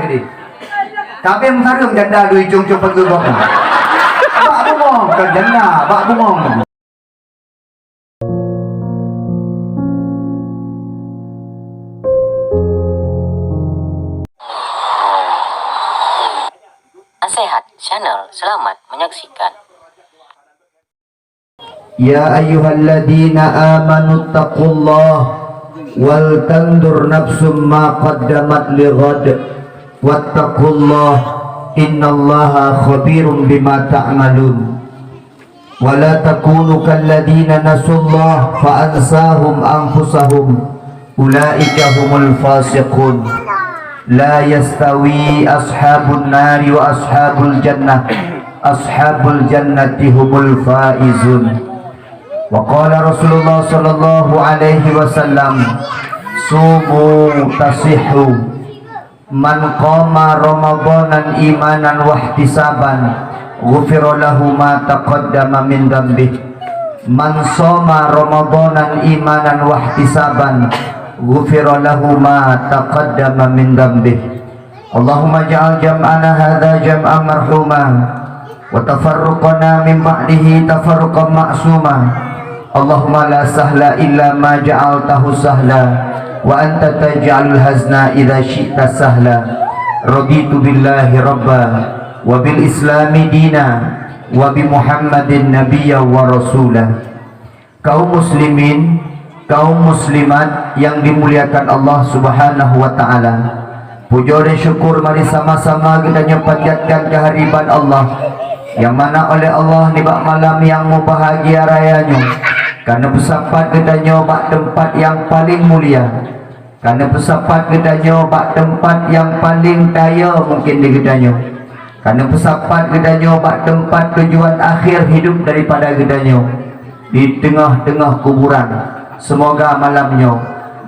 gede. Tapi mengharung janda dui cung-cung pegugok. Bak bungong ke janda, bak bungong. Nasihat Channel, selamat menyaksikan. Ya ayyuhalladzina amanu taqullah wal tandur nafsum ma qaddamat lighad wattaqullah innallaha khabirum bima ta'malun wa la takunu kalladzina nasullah fa ansahum anfusahum ulaika humul fasiqun la yastawi ashabun nari wa ashabul jannati humul faizun. Wa qala Rasulullah sallallahu alaihi wasallam sumu tasihhu man qama ramadanan imanan wa ihtisaban ghufira lahu ma taqaddama min dhanbihi man shoma ramadanan imanan wa ihtisaban ghufira lahu ma taqaddama min dhanbihi. Allahumma ja'al jam'ana hadza jam'an marhuma wa tafarruqana min ba'dihi tafarruqan ma'suma. Allahumma la sahla illa ma ja'altahu sahla wa anta taj'alul hazna idza syi'ta sahla. Raditu billahi rabba wa bil islami dina wa bi Muhammadin nabiyya wa rasula. Kaum muslimin, kaum muslimat yang dimuliakan Allah Subhanahu wa taala, puja dan syukur mari sama-sama kita panjatkan kehadiran Allah yang mana oleh Allah di malam yang bahagia rayanya, karena bersapat kita nyoba tempat yang paling mulia, karena bersapat kita nyoba tempat yang paling kaya mungkin di gedanya, karena bersapat kita nyoba tempat tujuan akhir hidup daripada gedanya di tengah-tengah kuburan. Semoga malamnya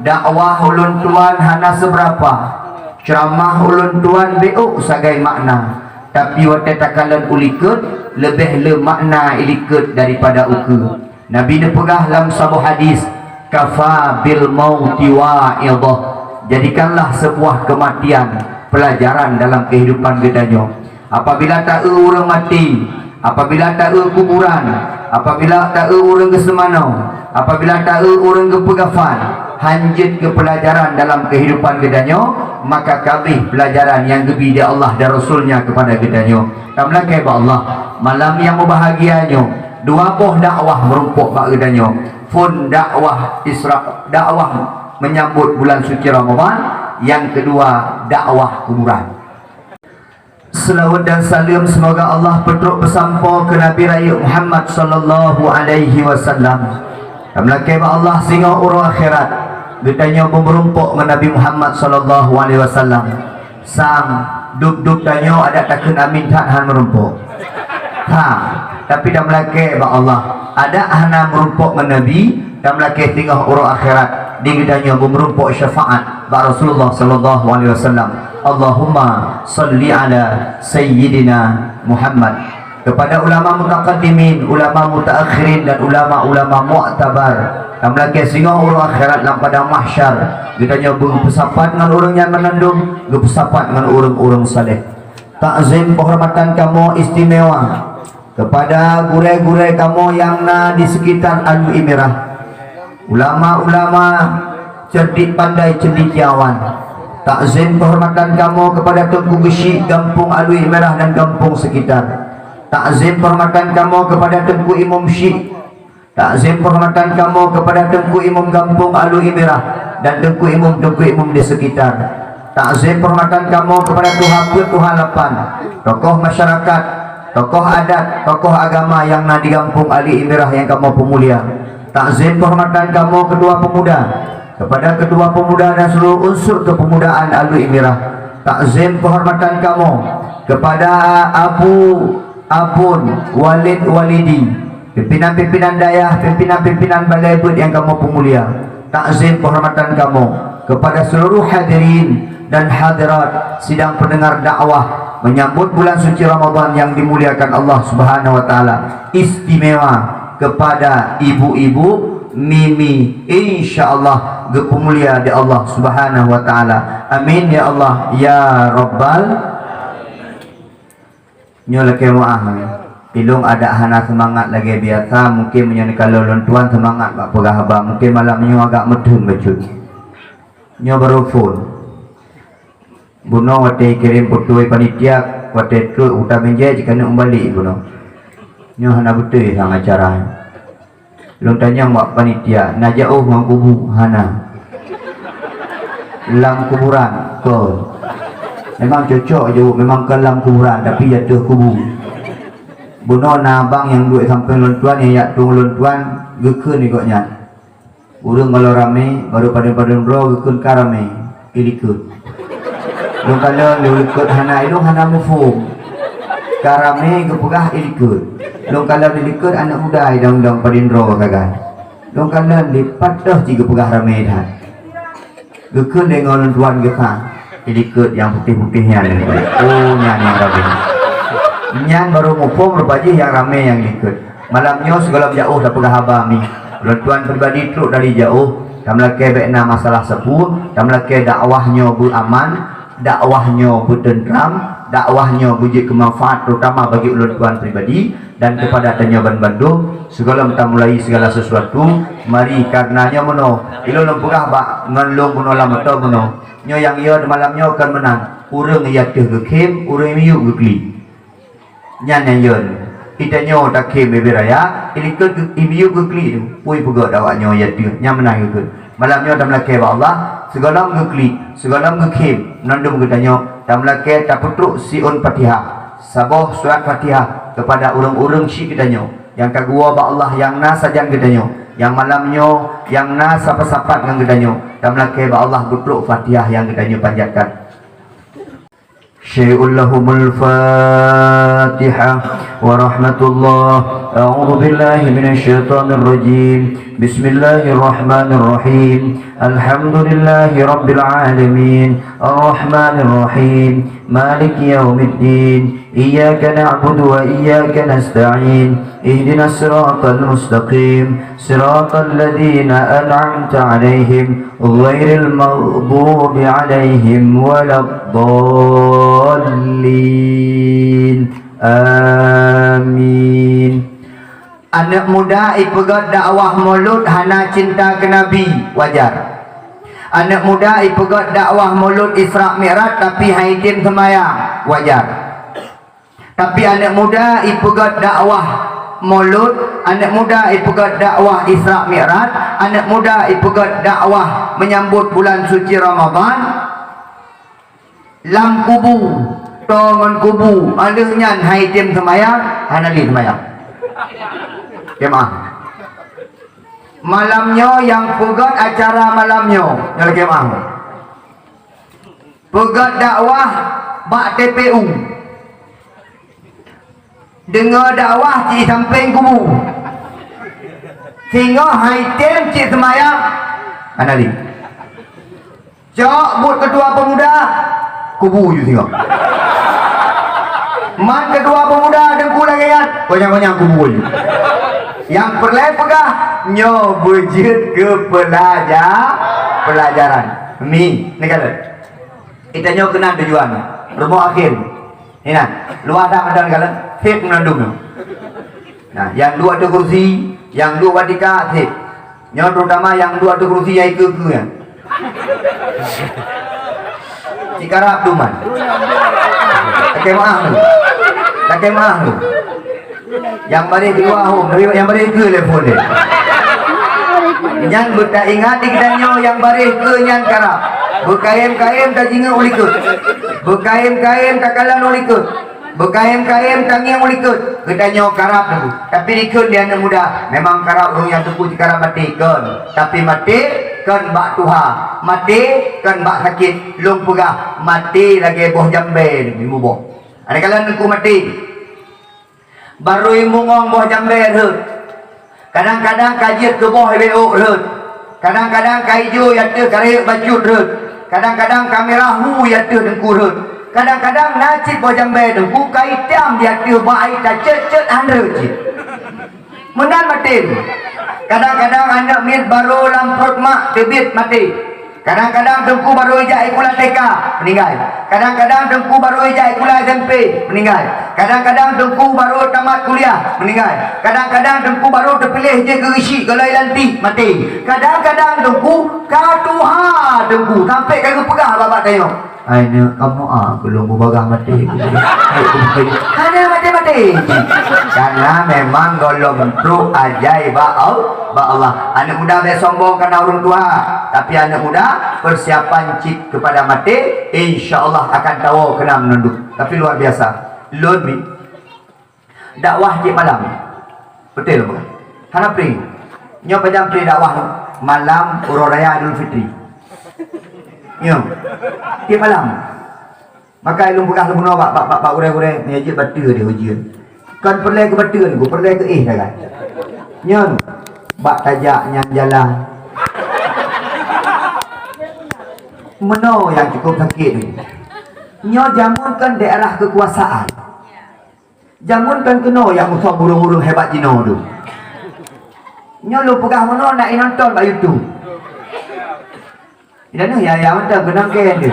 dakwah ulun tuan hana seberapa, ceramah ulun tuan beuk sagai makna, tapi wate takalan ulikut lebih le makna ilikut daripada uku. Nabi dia pegah dalam sebuah hadis, kafa bil mauti wa'idah, jadikanlah sebuah kematian pelajaran dalam kehidupan gedanya. Apabila tak orang mati, apabila tak kuburan, apabila tak orang kesemana, apabila tak orang kepegafan, hanjit ke pelajaran dalam kehidupan gedanya, maka kabeh pelajaran yang gebi dia Allah dan Rasulnya kepada gedanya. Kamlah kaya Allah malam yang bahagianya, dua buah dakwah merumpuk bak gedanya. Pun dakwah Isra, dakwah menyambut bulan suci Ramadan, yang kedua dakwah kuburan. Selawat dan salam semoga Allah petruk bersampa ke Nabi Raya Muhammad sallallahu alaihi wasallam. Kamlah kaya Allah singa urang akhirat, gedanya merumpuk dengan Nabi Muhammad sallallahu alaihi wasallam. Sang duk-duk danyo ada takun amin tak han merumpuk. Tapi dah melake ba Allah ada hana merumpuk dengan Nabi, dah melake tinggal urang akhirat di gedanya merumpuk syafaat ba Rasulullah sallallahu alaihi wasallam. Allahumma salli ala sayyidina Muhammad. Kepada ulama mutaqaddimin, ulama mutaakhirin dan ulama-ulama mu'tabar, yang melaki singa orang akhirat dalam padang mahsyar, gedanya berpesapat dengan orang yang menandung, berpesapat dengan orang-orang saleh. Takzim penghormatan kamu istimewa kepada gure-gure kamu yang di sekitar Alwi Merah, ulama-ulama cerdik pandai cendekiawan. Takzim penghormatan kamu kepada Tengku Gesyik, Kampung Alwi Merah dan kampung sekitar. Takzim penghormatan kamu kepada Tengku Imam Syik. Takzim penghormatan kamu kepada Tengku Imam Kampung Alwi Merah dan Tengku Imam di sekitar. Takzim penghormatan kamu kepada Tuhan Lapan, tokoh masyarakat, tokoh adat, tokoh agama yang di Kampung Alwi Merah yang kamu pemulia. Takzim penghormatan kamu kedua pemuda, kepada kedua pemuda dan seluruh unsur kepemudaan Alwi Merah. Takzim penghormatan kamu kepada Abun Walid Walidi, pimpinan-pimpinan dayah, pimpinan-pimpinan balai bud yang kamu pemulia. Takzim penghormatan kamu kepada seluruh hadirin dan hadirat sidang pendengar dakwah menyambut bulan suci Ramadan yang dimuliakan Allah Subhanahu wa taala. Istimewa kepada ibu-ibu Mimi, insyaallah gepemulia di Allah Subhanahu wa taala. Amin ya Allah ya Rabbal. Nyo lagi maaf. Pilung ada hana semangat lagi biasa, mungkin menyani kalau tuan semangat pak pegah abang, mungkin malam nyo agak medun baju. Nyo baru phone. Buno wate kirim foto panitia, wate tu utamanya jika nak kembali buno. Nyo hana betul sang acara. Long tanya mak panitia, nak jauh mang kubu hana. Lam kuburan ko. Memang cocok je, memang ke lam kuburan tapi jatuh kubu. Buno na abang yang duit sampai lontuan yang yak tung lontuan gekun ikutnya. Urang kalau rame baru pada bro gekun karame ilikut. Long kalau ilikut hana itu hana mufum. Karame gepegah ilikut. Long kalau dilikut anak muda dang padindro kagak. Long kalau lipat dah tiga pegah rame dah. Gekun dengan tuan gekah ilikut yang putih-putihnya ni. Oh nyan yang rame. Nyan baru mupum rupanya yang rame yang ikut. Malamnya segala jauh dah pegah abang ni. Tuan pribadi truk dari jauh. Tamlake bekna masalah sepuh, tamlake dakwahnya beraman, dakwahnya bertentram, dakwahnya bujik kemanfaat terutama bagi ulun tuan pribadi dan kepada Tanyaban Bandung segala kita mulai segala sesuatu mari karenanya meno ilo lempugah bak ngelung meno lamata meno nyo yang iyo malamnya akan menang urang iya teh gekem urang miyu gekli nyan yon kita nyo tak kem beraya ilikut imiyu gekli pui pegak dawaknya iya teh nyam menang ikut malamnya dah melake Allah segala gekli segala gekem nandum getanyo dah melake tak putruk siun Fatihah saboh surat Fatihah kepada urang-urang syik kitanya yang kagua ba Allah yang na sajan kitanya yang malamnya yang na sapa-sapat dengan kitanya dan melake ba Allah putruk Fatihah yang kitanya panjatkan syai'ul lahumul Fatihah wa rahmatullah a'udzu billahi minasyaitonir rajim bismillahirrahmanirrahim alhamdulillahi rabbil alamin arrahmanir rahim maliki yaumiddin iyyaka na'budu wa iyyaka nasta'in ihdinas siratal mustaqim siratal ladzina an'amta 'alaihim ghairil maghdubi 'alaihim waladdallin amin. Anak muda ipegat dakwah mulut hana cinta ke Nabi wajar. Anak muda ipegat dakwah mulut Isra Mi'raj tapi haitim semayang wajar. Tapi anak muda ipegat dakwah mulut, anak muda ipegat dakwah Isra Mi'raj, anak muda ipegat dakwah menyambut bulan suci Ramadan lam kubu tongon kubu adanya haitim semayang hanali semayang jemaah malamnya yang pegat acara malamnya yang jemaah pegat dakwah bak TPU dengar dakwah di samping kubu sehingga haitim cik semayang hanali cok buat ketua pemuda kubu je tengok man kedua pemuda dengku lagi kan banyak-banyak kubu je yang perlai pegah nyo bujut ke pelajaran mi negara kita nyo kena tujuan rumah akhir ini nah luar tak ada negara fit menandung nah yang dua ada kursi yang dua wadika fit nyo terutama yang dua ada kursi yang ke ya cikarap duman pakai maaf tu pakai maaf tu yang balik kedua yang balik ke telefon dia yang bertak ingat dikitanya yang balik ke yang karap berkaim-kaim tak jinga ulikut berkaim-kaim tak kalan ulikut berkaim-kaim tak ngiang ulikut kitanya karap tu tapi dikut dia anak muda memang karap orang yang tepu cikarap mati kan tapi mati kan bak tuha mati kan bak sakit lung pegah mati lagi boh jambe ni boh ada kalan aku mati baru imungong boh jambe hut kadang-kadang kajit ke boh beo hut kadang-kadang kaiju yatu kare bajut hut kadang-kadang kamera hu yatu dengku hut kadang-kadang nacit boh jambe dengku kaitam yatu bai ta cet-cet handre cit menan mati Kadang-kadang anak mit baru lamput mak debit mati. Kadang-kadang dengku baru ijak ikulah TK meninggal. Kadang-kadang dengku baru ijak ikulah SMP meninggal. Kadang-kadang dengku baru tamat kuliah meninggal. Kadang-kadang dengku baru terpilih je gerisi galai lanti mati. Kadang-kadang dengku katuha dengku sampai kagak pegah bapak tengok. Aina kamu belum berbarang mati. Ada mati-mati. Karena memang golong tu ajaib Allah. Anak muda boleh sombong kerana orang tua, tapi anak muda persiapan cik kepada mati, insya-Allah akan tahu kena menunduk. Tapi luar biasa. Lord mi dakwah di malam. Betul bukan? Hana pri. Nyo pajam pri dakwah malam urang raya Idul Fitri. Nyo. Di malam. Maka ilmu bekas bunuh bak urang-urang ngejek batu dia ujian. Kan perlu ke batu ni, perlu ke dah kan. Nyo. Bak tajaknya jalan. Meno yang cukup sakit ni. Nyo jamunkan daerah kekuasaan. Jamunkan keno yang musuh burung-burung hebat Cina tu. Nyo lu pegah meno nak nonton kat YouTube. Ida ni ya macam benang ke dia.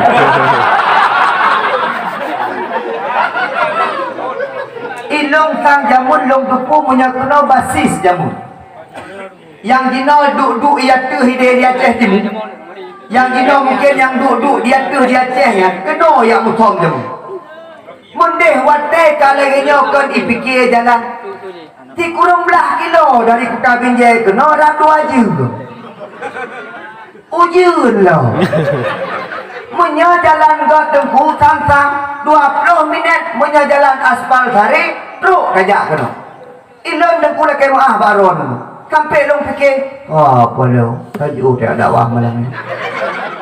Ilong sang jamun long tupu punya keno basis jamun. Yang Cina duk-duk ia tu hidayah di Aceh timu. Yang Cina mungkin yang duk-duk dia tu di Aceh ya. Keno yang musuh jamun. Mendeh watai kalainya kan ipikir jalan. Ti kurang belah kilo dari Kota Binjai ke Nora 2 je. Ujun lah. Munya jalan ke Tengku Sangsang 20 minit munya jalan aspal sari truk kajak kena. Ilon Tengku lagi maah baron. Sampai long fikir, apa lo? Tajuk tak dakwah malam ni.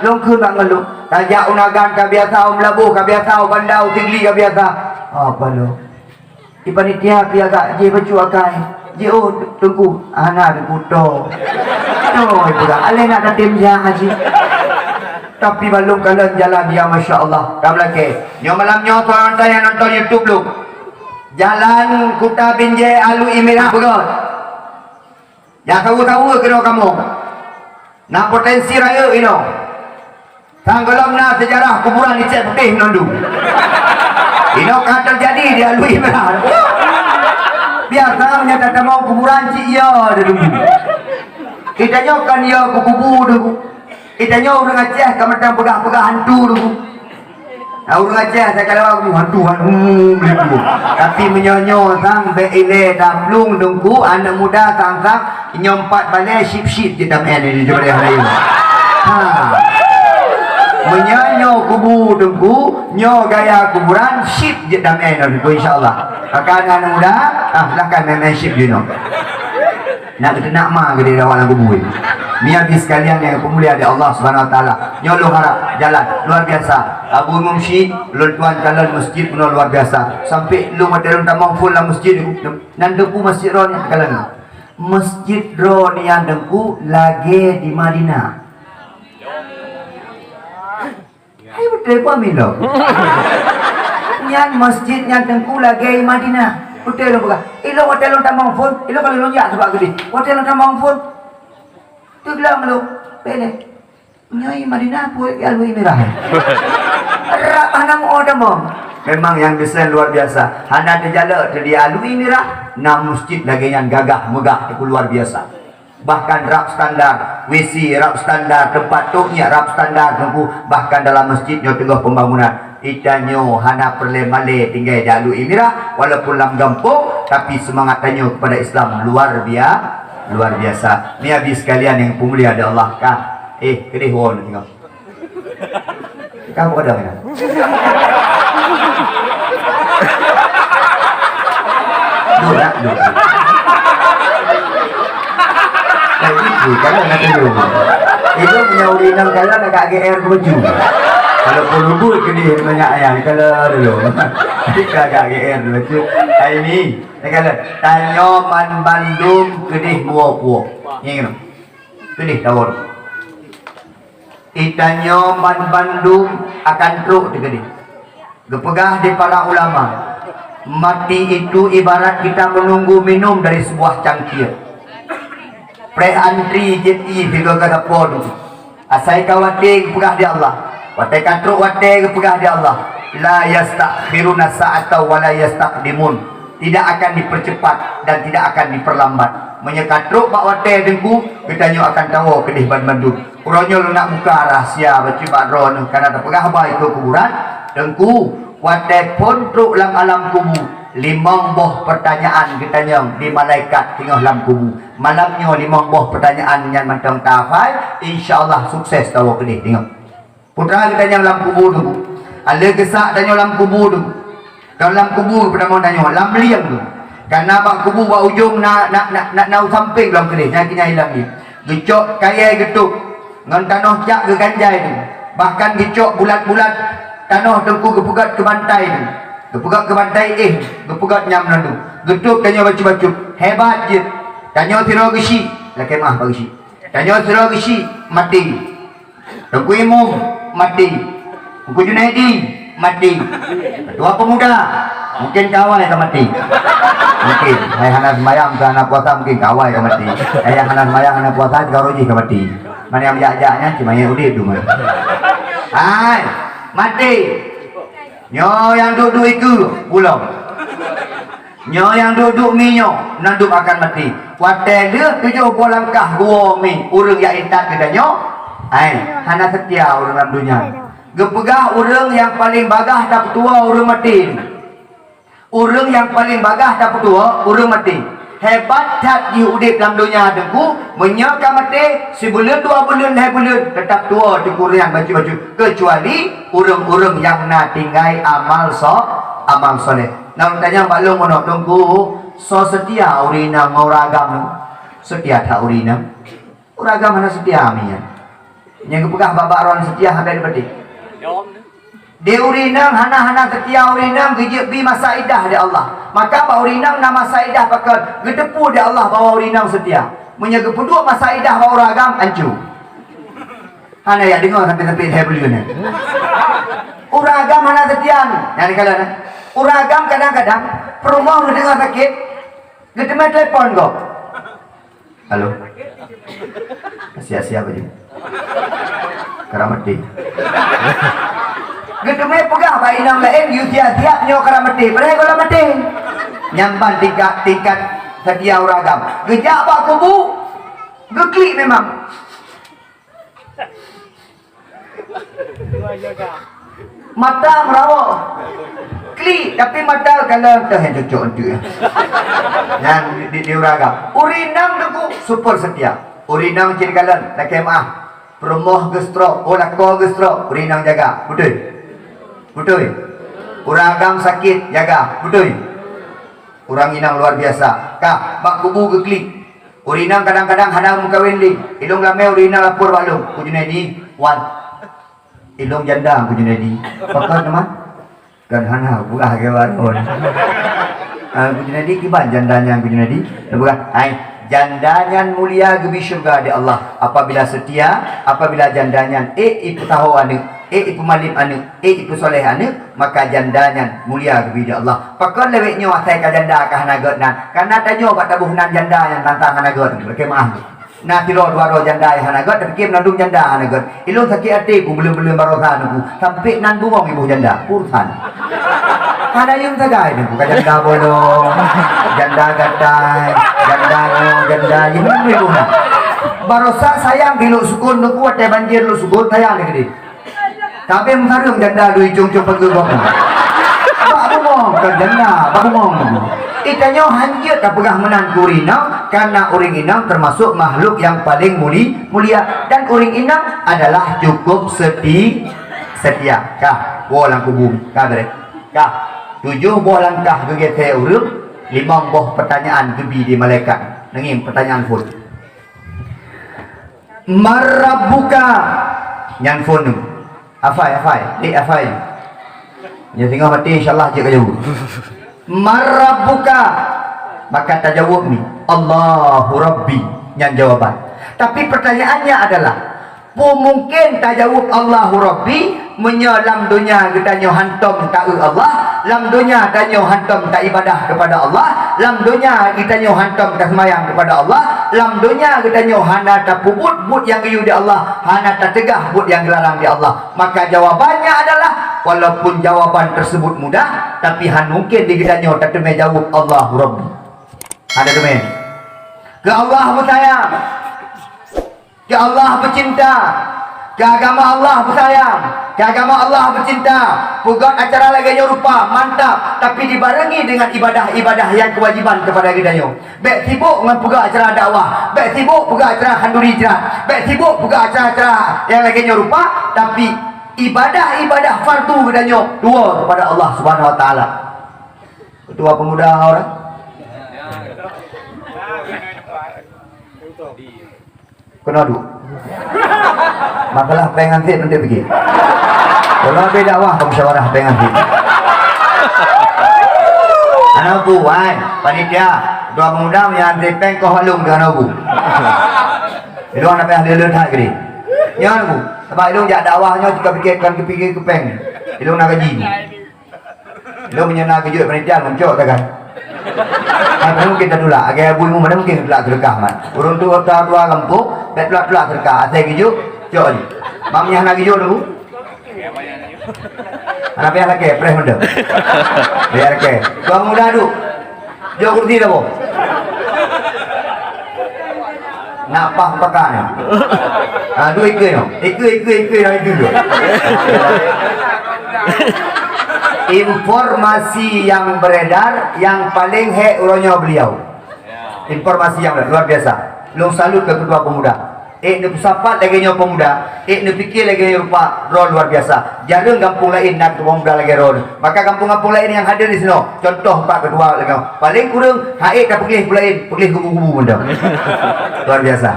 Long kun bang lu. Tajak unagan ka biasa melabuh ka biasa bandau tingli ka biasa. Apa lo? Di panitia pi agak je baju akai. Je Tengku ana de puto. Oh ibu dah. Ale nak datim dia haji. Tapi belum kalian jalan dia masya-Allah. Dah belakang. Nyo malam nyo tuan yang nonton YouTube lu. Jalan Kota Binjai Alu Imirah begot. Ya tahu-tahu kena kamu. Nak potensi raya ini. Tanggalam na sejarah kuburan di Cek Putih nondu. Ini kan terjadi di Alu Imirah. Biasa menyatakan mau kuburan cik ya dulu. Kita nyokan ya ku kubur dulu. Kita nyo orang Aceh ke macam pegah-pegah hantu dulu. Nah, orang Aceh saya kalau aku hantu beliau. Tapi menyonyo sang beile damlung dengku anak muda sang nyompat balik sip-sip di dalam ini di jumlah hari ini. Ha. Menyonyo kubur dengku nyo gaya kuburan sip di dalam ini insya-Allah. Akan anak muda silakan membership you know. Nak kita nak mah gede dalam kubur. Biar sekalian yang pemulia di Allah Subhanahu Wa Taala. Nyolo harap jalan luar biasa. Abu Umum Syed, lu tuan jalan masjid pun luar biasa. Sampai lu madelun tamang full lah masjid. Nandeku masjid ron yang kalian. Masjid ron yang dengku lagi di Madinah. Hai betul apa milo? Yang masjid yang dengku lagi di Madinah. Betul apa? Ilo madelun tamang full. Ilo kalau lu ya sebab gede. Madelun tamang full. Tu bilang lu, pele, nyai Madinah pun Alu Imirah. Rak panang orang mom. Memang yang desain luar biasa. Hana terjala di Alu Imirah, nam masjid lagi yang gagah megah itu luar biasa. Bahkan rap standar, WC rap standar, tempat tuknya rap standar, tunggu bahkan dalam masjidnya tengah pembangunan. Itanyo hana perle male tinggal di Alu Imirah, walaupun lam gampung, tapi semangat tanyo kepada Islam luar biasa. Luar biasa. Ni habis sekalian yang pemulia ada Allah kah? Kedih won tengok. Kamu ada mana? Dua. Lagi kalau nak dulu. Itu punya urinang kalau nak GR baju. Kalau perlu kedih banyak ayam kalau dulu. Agak GR baju. Ini kalau tanya man Bandung kedih buah-buah. Yang ni. Kedih tawar. Itanya man Bandung akan teruk kedih. Gepegah di para ulama. Mati itu ibarat kita menunggu minum dari sebuah cangkir. pre antri JI tiga kata pon asai kawating pegah di Allah watai katruk watai pegah di Allah la yastakhiruna sa'ata wa la yastaqdimun tidak akan dipercepat dan tidak akan diperlambat menyekatruk bak watai dengku kita akan tahu kedih bandung uronyo lu nak buka rahsia baca badron karena ada pegah baik ke kuburan dengku watai pon truk lam alam kubur limang boh pertanyaan kita nyong di malaikat tengah lam kubur malamnya limang boh pertanyaan yang macam tafai insyaallah sukses tahu kedih tengok putra kita nyong lam kubur tu ada gesak tanya lam kubur tu kalau lam kubur pertama tanya lam liang tu karena bak kubur bak ujung nak samping lam kedih nak kena hilang ni gecok kaya getuk ngan tanah cak ke ganjai tu bahkan gecok bulat-bulat tanah tengku kepugat ke bantai tu gepugat ke bantai gepugat nyam nandu getuk tanya bacu-bacu hebat je tanya tiro gesi lah kemah bagi si tanya tiro gesi mati tengku imum mati tengku Junaidi mati ketua pemuda mungkin kawai ke mati mungkin hai hanas mayang ke anak puasa mungkin kawai ke mati hai hanas mayang anak puasa juga roji ke mati mana yang jajaknya cuma yang udip tu hai mati nyo yang duduk itu pulau nyo yang duduk minyo nanduk akan mati watai dia 70 langkah gua mi urang yang intat kita nyo hana setia orang dalam dunia gepegah orang yang paling bagah tak tua orang mati orang yang paling bagah tak tua orang mati hebat tak diudip dalam dunia dengku menyaka mati sebulan 2 bulan 2 bulan tetap tua di Korea baju-baju kecuali urang-urang yang nak tinggai amal soleh nak tanya maklum mono dengku so setia urina mau ragam setia tak urina uragam mana setia minya yang kepegah babak ron setia habis berarti dia urinang hana-hana setia urinang gejek bi masa idah di Allah maka pak urinang nama saidah pakai gedepu di Allah bawa urinang setia menjaga peduk masa idah bawa ragam ancu hana ya dengar sampai-sampai hebel ni uragam hana setia ni yang dikala uragam kadang-kadang perumah lu dengar sakit gedemai telepon kau halo sia-sia baju karamati gedemai pegah baik inang lain you tiap-tiap nyo karamati padahal kalau mati nyamban tingkat setia uragam gejak bak kubu geklik memang mata merawak klik tapi mata kalau dah yang cocok tu yang di uragam urinang deku super setia urinang ciri kalan nak kemah perumoh gestrok lako gestrok urinang jaga betul uragam sakit jaga betul orang inang luar biasa kah bak kubu geklik urinang kadang-kadang hadang muka wenli ilung lame urinang lapor balung Junaidi wan ilung janda Junaidi pakai nama kan hana buka kewaron Junaidi kiban jandanya Junaidi buka jandanya mulia gebi syurga di Allah apabila setia apabila jandanya ipu tahu anu ipu malim anu ipu soleh anu maka jandanya mulia gebi di Allah pakon leweknya wasai ka janda ka hanagot nan karena tanyo bak tabuhnan janda yang tantang hanagot berkemah na tiro dua janda yang hanagot tapi kim nandung janda hanagot ilung sakit hati ku belum barosan ku sampai nan buang ibu janda urusan ada yang tagai ni bukan janda bolong janda gatai janda yang ni guna barosa sayang di lu sukun lu kuat ya banjir lu sukun sayang ni gede tapi mengharung janda lu ujung-ujung pegawai babu mong ke janda babu mong itanya hanjir tak pegah menan urinang karena uring inang termasuk makhluk yang paling mulia dan uring inang adalah cukup setia kah bolang kubung kah bere kah 7 buah langkah gegete urang 5 buah pertanyaan gebi di malaikat nengim pertanyaan pun marabbuka yang pun afai ya tinggal mati insyaallah je kau marabbuka maka tajawab ni Allahu Rabbi yang jawaban tapi pertanyaannya adalah mungkin tajawab Allahu Rabbi menyelam dunia gedanyo hantam tak Allah, lam dunia danyo hantam tak ibadah kepada Allah, lam dunia gedanyo hantam tak semayang kepada Allah, lam dunia gedanyo hana tak pubut but yang giyu di Allah, hana tak tegah but yang dilarang di Allah. Maka jawabannya adalah walaupun jawaban tersebut mudah, tapi han mungkin di gedanyo tak temui jawab Allah Rabbi. Ada temui ke Allah bersayang, ke Allah bercinta, ke agama Allah bersayang, ke agama Allah bercinta. Pugat acara lagi rupa mantap, tapi dibarengi dengan ibadah-ibadah yang kewajiban kepada gidanyo. Baik sibuk dengan pugat acara dakwah, baik sibuk pugat acara khanduri jerat, baik sibuk pugat acara-acara yang lagi rupa, tapi ibadah-ibadah fardu gidanyo dua kepada Allah Subhanahu Wa Taala. Ketua pemuda orang kena duk. Makalah pengantin nanti pergi. Kalau ada dakwah ke musyawarah pengantin. Anakku, panitia, dua pemuda menyantai peng kau halung dengan anakku. Itu anak yang dia letak gini. Ya anakku, sebab itu jak dakwahnya juga fikirkan ke peng. Itu nak gaji. Itu menyenang kejut panitia mencok takkan. Mana mungkin tak tolak, agak ibu mana mungkin tolak terkah man. Urung tu orang tua kampung, tak tolak terkah. Asal kejut, cok ni. Mamnya nak kejut dulu. Anak pihak laki, press benda. Biar laki. Tuan muda tu, jauh kursi dah boh. Nak pah pakai ni. Dua ikut no, ikut dah itu tu. Informasi yang beredar yang paling uronyo beliau. Informasi yang luar biasa. Long salut ke ketua pemuda. Ni sapat lagi nyo pemuda. Ni fikir lagi rupa role luar biasa. Jarang kampung lain nak pemuda lagi role. Maka kampung-kampung lain yang hadir di sini. Contoh pak ketua lagi. Paling kurang tak pergi kubu-kubu benda. Luar biasa.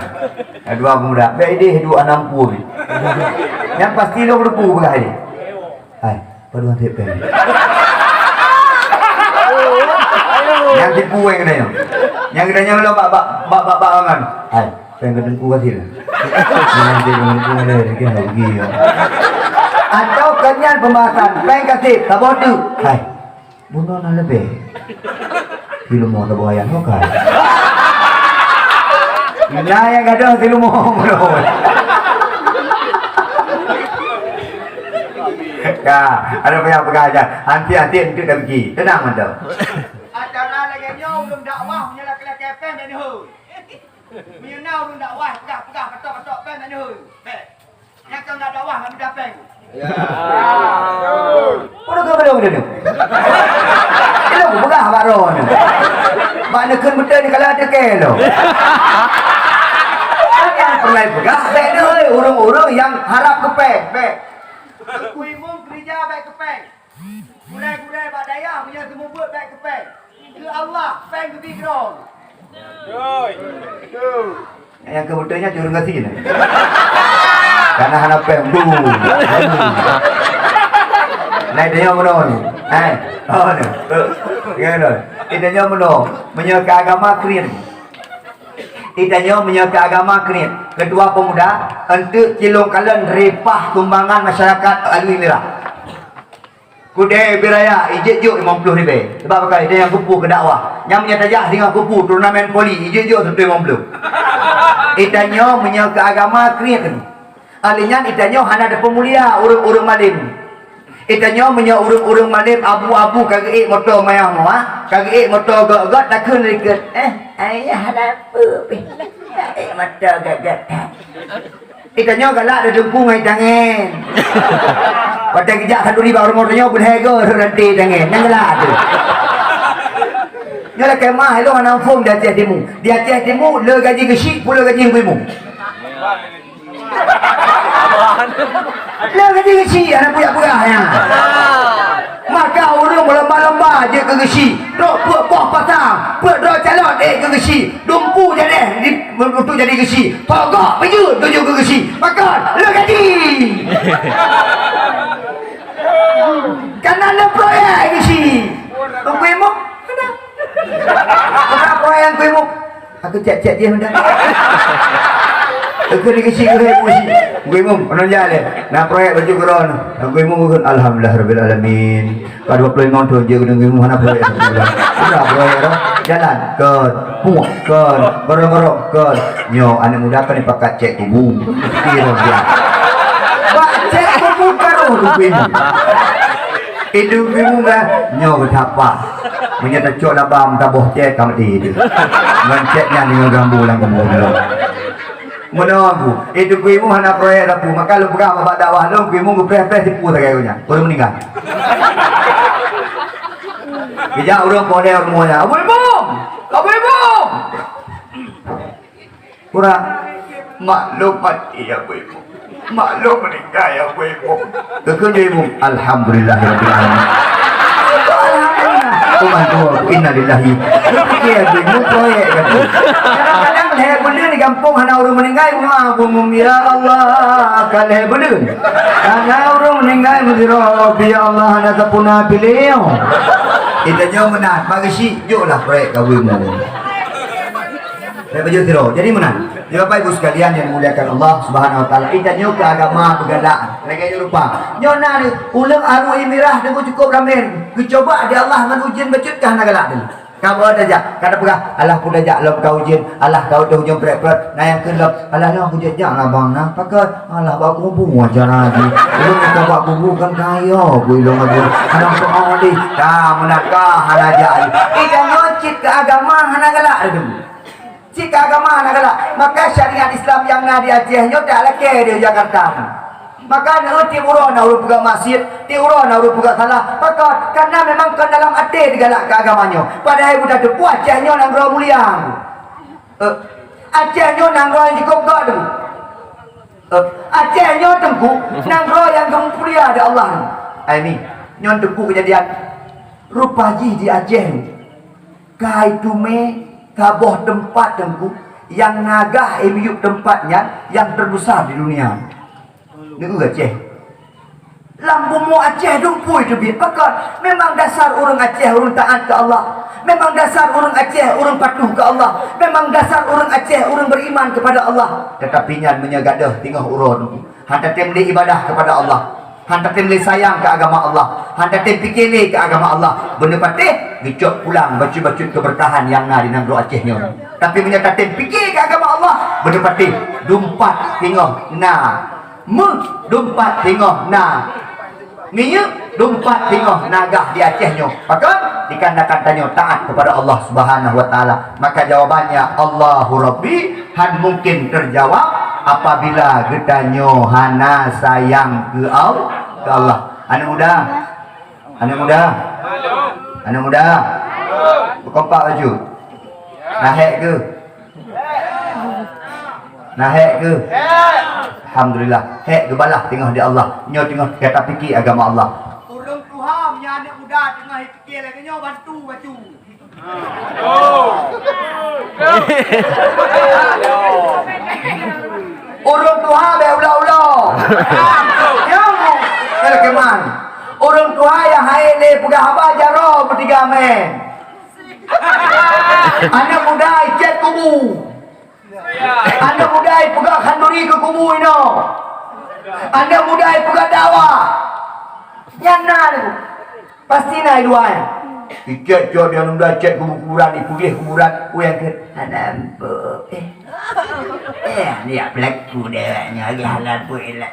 Dua pemuda. Baik dia dua 60. Yang pasti lo berku begah ini. Hai. Paduan tepen. Yang tipu yang kedanya. Yang kedanya lo bak angan. Hai, pengen kedengku kasih. Nanti kedengku ada dia lagi. Atau kenyan pembahasan, pengen kasih tabot tu. Hai. Bunuh nak lebih. Film mau tabu ayam kau kan. Ini yang ada film mau. Ya, ada banyak pengajar. Hati-hati untuk dah pergi. Tenang mantap. Acara lagi nyo belum dakwah menyala kelak pen dan hu. Menyana belum dakwah, pegang patok pen dan hu. Yang kau nak dakwah nak dah pen. Ya. Bodoh ke bodoh dia. Dia aku pegang baron. Mana kan betul ni kalau ada kelo. Yang pernah pegang pen dia urung-urung yang harap ke pen. Kuimung kerja baik kepeng. Gulai-gulai bak daya punya semua buat baik kepeng. Ke Allah, peng ke background. Yang kebetulnya curung kasih ni. Karena hana peng bu. Naik dia menon. Oh ni. Gelo. Idanya menon. Menyeka agama krin. Idanya menyeka agama krin. Kedua pemuda untuk kilong kalian repah tumbangan masyarakat alwi merah. Kudai biraya ijek juk 50 ribu. Sebab apa? Dia yang kupu ke dakwah. Yang menyatajah dengan kupu turnamen poli ijek juk 150. Itanya menyeka agama krin. Alinya itanya hana ada pemulia urung-urung malim. Itanya menyeka urung-urung malim abu-abu kagak motor mayang moa, kagak motor gak tak kun riket. Ayah ada apa? Mata gagak. Itanya galak ada dengku ngai tangan. Pada kejak kanduri baru motornya berharga nanti tangan. Nang galak tu. Nyala kemah lo ana form dia tiap demo. Dia tiap demo le gaji gesik pula gaji ngemu. Le gaji gesik ana puya-puyahnya. Maka urung lomba-lomba je ke gesi. Dok buah pasang, buat dok calon ke gesi. Dumpu jadi untuk jadi gesi. Pokok baju tuju ke gesi. Makan le gaji. Karena le proyek gesi. Tunggu emu. Kenapa proyek emu? Aku cek dia hendak. Aku di gesi ke gesi. Gue mum, menonjol le. Nah proyek baju keron. Gue mum alhamdulillah rabbil alamin. Kalau 20 ngonto je gue mum mana proyek. Sudah proyek jalan ke puak ke gorong-gorong ke nyo anak muda kan dipakai cek kubu. Kira dia. Pak cek kubu karo gue mum. Itu gue mum lah nyo betapa. Menyata cok labam taboh cek kamu di. Menceknya dengan gambu lang kemudian. Menunggu itu kuimu hana proyek rapu maka lu pegang bapak dakwah lu kuimu gue preh tipu tak kayaknya baru meninggal bijak urang kode semuanya abu ibu kurang maklum mati ya abu ibu maklum meninggal ya abu ibu kekerja ibu alhamdulillah Tuhan innalillahi ya bingung proyek gitu kadang-kadang leher bener di kampung hana orang meninggal ngabung ya Allah kan leher bener hana orang meninggal mesti ya Allah hana sapuna pilih kita jauh menang bagi si jauh lah proyek kawimu saya baju tiro jadi menang jadi Bapak Ibu sekalian yang dimuliakan Allah Subhanahu wa taala kita nyo ke agama begadaan lagi lupa nyona ni ulang aru imirah dengan cukup ramen coba dia Allah ngan ujian becutkah nagalak ni kamu ada aja kata pegah Allah pun aja lo kau ujian Allah kau dah ujian pret-pret nah yang kelap Allah lo aku jejak lah bang nah pakai Allah bawa kubu aja lagi lu kita bawa kubu kan kaya builong aja kadang soal ni dah menakah halaja kita nyocit ke agama nagalak tu jika agama negara maka syariat Islam yang nak di Aceh nyo dak leke di Jakarta maka ti urang urut buka masjid ti urang urut buka salah maka karena memang kan dalam hati digalak ke agamanya padahal budak tu Aceh nyo nang ro mulia Aceh nyo nang ro yang cukup god Aceh nyo tengku nang ro yang mulia ada Allah ini nyo tengku kejadian rupaji di Aceh kai tume kaboh tempat tengku yang nagah imiuk tempatnya yang terbesar di dunia. Itu Aceh. Lambumu Aceh dumpui tu biar. Maka memang dasar orang Aceh orang taat ke Allah. Memang dasar orang Aceh orang patuh ke Allah. Memang dasar orang Aceh orang beriman kepada Allah. Tetapi nyan menyagadah tinggal urun. Hantar temli ibadah kepada Allah. Hantar temli sayang ke agama Allah. Hantar temli fikir ke agama Allah. Benda patih dicok pulang baju-baju keberkahan yang ada di negeri Aceh ni. Tapi menyatakan fikir ke agama Allah benda patih dumpat tengok dumpat tengok minyak dumpat tengok nagah di Aceh nyo. Maka dikarenakan tanya taat kepada Allah Subhanahu wa taala, maka jawabannya Allahu Rabbi han mungkin terjawab apabila gedanyo hana sayang ke Allah. Anak muda berkompak baju nahek ke alhamdulillah hek ke balah tengah di Allah nyo tengah kata fikir agama Allah urang Tuhan nya anak muda tengah fikir lagi nyo bantu baju urang Tuhan be ulah-ulah ya kalau keman orang tua yang hai le pegah apa jaro bertiga men anak muda icet kubu anak muda pegah khanduri ke kubu ino anak muda pegah dawa nyana pasti naik dua icet jo dia muda cek kuburan dipulih kuburan yang ke anak ni ya black kuda nya lagi halal boleh lah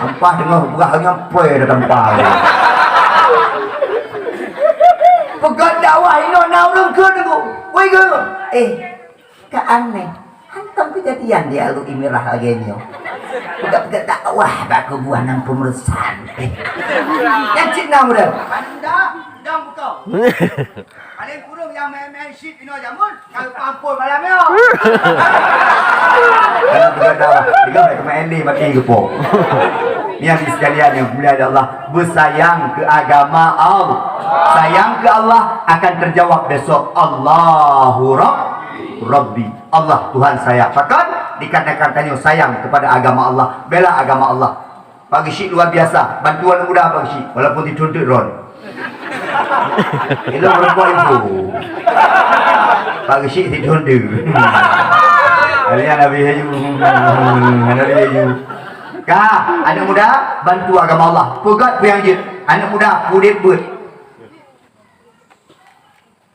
Ampah dengar berahnya pray dah tempah. Pegang dakwah ini nak orang ke tu. Wei ke? Ke aneh. Hantam kejadian dia lu imirah lagi ni. Pegang dakwah bak buah nang pemeriksaan. Yang Cina muda. Dah buka. Paling kurung yang main-main shit ini jamun. Kalau pampul malam yo. Pegang dakwah. Dia mai main ni mati gepok. Yang sekalian yang mulia Allah, bersayang ke agama Allah, sayang ke Allah akan terjawab besok Allahu Rabbi, Allah Tuhan saya. Bahkan dikatakan tanya sayang kepada agama Allah, bela agama Allah. Bagi syik luar biasa, bantuan mudah bagi syik walaupun dituntut ron. Itu perempuan itu. Bagi syik dituntut. Kalian Nabi Hayu. Nabi Hayu. Kah, anak muda bantu agama Allah. Pegat yang jid. Anak muda pudit but.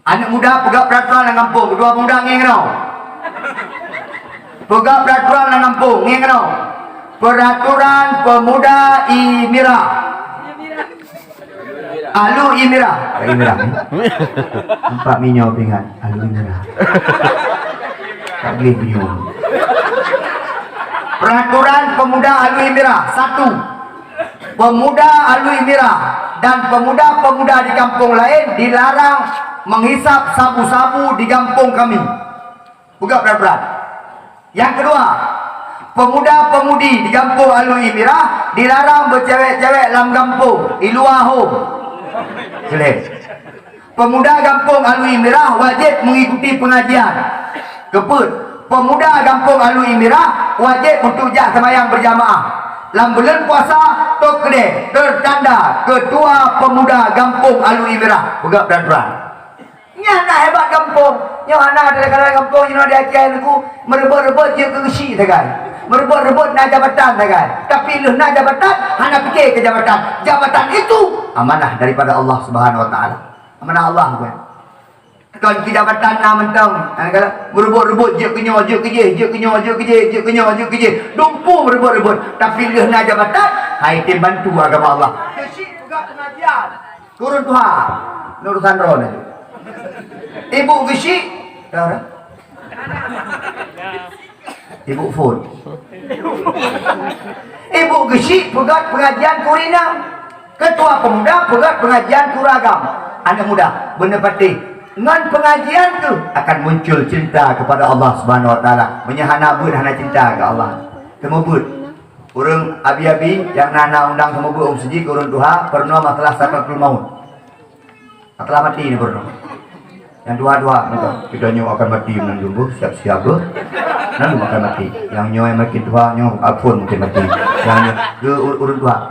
Anak muda pegat peraturan dalam kampung. Kedua pemuda ngengau. Pegat peraturan dalam kampung ngengau. Peraturan pemuda Imira. Alu Imira. Imira. Nampak minyak pingat. Alu Imira. Tak boleh minyak. Peraturan pemuda Alu Imira. 1. Pemuda Alu Imira dan pemuda-pemuda di kampung lain dilarang menghisap sabu-sabu di kampung kami. Buka peraturan. Yang kedua, pemuda-pemudi di kampung Alu Imira dilarang bercewek-cewek dalam kampung. Iluahum. Jelek. Pemuda kampung Alu Imira wajib mengikuti pengajian. Keput. Pemuda kampung Alu Imira wajib untuk jak sembahyang berjamaah. Dalam bulan puasa tok kedai tertanda ketua pemuda kampung Alu Imira. Buka peraturan. Nya nak hebat kampung. Nya anak ada kalau kampung nya ada ajar aku merebut-rebut je ke gesi sagai. Merebut-rebut nak jabatan sagai. Tapi lu nak jabatan, hana fikir ke jabatan. Jabatan itu amanah daripada Allah Subhanahu wa taala. Amanah Allah bukan. Kan ke jabatan nak mentang. Kalau merebut-rebut je kenyo je kerja. Dumpu merebut-rebut. Tapi lu nak jabatan, hai tim bantu agama Allah. Gesi juga pengajian. Turun Tuhan. Urusan roh ni. Ibu gisi, tahu tak? Ibu phone. Ibu gisi pegat pengajian Kurinam. Ketua pemuda pegat pengajian Kuragam. Anak muda, benar pasti. Dengan pengajian tu akan muncul cinta kepada Allah Subhanahu Wa Taala. Menyahana bud hana cinta ke Allah. Temubut. Orang abi-abi yang nana undang temubut seji ke orang Tuhan pernah masalah sakratul maut. Masalah mati ni pernah. Yang dua-dua kita nyawa akan mati menunggu siap-siap nanti akan mati. Yang nyawa yang makin tua nyawa apun mungkin mati. Yang ke urut dua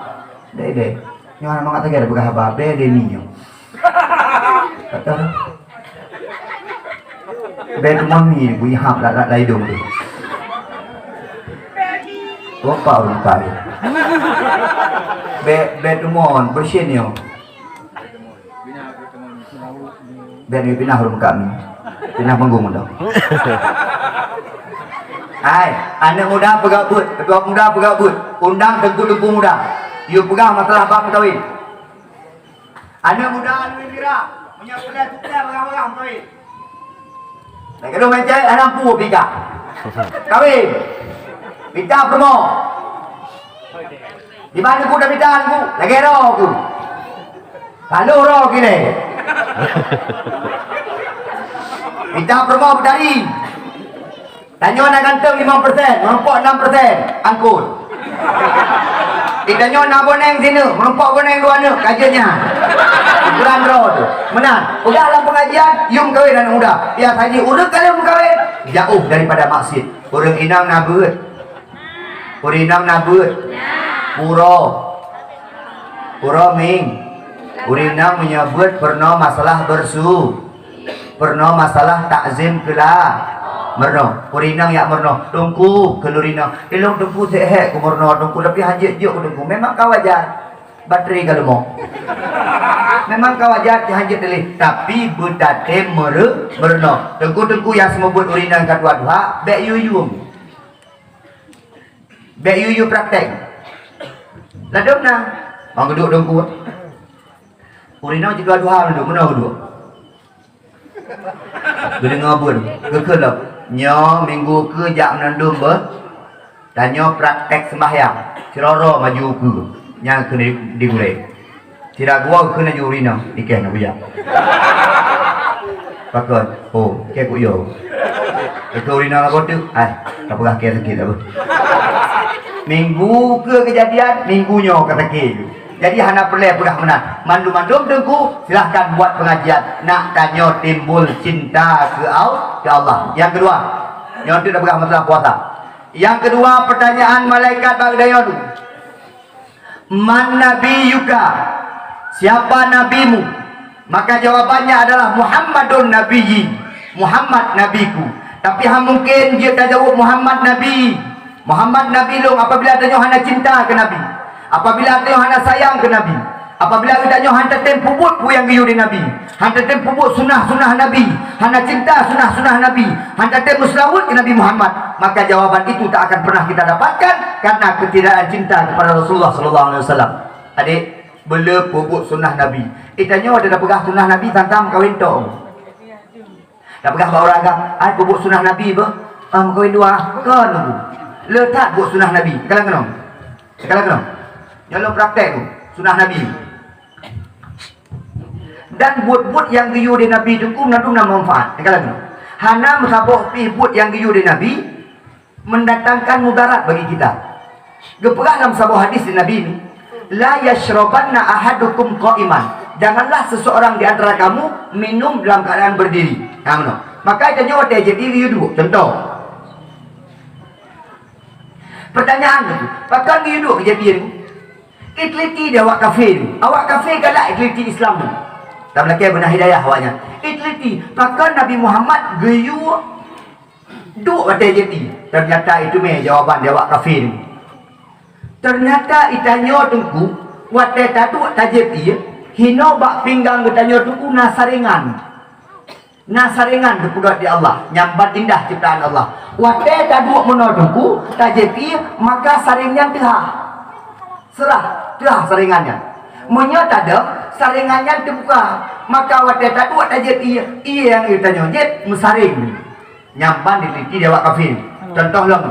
deh nyawa nama kata ada berapa babe deh ni nyawa kata bed mami bunyi hap lah hidung tu apa orang kaya bed mon bersih ni biar dia pindah rumah kami, pindah panggung dah. Hai, anak muda pegabut, ketua muda pegabut, undang tengku-tengku muda. You pegang masalah bab kahwin. Anak muda Alu Imira, menyampaikan tukar pegang-pegang kahwin. Lagi kedua mencari anak pu pika. Kahwin. Pika promo. Di mana ku dah pika aku? Lagi roh aku. Kalau roh kini. Kita promo berdari. Tanya nak ganteng 5%, merompok 6%, angkut. Kita nak boneng sini, merompok boneng 2 anak, kajiannya. Bulan roh tu. Menang. Udah dalam pengajian, yum kahwin anak muda. Ya saja urut kalian kahwin. Jauh daripada maksud. Orang inang nabut. Orang inang nabut. Puro ming. Urinam menyebut pernah masalah bersu, pernah masalah takzim kelah, merno. Urinam ya merno. Tungku kelurinam. Ilung tungku sehat ku merno tungku tapi hajat je ku tungku. Memang kau wajar. Bateri kalau mau. Memang kau wajar hajat deli. Tapi budate merno. Tungku yang semua buat urinam kadua-dua, bek yuyu. Bek yuyu praktek. Ladum nah. Mau duduk tungku. Urinam juga dua dulu, mana dulu? Gede ngabun, kekelap. Nyo minggu ke jak menandum ber. Dan nyo praktek sembahyang. Ciroro maju ke, yang kena digulai. Tidak gua kena ju urinam, ikan nak bujang. Pakon, oh, kek kuyo. Ke urinam apa tu? Tak pernah kek sakit apa. Minggu ke kejadian, minggunya kata kek. Jadi hana perlu pernah menang. Mandum-mandum dengku silahkan buat pengajian. Nak tanya timbul cinta ke Allah. Yang kedua, yang tidak pegang masalah puasa. Yang kedua pertanyaan malaikat Bagdayon. Man nabiyuka? Siapa nabimu? Maka jawabannya adalah Muhammadun nabiyyi. Muhammad nabiku. Tapi mungkin dia tak jawab Muhammad Nabi. Muhammad Nabi long apabila tanya hana cinta ke Nabi. Apabila tanya hana sayang ke Nabi. Apabila kita tanya hana tempu puput pu yang giyu di Nabi. Hana tempu puput sunah-sunah Nabi. Hana cinta sunah-sunah Nabi. Hana tempu selawat ke Nabi Muhammad. Maka jawaban itu tak akan pernah kita dapatkan karena ketidakan cinta kepada Rasulullah sallallahu alaihi wasallam. Adik, bela puput sunah Nabi. Tanya ada dah pegah sunah Nabi tentang kawin tu. Dah pegah bawa orang agak, ai puput sunah Nabi bah. Kawin dua kan tu. Letak buat sunah Nabi. Sekarang kena. Sekarang kena. Jangan praktek tu sunah Nabi. Dan buat-buat yang giyu di Nabi tu mengandung manfaat. Sekarang kena. Hana musabuk pi buat yang giyu di Nabi mendatangkan mudarat bagi kita. Geperah dalam sebuah hadis di Nabi ini, la yashrabanna ahadukum qa'iman. Janganlah seseorang di antara kamu minum dalam keadaan berdiri. Maka tanya hotel jadi giyu dulu. Contoh. Pertanyaan itu, pakai giyu dulu kejadian itu. Itliti dia awak kafir. Awak kafir kalau itliti Islam tu. Tak boleh benar hidayah awaknya. Itliti, pakai Nabi Muhammad giyu duk hotel jadi. Ternyata itu jawaban dia awak kafir. Ternyata itanya tungku watai tatu tajeti hino bak pinggang bertanya tungku nasaringan kepegat di Allah nyambat indah ciptaan Allah watai tadu meno tungku tajeti maka saringan serah saringannya menyata dak saringannya terbuka maka watai tadu tajeti iya yang itanya jet musaring nyamban diliti dia wak kafir. Contoh lang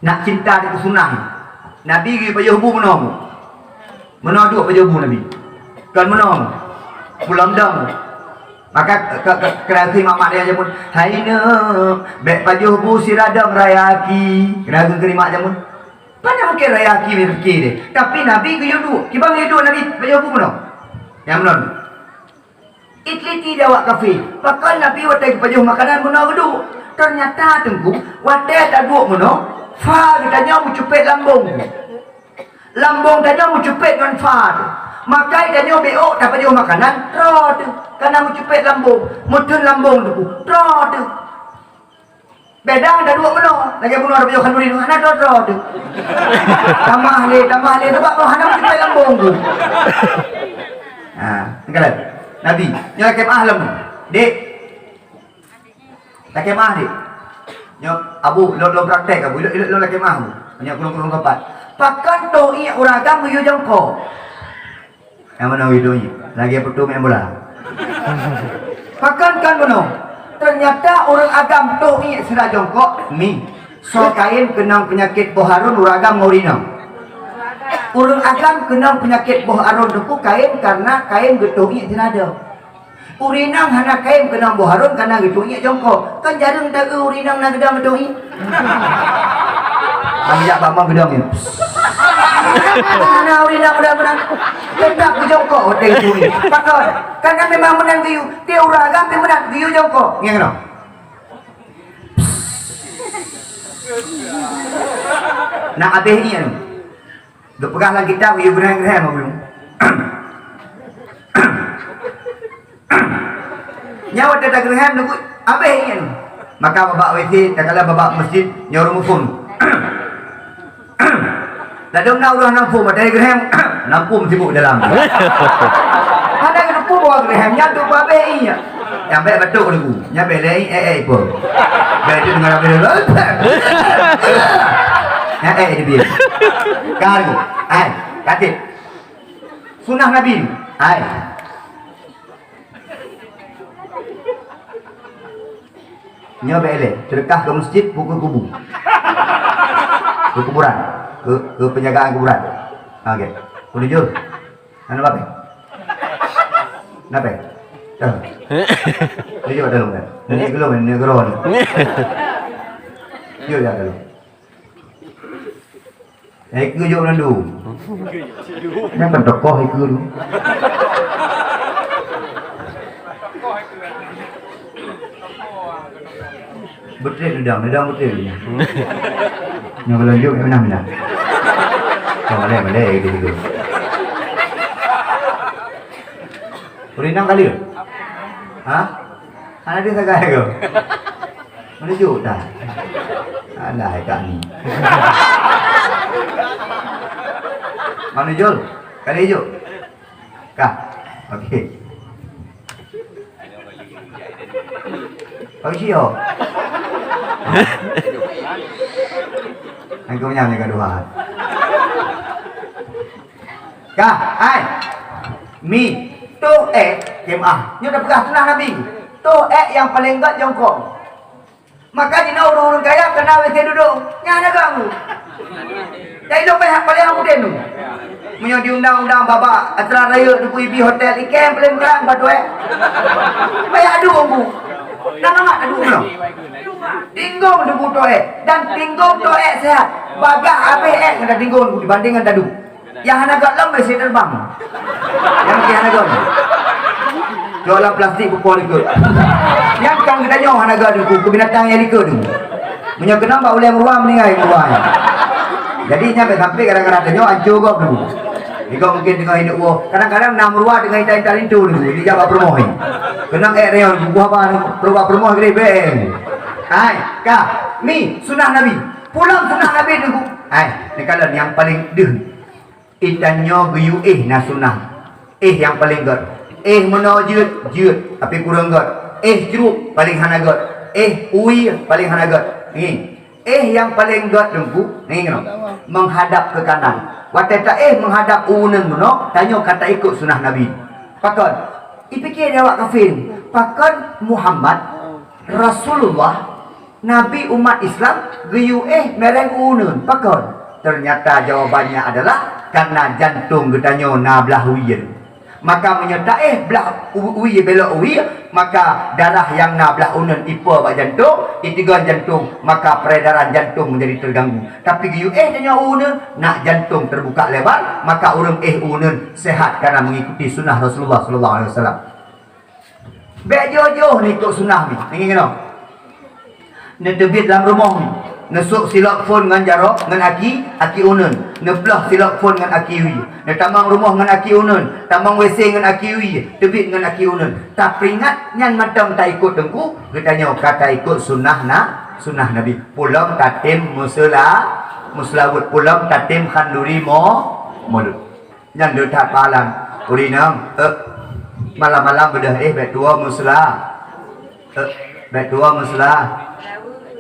nak cinta di sunnah Nabi pergi pajuhu menong duk pajuhu Nabi kan menong pulang dam maka kerana mamak dia jamun haina bek pajuhu siradam rayaki kerana kerima jamun pada mungkin rayaki mirki dia tapi Nabi pergi duk kibang hidup Nabi pajuhu menong yang menong itliti dia wak kafir pakal Nabi watai pajuhu makanan menong duk ternyata tunggu watai tak duk menong fa tanya mu cupet lambung tanya mu cupet dengan fa maka tanya beok dapat jauh makanan rod karena mu cupet lambung mudun lambung tu rod beda ada dua meno lagi bunuh ada jauh kanduri mana rod tambah le sebab kalau hana mu cupet lambung tu engkau Nabi nyoy kemah lam dek tak kemah dek nyok abu lo praktek abu lo lagi mahu nyok kurung kapat pakan doi orang agam yo jongko yang mana videonya lagi petum yang bola pakan kan bono ternyata orang agam doi sudah jongko mi so kain kenang penyakit boharun orang agam ngorina orang agam kenang penyakit boharun tu kain karena kain getoi tidak ada urinang hana kain kenang boharun karena gitunya jongkok kan jarang tak urinang nak gedang gedoi ambil bambang gedang ni hana urinang gedang tetap jongkok hotel itu pakar karena memang menang giyu dia urang agam dia menang giyu jongkok ngerti tak nak habis ni anu duk pegang lagi kita giyu gerang-gerang mobil nyawa dia tak gerhan nunggu abeh ingin maka babak WC tak kala babak masjid nyawa mufum ladong na urang nampum ada gerhan nampum sibuk dalam ada nampum bawa gerhan nyatu babeh iya yang baik betul dulu nyabe lei pun baik tu dengar abeh dia biar karu katik sunah Nabi nyoba sedekah ke masjid pukul kubu ke kuburan ke penjagaan kuburan okey boleh jul anu apa nape ini ada dalam kan ini belum ini geron jul ya dalam iku jul nandu yang pentokoh iku dulu betul nedang betul ni. Yang belanja yang mana? Kalau malay gitu. Urinang kali. Hah? Anak dia sagai ke? Menuju dah. Alah kat ni. Mana Jul? Kali hijau? Kah? Okey. Bagi siapa? Anh cũng nhầm như cả đồ hạt. Kah, ai? Mi, tu jemaah. Nyo dah pernah tenang Nabi. Tu yang paling gat jongkok. Maka di orang kaya kena WC duduk. Nyana kamu. Jadi lu paling aku denu. Menyo diundang-undang baba acara raya di Puibi Hotel ikan paling murah batu Bayar adu aku. Nang amat adu belum. Tinggong debu toe dan tinggong toe sehat. Bagak habis kena tinggong dibanding dengan tadu. Yang hana gat lam mesti terbang. Yang hana gat. Jualan plastik pukul ikut. Yang kan kita nyoh hana gat ku binatang yang ikut tu. Menyo kenapa boleh meruam meninggal meruam. Jadi sampai kadang-kadang tanya ancur kau dulu. Jika mungkin dengan hidup gua, kadang-kadang nak meruah dengan ikan itu dulu. Dia jawab permohi. Kenang real buah apa perubah permohi gede beng. Hai, kah? Ni sunnah Nabi. Pulang sunnah Nabi dulu. Hai, ni kalau yang paling deh. Itannya guyu na sunnah. Yang paling god. Mana jut, tapi kurang god. Jeruk paling hanagot. Ui paling hanagot. Ni. Yang paling god dengku, ni kena menghadap ke kanan. Wateta menghadap unen mono, tanya kata ikut sunnah Nabi. Pakon, ipikir dia awak kafir. Pakon Muhammad Rasulullah Nabi umat Islam geyu mereng unen. Pakon. Ternyata jawabannya adalah karena jantung getanyo na belah uyen. Maka menyertai belah uwi belok uwi, maka darah yang na belah unen ipa bak jantung, itiga jantung, maka peredaran jantung menjadi terganggu. Tapi giyu tanya unen nak jantung terbuka lebar, maka urang unen sehat karena mengikuti sunnah Rasulullah sallallahu alaihi wasallam. Bek jojo ni ikut sunnah ni. Ni kena. Ni tebit dalam rumah ni. Nesuk silap phone dengan jarok dengan aki unen. Neblah silap phone dengan aki ui. Ne tambang rumah dengan aki unen, tambang WC dengan aki ui, tebit dengan aki unen. Tak peringat nyan macam tak ikut tengku, katanya kata ikut sunnah Nabi. Pulang tatim muslawut pulang tatim khanduri mulut. Nyan dekat malam. Urinam malam-malam bedah bet dua muslah. Bet dua muslah.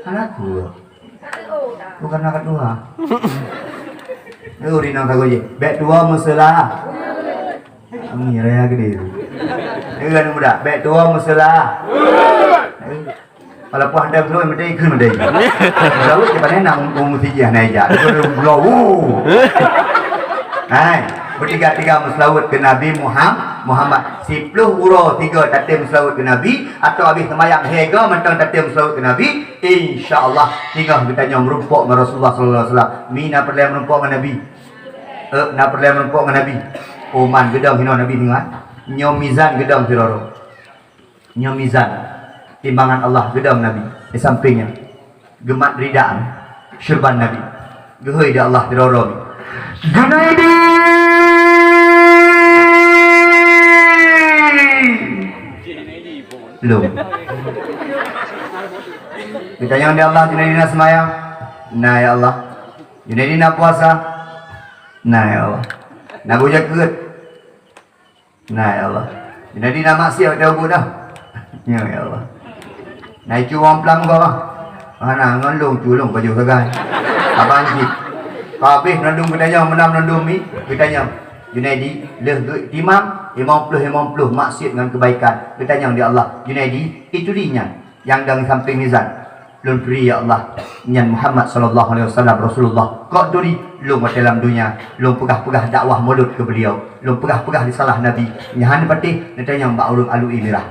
Anakku. Bukan nak dua. Urinam tak goje. Bet dua muslah. Ami raya gede. Kan muda. Bet dua muslah. Kalau puas ada belum mesti ikut mesti. Lalu cepat nak mesti naik jah. Blow. Hai, bertiga-tiga muslawut ke Nabi Muhammad. 10 euro 3 tatim muslawut ke Nabi atau habis semayang hega mentang tatim muslawut ke Nabi, insya-Allah tinggal kita nyom rumpuk dengan Rasulullah sallallahu alaihi wasallam. Mina perlu merumpuk dengan Nabi. Nak perlu merumpuk dengan Nabi. Oman gedang hino Nabi tengok. Nyom mizan gedang piroro. Nyom mizan timbangan Allah gedang Nabi di sampingnya. Gemat ridaan syurban Nabi. Gehoi dia Allah piroro. Junaidi belum. Kita yang di Allah Junaidi nak semayang. Nah ya Allah. Junaidi nak puasa. Nah ya Allah. Nak bujak kerut. Nah ya Allah. Junaidi nak maksiat dah dah. Ya Allah. Naik cuang pelang kau lah. Mana ngelung culung baju kagai. Abang cik. Habis nandung katanya menam nandung mi katanya Junaidi leh timam 50 maksiat dengan kebaikan katanya di Allah Junaidi itu dinya yang dalam samping mizan lun pri ya Allah nyan Muhammad sallallahu alaihi wasallam Rasulullah kok duri lu dalam dunia lu pegah-pegah dakwah mulut ke beliau lu pegah-pegah di salah Nabi nyahan patih katanya mbak urung alui mirah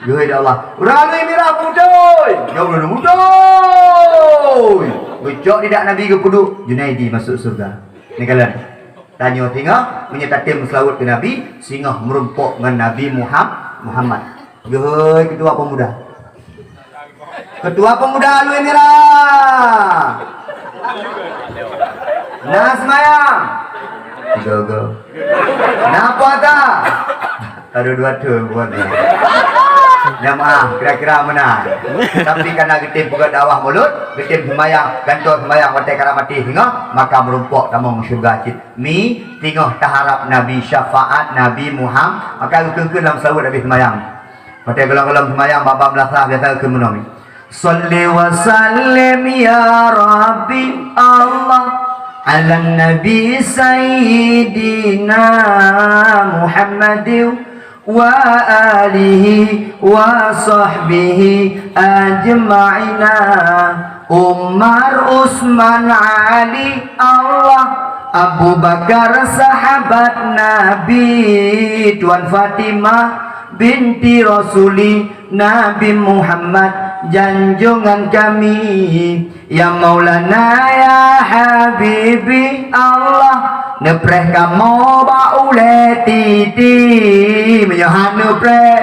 yo ya Allah urang alui mirah pudoy ya Allah pudoy Bujok tidak Nabi ke puduk Junaidi masuk surga. Ni kalian tanya tengok menyatakan selawat ke Nabi singgah merumpuk dengan Nabi Muhammad. Gehoi ketua pemuda. Ketua pemuda Alwi Merah. Nah semayang. Go. Nah puasa. Ada dua tu buat. Ya maaf, kira-kira benar. Tapi karena getim buka dakwah mulut, getim semayang, gantung semayang watai karamati hingga, maka merumpuk tamung syurga cit. Mi, tengok taharap Nabi syafaat Nabi Muhammad, maka ukun dalam sahut Nabi semayang. Watai gelang-gelang semayang, bapa belasah biasa ukun menolong. Salli wa sallim ya Rabbi Allah ala Nabi Sayyidina Muhammadin wa alihi wa sahbihi ajma'ina. Umar, Usman, Ali, Allah, Abu Bakar sahabat Nabi, Tuan Fatimah binti Rasuli Nabi Muhammad, janjungan kami ya Maulana ya Habibi Allah. Nepreh kamu baule titi menyahan nepreh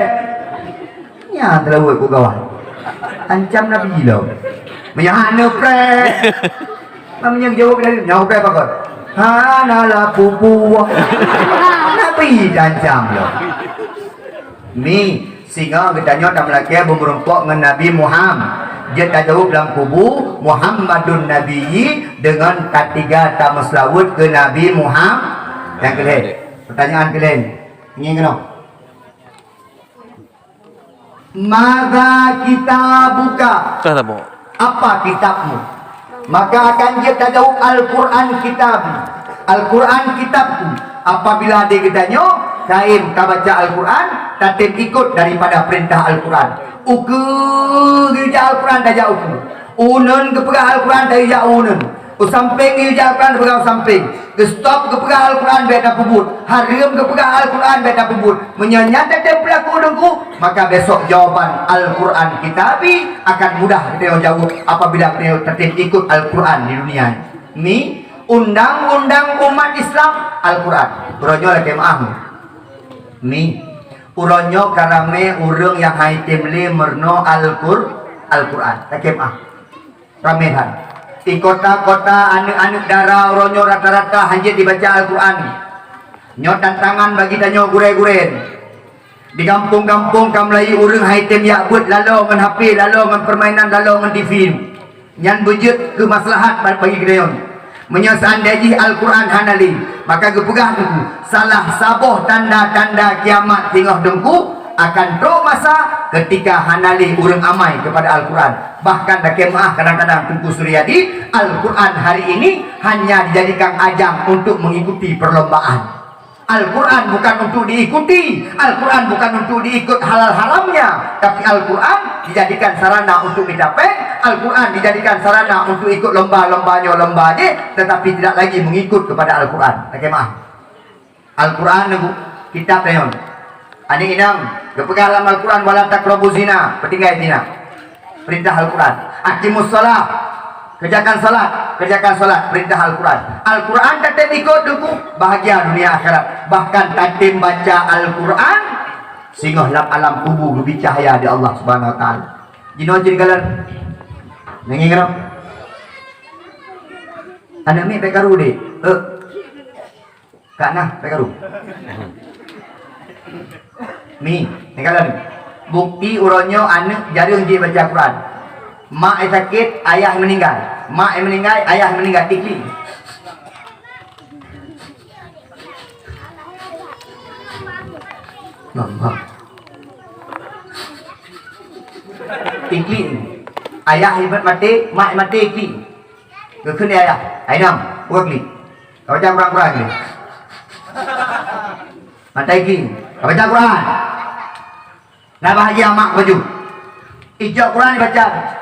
nya terlalu ku kawan ancam Nabi gila menyahan nepreh namanya jawab dari nyawa nepreh pakot hanala pupu Nabi ancam lo ni sehingga kita nyata melaki bermerumpuk dengan Nabi Muhammad. Dia tak jauh dalam kubu Muhammadun Nabiyyi dengan ketiga tamuslawud ke Nabi Muhammad. Yang kalian pertanyaan kalian ingin kenal maka kita buka apa kitabmu, maka akan dia tak jauh Al-Quran kitab, Al-Quran kitabku. Apabila dia kitanya kain kita baca Al-Quran, tatip ikut daripada perintah Al-Quran. Uku gija Al-Quran dah jauh. Unun keperah Al-Quran dah jauh unun. Usamping gija Al-Quran keperah usamping. Stop keperah Al-Quran beda pebut. Harim keperah Al-Quran beda pebut. Menyanyat ada pelaku dengku, maka besok jawaban Al-Quran kitabi akan mudah kita jawab apabila kita tatip ikut Al-Quran di dunia ini. Undang-undang umat Islam Al-Quran. Uronyo lagi maaf. Mi uronyo karame urang yang haitim le merno Al-Quran. Lagi maaf. Ramehan. Di kota-kota anak-anak darah uronyo rata-rata hanya dibaca Al-Quran. Nyo tantangan bagi danyo gure-guren. Di kampung-kampung kamlai urang haitim yakbut lalu ngan HP, lalu ngan permainan, lalu ngan TV. Nyan bujut ke maslahat bagi gedeon. Menyesal daji Al-Quran hanali, maka gepegah dengku salah saboh tanda-tanda kiamat tinggal dengku akan teruk masa ketika hanali urang amai kepada Al-Quran. Bahkan dah kemah kadang-kadang Tengku Suryadi, Al-Quran hari ini hanya dijadikan ajang untuk mengikuti perlombaan. Al-Quran bukan untuk diikuti, Al-Quran bukan untuk diikut halal haramnya, tapi Al-Quran dijadikan sarana untuk dicapai, Al-Quran dijadikan sarana untuk ikut lomba-lombanya lombanya, tetapi tidak lagi mengikut kepada Al-Quran. Bagaimana? Al-Quran itu kitab dayon. Ani inang, kepegang dalam Al-Quran wala taqrabu zina, petinggai zina. Perintah Al-Quran. Aqimus shalah. Kerjakan salat, perintah Al-Quran. Al-Quran tetap ikut dulu, bahagia dunia akhirat. Bahkan tetap baca Al-Quran, sehingga alam kubur lebih cahaya di Allah Subhanahu Wa Taala. Jino jadi kalian, nengi kenapa? Anak mi pekaru deh, kak nah pekaru. Mi, ni kalian. Bukti uronyo anak jarang dia baca Quran. Mak sakit, ayah meninggal. Mak meninggal, ayah meninggal. Tikli. Tikli. Ayah hebat mati, mak mati tikli. Kekun dia ayah. Ainam, buat kli. Kau baca Quran ni. Mati tikli. Kau baca Quran. Nak bahagia mak baju. Ijak Quran dibaca.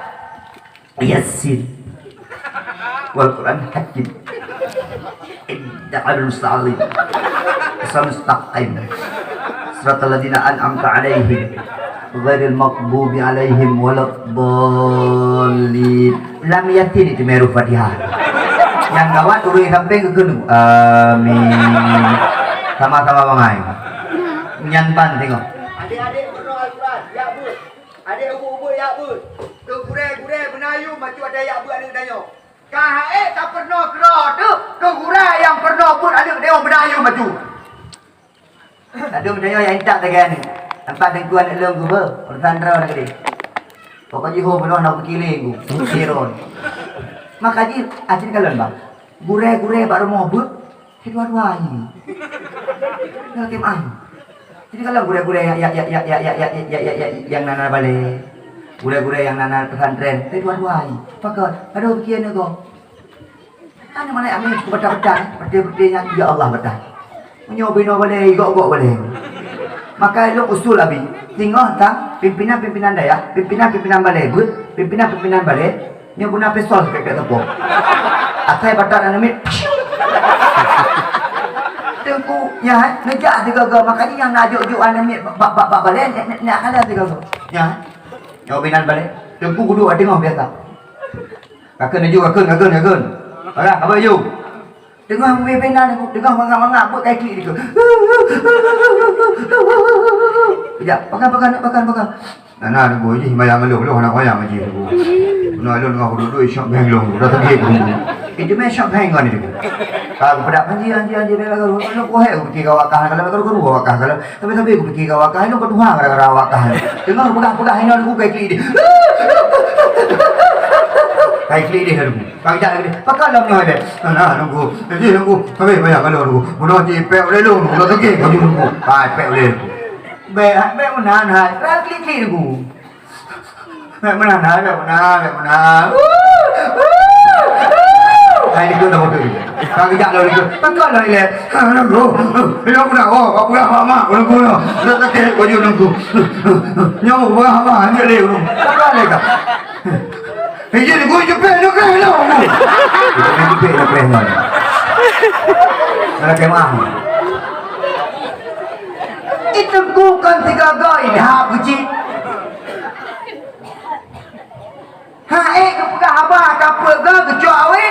Yasin wal Quran hakim innaka al-musta'lim mustaqim siratal ladzina an'amta 'alaihim ghairil maghdubi 'alaihim waladdallin. Lam yatin itu meru Fatihah. Yang gawat urus samping ke kenu. Amin. Sama-sama bangai. Nyanpan tengok. Adik-adik berdoa Al-Quran, ya bud. Adik ubu-ubu ya bud. Tu gure-gure benayu macam ada yak buat ada danyo. Kae tak pernah kena tu. Tu gure yang pernah pun ada dia benayu macam. Tak ada benayu yang tak tegan ni. Tempat dengku anak long ku ber. Persandra nak dia. Pokoknya ho belah nak berkiling ku. Siron. Maka ji acin kalon bang. Gure-gure baru mau but. Kedua-dua ini. Nak kemah. Jadi kalau gure-gure yang nana balik, gure-gure yang nana pesantren, kedua-dua ini. Pakai. Aduh bikin aku. Ana mana amin ku betul-betul, betul-betulnya ya Allah betul. Menyobino boleh, gok-gok boleh. Maka lu usul abi, tinggal tang pimpinan-pimpinan daya, pimpinan-pimpinan balai but, pimpinan-pimpinan balai, nya guna pistol dekat tepung. Asai batar anamit. Tengku ya, ngejak tiga-tiga makanya yang najuk-juk anamit bak balai nak ada tiga-tiga. Ya. Nyobinan balai, tengku kudu ada ngau biasa. Kakun aju, kakun. Alah, apa you? Tengah pimpinan aku, tengah mangap-mangap buat kaki dia. Sekejap, pakan. Nah, nak boleh mayang lu nak mayang aje tu. Nak lu ngau duduk shop bang lu, dah pergi aku. Itu main shop bang kan itu. Kalau pada anji kalau lu ko hai pergi ke wakah kalau guru wakah kalau tapi aku pergi ke wakah lu kedua gara-gara wakah. Tengah pegang ini aku kaki dia. Kayak klik dia dulu. Kang jangan dia. Pakai dalam ni ada. Nah, nunggu. Jadi nunggu. Tapi banyak kalau nunggu. Bunuh di pek oleh lu. Bunuh tu kau nunggu. Pek oleh. Bek menahan hai. Rak klik nunggu. Bek menahan. Hai itu dah betul. Kang jangan lalu itu. Pakai lah ini. Nunggu. Ini aku nak. Aku nak mama. Nunggu. Tak kek kau nunggu. Nyawa apa? Ni leh. Pakai leh. Jadi gue jepit lu kan lu. Kita jepit lu kan. Nak kemah. Itu bukan tiga gay dah puji. Hai ke pegang abah kapal ke kecuali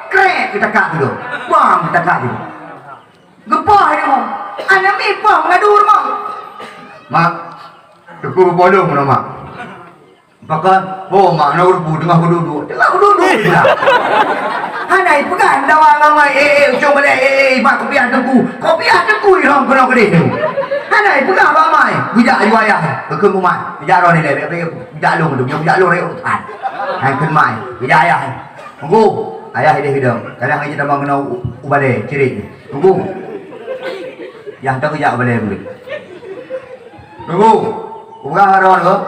krek kita kak dulu. Bang kita kak dulu. Gepah dia. Anak mipah ngadu rumah. Mak. Cukup bodoh mana mak. Pakai, mak nak duduk tengah duduk pula. Hanai pegang dawa ngamai, cuma boleh, mak kopi tengku yang kena kedai tu. Hanai pegang ramai, bijak ju ayah, ke rumah, bijak orang ni deh, bijak lu rekan. Hai kemai, bijak ayah. Tunggu, ayah dia hidup. Kadang aja tambah kena ubale, ciri. Tunggu. Yang tak bijak ubale boleh. Tunggu, pegang orang tu.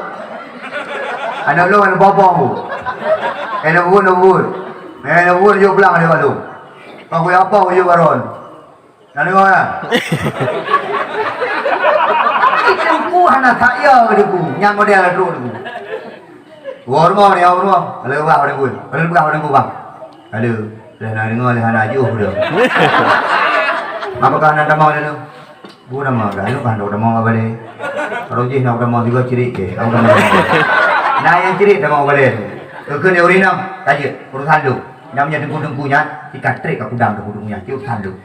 Anak lu anak bapa mu. Anak bun yo belang dia lu. Kau apa yo baron. Nak dengar tak? Itu anak saya deku, yang model tu deku. Rumah ni rumah. Kalau buka pada gue. Kalau buka pada gue bang. Ada. Dah nak dengar leh anak ajuh dah. Apakah anak damau dia tu? Gua nama dah lu kan dah damau apa boleh. Kalau je nak damau juga ciri ke. Nah yang ciri damau boleh. Kekun dia urinam. Tanya urusan lu. Namanya dengku-dengkunya ikat trik aku dang dengku-dengkunya. Urusan lu.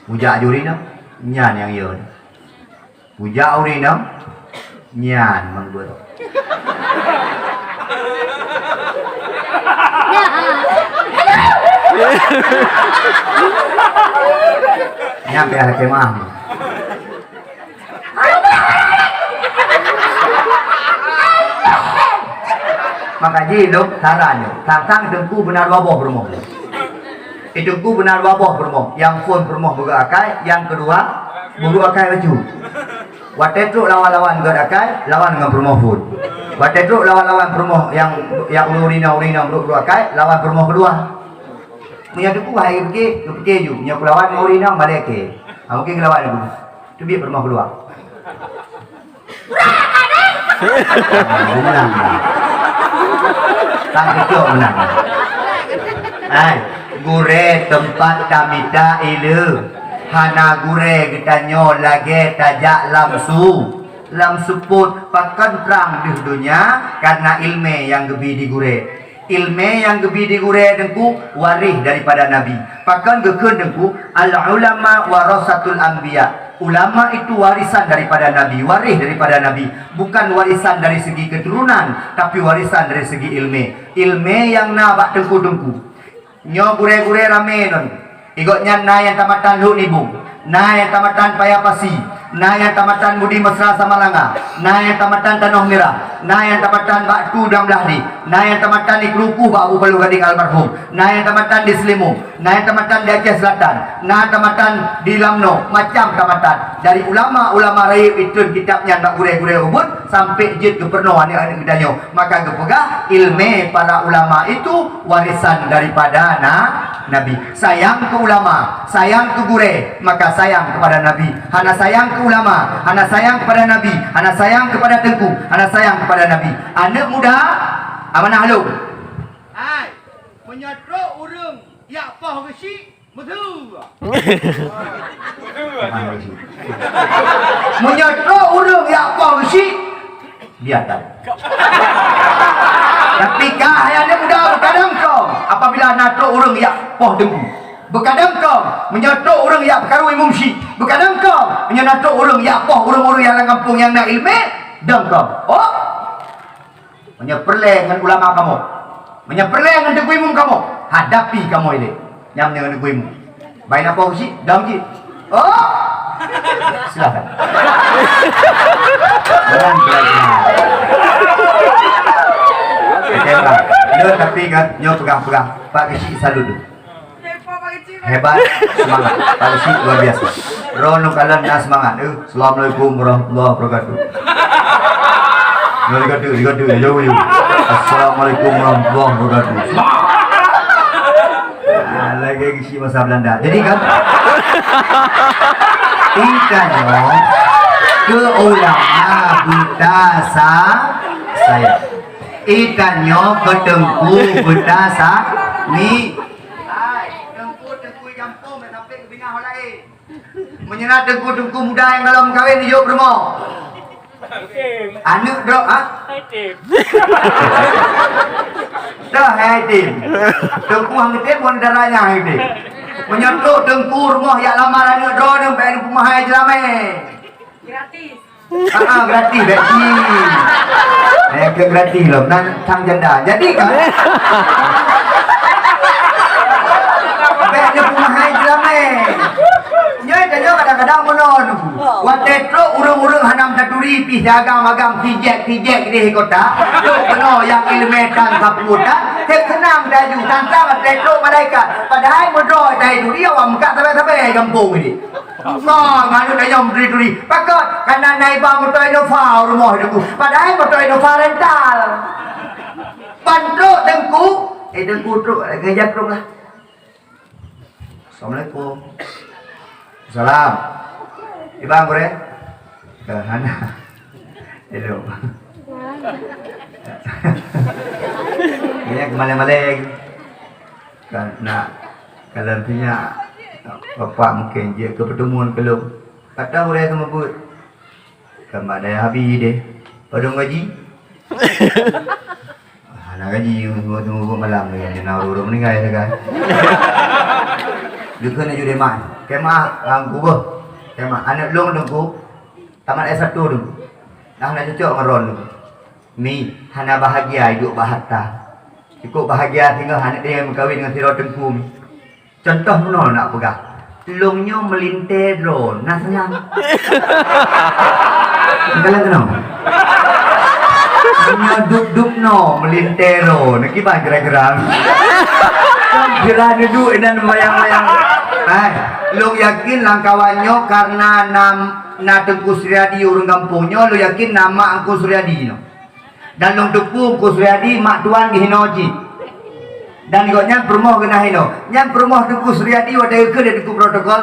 Bujak urinam nyan yang ia. Bujak urinam nyan manggut. Nyampe ada kemah. Maka hidup caranya, tantang dengku benar wabah bermoh. Dengku benar wabah bermoh. Yang pun bermoh buka akai, yang kedua buru akai baju. Watetruk lawan-lawan gak akai, lawan dengan bermoh pun. Watetruk lawan-lawan bermoh yang urina buru akai, lawan bermoh kedua. Punya dengku hai pergi ju, punya lawan urina balik ke. Mungkin lawan dengku. Tu biar bermoh kedua. Menang. Tang kecil menang. Hai, gure tempat kami dah ilu. Hana gure kita nyol lagi tajak lamsu put pakan terang di dunia karena ilmu yang gebi di gure. Ilmu yang gebi di gure dengku waris daripada Nabi. Pakan gekun dengku al ulama warasatul anbiya. Ulama itu warisan daripada Nabi, waris daripada Nabi, bukan warisan dari segi keturunan, tapi warisan dari segi ilmu. Ilmu yang nabak dengku-dengku. Nyo gure-gure rame non. Igotnya na yang tamatan lu nibung, na yang tamatan payapasi, na yang tamatan budi mesra sama langa. Nah yang tamatan Tanah Merah, nah yang tamatan Batu dan Belahdi, nah yang tamatan di Kelukuh Pak Abu Palu Gading almarhum, nah yang tamatan di Selimu, nah yang tamatan di Aceh Selatan, nah tamatan di Lamno, macam tamatan. Dari ulama-ulama raib itu kitabnya nak gureh-gureh ubud sampai jid gubernur anak-anak kedanyo. Maka gepegah ilmu para ulama itu warisan daripada Nabi. Sayang ke ulama, sayang ke gureh, maka sayang kepada Nabi. Hana sayang ke ulama, hana sayang kepada Nabi, hana sayang kepada tengku, hana sayang kepada Nabi. Anak muda, amanah halum. Hai, menyatro urang ya apa besi betul. Menyatro urang ya apa besi biatan. Tapi kah anak muda berkadang kau apabila natro urang ya poh dengku. Berkadang kau menyatro urang ya perkarui mumsi. Berkadang kau menyatro urang ya poh urang-urang yang dalam kampung yang nak ilmu dan kau. Oh, menyeperleng dengan ulama kamu, menyeperleng dengan dekuimu kamu, hadapi kamu ini yang dengan dekuimu. Baik apa sih? Dam ji. Oh, silakan. Jangan belajar. Hebat. Dia tapi kan nyo pegang-pegang. Pak Kisi salut. Hebat, semangat. Pak Kisi luar biasa. Rono kalian semangat. Assalamualaikum warahmatullahi wabarakatuh. Digadu, jauh. Assalamualaikum warahmatullahi wabarakatuh. Lagi Kisi masa Belanda. Jadi kan tingkatnya ke ulama buta saya. Ikannya ke tengku buta ni. Tengku jampung sampai ke bingah lain. Menyenat tengku muda yang dalam kahwin di Jog Bermo. Anak dok dah hai tim. Tengku hang tim pun darahnya hai tim. Menyentuh tengku rumah yang lama anak dok yang pengen pemahai jelame. Gratis. Gratis beki. Ke gratis loh, nan sang janda. Jadi kan pengen pemahai jelame. Nyai dah kadang-kadang menon. Watetro urung-urung hanam taturi pi agam-agam tijek di kota. Lo kena yang ilmetan kaputan. Tek senang daju tantang watetro malaikat. Padahal medoi dai duri awam kat sampai-sampai kampung ini. Kau nganu dah nyom duri. Pakot kana naik bang motoi no fau rumah deku. Padahal motoi no fau rental. Pandro dengku. Dengku truk ngejak truk lah. Assalamualaikum. Salam. Ibang bre. Hana. Hello. Ini kemana-mana karena kalau punya bapak mungkin dia ke pertemuan belum. Kata bre sama put. Kemana dah habis deh. Padang gaji. Anak gaji tunggu malam lagi nak urus meninggal kan. Dia kena jadi mak. Kemah angku bah. Kemah anak long dengku. Tamat S1 dengku. Dah nak cocok ngeron dengku. Mi hana bahagia hidup bahagia. Cukup bahagia tinggal anak dia berkahwin dengan siro dengku. Contoh mana nak pegang. Longnya melintir drone. Nak senyam. Kalian kenal? Hanya duduk no melintir drone. Nak kira kira-kira. Kira duduk dan mayang-mayang. Lo yakin langkawannya karena na Tengku Suryadi orang kampungnya, lo yakin nama Angku Suryadi no. Dan long Tengku Suryadi mak tuan di Hinoji. Dan ikutnya permoh kena Hino. Yang permoh Tengku Suryadi wadah ke dia Tengku protokol.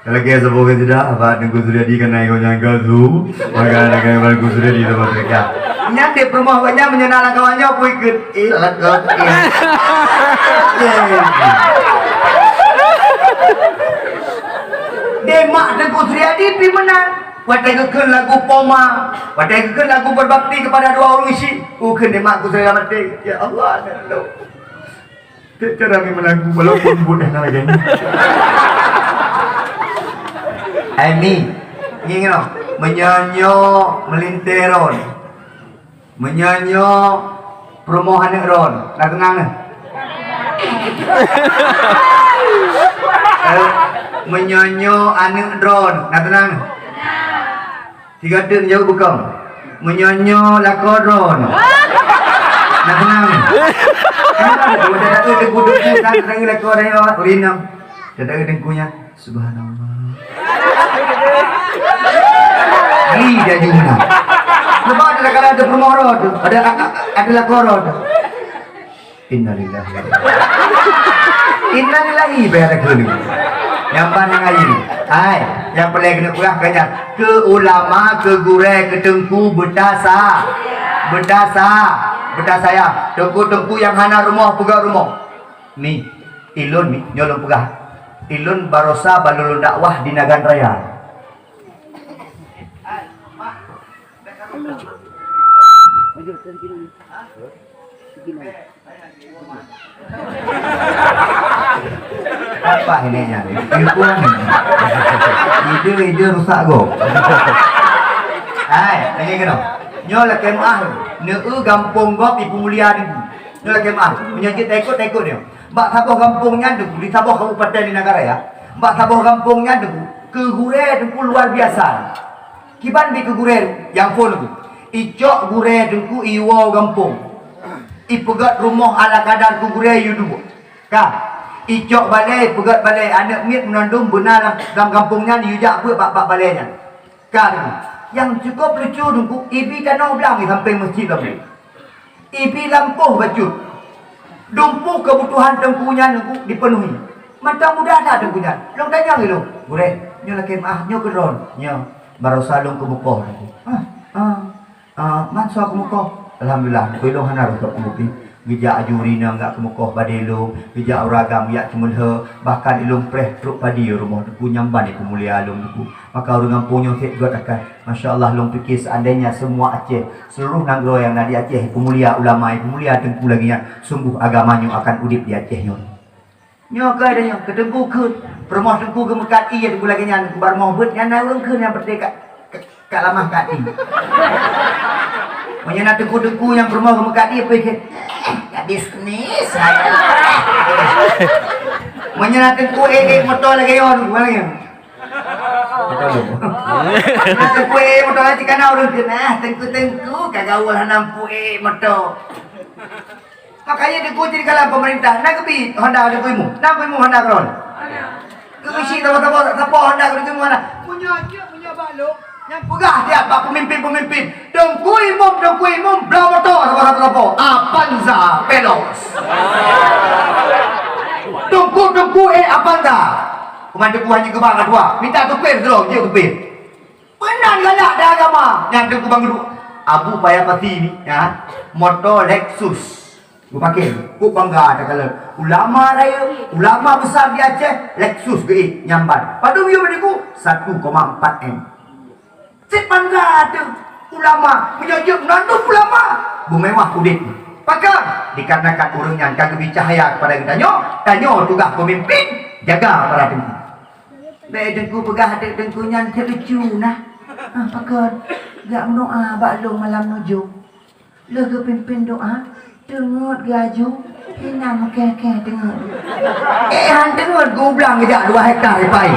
Kalau kaya sebagai tidak, apa Tengku Suryadi kena ikutnya gazu. Maka ada kaya Tengku Suryadi sama mereka. Yang dia permoh katanya menyenang langkawannya aku ikut. Demak Tengku Suryadi pergi menang. Wadai lagu Poma. Wadai lagu berbakti kepada dua orang isi. Bukan demak Tengku Suryadi mati. Ya Allah, Allah. Cara kami menangku walaupun budak lagi. Ini ingin menyanyo melinteron. Menyanyo permohonan ron. Nak tenang ni. Menyonyo anak drone, nak tenang. Tiga tim jauh bukan. Menyonyo la koron. Nak kenang ni. Kalau dah ada dengku-dengku kan terang la koron urinam. Dah ada dengkunya. Subhanallah. Ni dia jumna. Sebab ada kalau ada permorot, ada la koron. Innalillahi. Innalillahi bayar kena. Yang pandang air. Hai, yang paling kena kurang kanya ke ulama, ke gure, ke tengku berdasa. Berdasa ya. Tengku-tengku yang hana rumah pegang rumah. Ni, ilun ni nyolong pegang. Ilun barosa balulun dakwah di Nagan Raya. Apa ini nya? Ide rusak go. Hai, lagi kena. Nyo la kemah. Neu gampung gop ibu mulia ni. Nyo la kemah. Menyakit tekut dia. Mbak saboh kampungnya tu di Saboh Kabupaten di Negara ya. Mbak saboh kampungnya tu ke gure tu luar biasa. Kiban bi ke gure yang pun tu. Icok gure tu iwo kampung. Ipegat rumah ala kadar ku gure yu dulu. Ka icok balai, pegat balai, anak mit menandung benar dalam kampungnya diujak apa bak balainya. Kan yang cukup lucu dulu, ibi tanah belang sampai masjid lagi. Ibi lampuh baju. Dumpu kebutuhan tengkunya dulu dipenuhi. Mantap mudah tak tengkunya. Long tanya gitu. Gure, nyo laki mah, nyo keron, nyo baru salung ke mukoh. Manso ke mukoh. Alhamdulillah, belum hana rotok kemupi. Bija ajurina enggak kemukoh badelo, bija uragam ya cumulhe, bahkan ilung preh truk padi rumah tu nyamban iku mulia alung tu. Maka orang kampunyo sik got akan. Masya-Allah long fikir seandainya semua Aceh, seluruh negara yang ada di Aceh iku mulia ulama iku mulia tengku lagi nya, sungguh agamanya akan udip di Aceh nyo. Nyo ke ada nyo ketengku ke permoh tengku ke mekati ya tengku lagi nya bar moh bet nya naung ke yang berdeka kat lamah kati. Menyana tengku-tengku yang bermau ke mekati apa ikan? Bisnis saya. Menyana tengku motor lagi on, mana lagi? Tengku motor lagi kan orang kena tengku kagak ulah nampu motor. Makanya tengku jadi kalah pemerintah. Nak kepi Honda ada kuimu, nak kuimu Honda kron. Kebisi tapo Honda kron mana? Punya balok. Yang pegah dia pak pemimpin dengku imum belah motor apa Avanza Veloz dengku Avanza komando hanya ke bang dua minta tupir terus dia tupir benar galak dah agama yang dengku bang dulu Abu Payapati ni ya motor Lexus gua pakai gua bangga ada kalau ulama raya ulama besar di Aceh Lexus ge nyamban padu bio beriku 1,4 M. Cik bangga ada ulama menyajak menandung ulama bumewah kudit pakar dikarenakan orangnya kagak cahaya kepada kita tanya tugas pemimpin jaga para dengku baik dengku pegah ada dengkunya terlucu nah pakar gak doa baklung malam nuju lega pimpin doa dengut gaju hinam keke dengut han dengut gublang gejak 2 hektar pai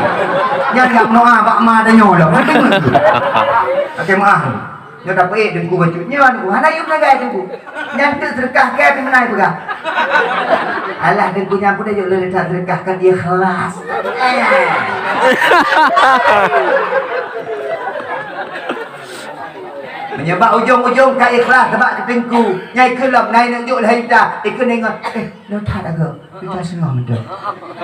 yang gak doa bak ma tanya dah dengut okey maaf nyo dapat dengku baju nyo anu hana yum nagai dengku nyang sedekah ke pi menai pegah alah dengku nyampu dah le tak sedekahkan dia kelas menyebab ujung-ujung tak ikhlas sebab dengku nyai kelab nai nak juk lain dah ikut nengok lo tak ada kita senang dah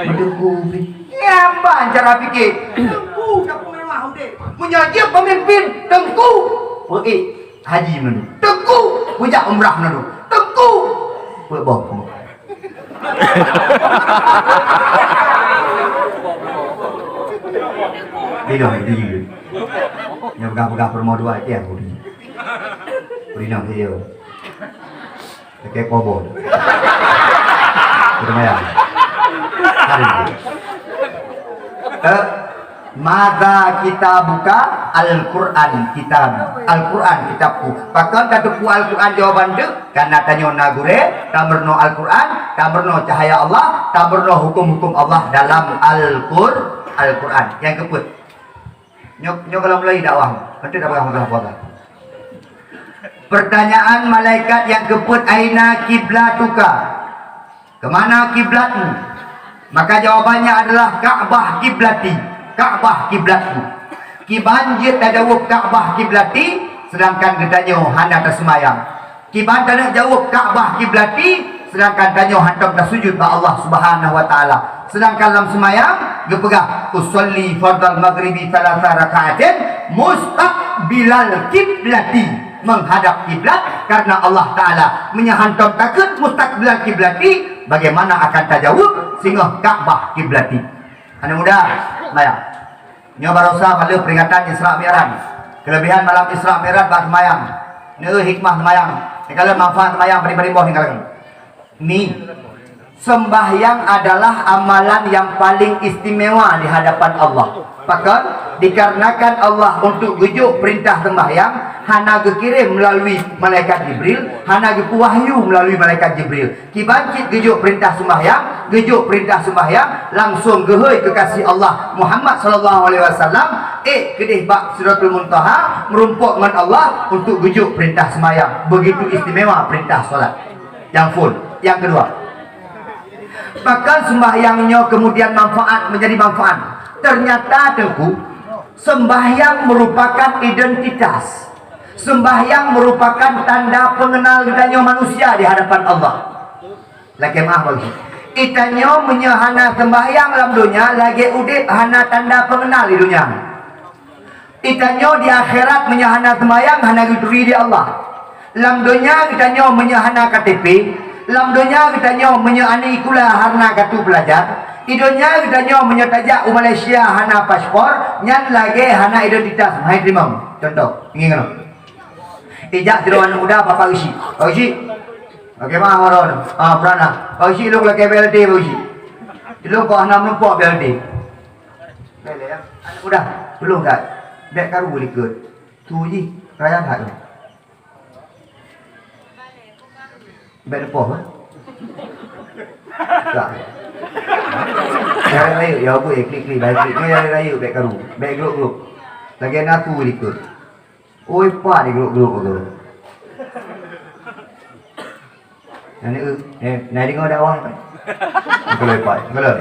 dengku nyamban cara fikir dengku tak mewah udah menyajak pemimpin dengku haji mana dengku bujak umrah mana dengku buat bohong dia yang pegang-pegang permau dua itu yang beri nama dia kayak kobol lumayan maka kita buka Al-Quran kitabku bahkan kataku Al-Quran jawaban dia karena tanya nagure tamerno Al-Quran tamerno cahaya Allah tamerno hukum-hukum Allah dalam Al-Quran yang keput nyok kalau mulai dakwah nanti dakwah apa Pertanyaan malaikat yang keput, aina kiblatuka? Kemana kiblatmu? Maka jawabannya adalah Ka'bah kiblati. Ka'bah kiblatku. Kiban je tak jawab Ka'bah kiblati, sedangkan ditanya hana tersemayang. Kiban tak nak jawab Ka'bah kiblati, sedangkan tanya hantam dah sujud ba Allah Subhanahu wa taala. Sedangkan dalam semayang dia pegang usolli fardal maghribi 3 rakaatin mustaqbilal kiblati, menghadap kiblat, karena Allah taala menyahantam takut mustaqbilal kiblati, bagaimana akan tajawab sehingga Ka'bah kiblati. Anak muda semayang nyo barosa pada peringatan Isra Mi'raj, kelebihan malam Isra Mi'raj bab semayang, ni hikmah semayang, ni kalau manfaat semayang beri-beri ni kalau ni sembahyang adalah amalan yang paling istimewa di hadapan Allah. Bahkan dikarenakan Allah untuk gujuk perintah sembahyang hana dikirim melalui malaikat Jibril, hana wahyu melalui malaikat Jibril. Kibancit gujuk perintah sembahyang, gujuk perintah sembahyang langsung gehoi kekasih Allah Muhammad sallallahu alaihi wasallam kedih bak Sidratul Muntaha merumpuk dengan Allah untuk gujuk perintah sembahyang. Begitu istimewa perintah solat yang full. Yang kedua, bahkan sembahyangnya kemudian menjadi manfaat. Ternyata tengku, sembahyang merupakan identitas. Sembahyang merupakan tanda pengenal ditanya manusia di hadapan Allah. Lagi maaf bagi. Itanya menyahana sembahyang dalam dunia, lagi udip hana tanda pengenal di dunia. Itanya di akhirat menyahana sembahyang hana dituri di Allah. Dalam dunia itanya menyahana KTP. Dalam dunia kita nyo menyani kula harna katu pelajar. Idonya kita nyo menyetajak Malaysia hana paspor, nyan lagi hana identitas. Hai terima. Contoh, ingin kan? Ijak tiruan muda Bapak Usi. Pak Usi. Bagaimana orang? Perana. Pak Usi lu lagi BLT Pak Usi. Lu kok hana menumpuk BLT. Bele ya. Anak muda, belum tak? Bek karu boleh ikut. Tu je, raya tak tu. Bek depoh kan? Tak. Raya ya apa klik baik klik ni raya bek karu. Bek grup. Lagi nak tu ikut. Oi pa di grup tu. Này dengar dakwah kan? Kalau lepas, kalau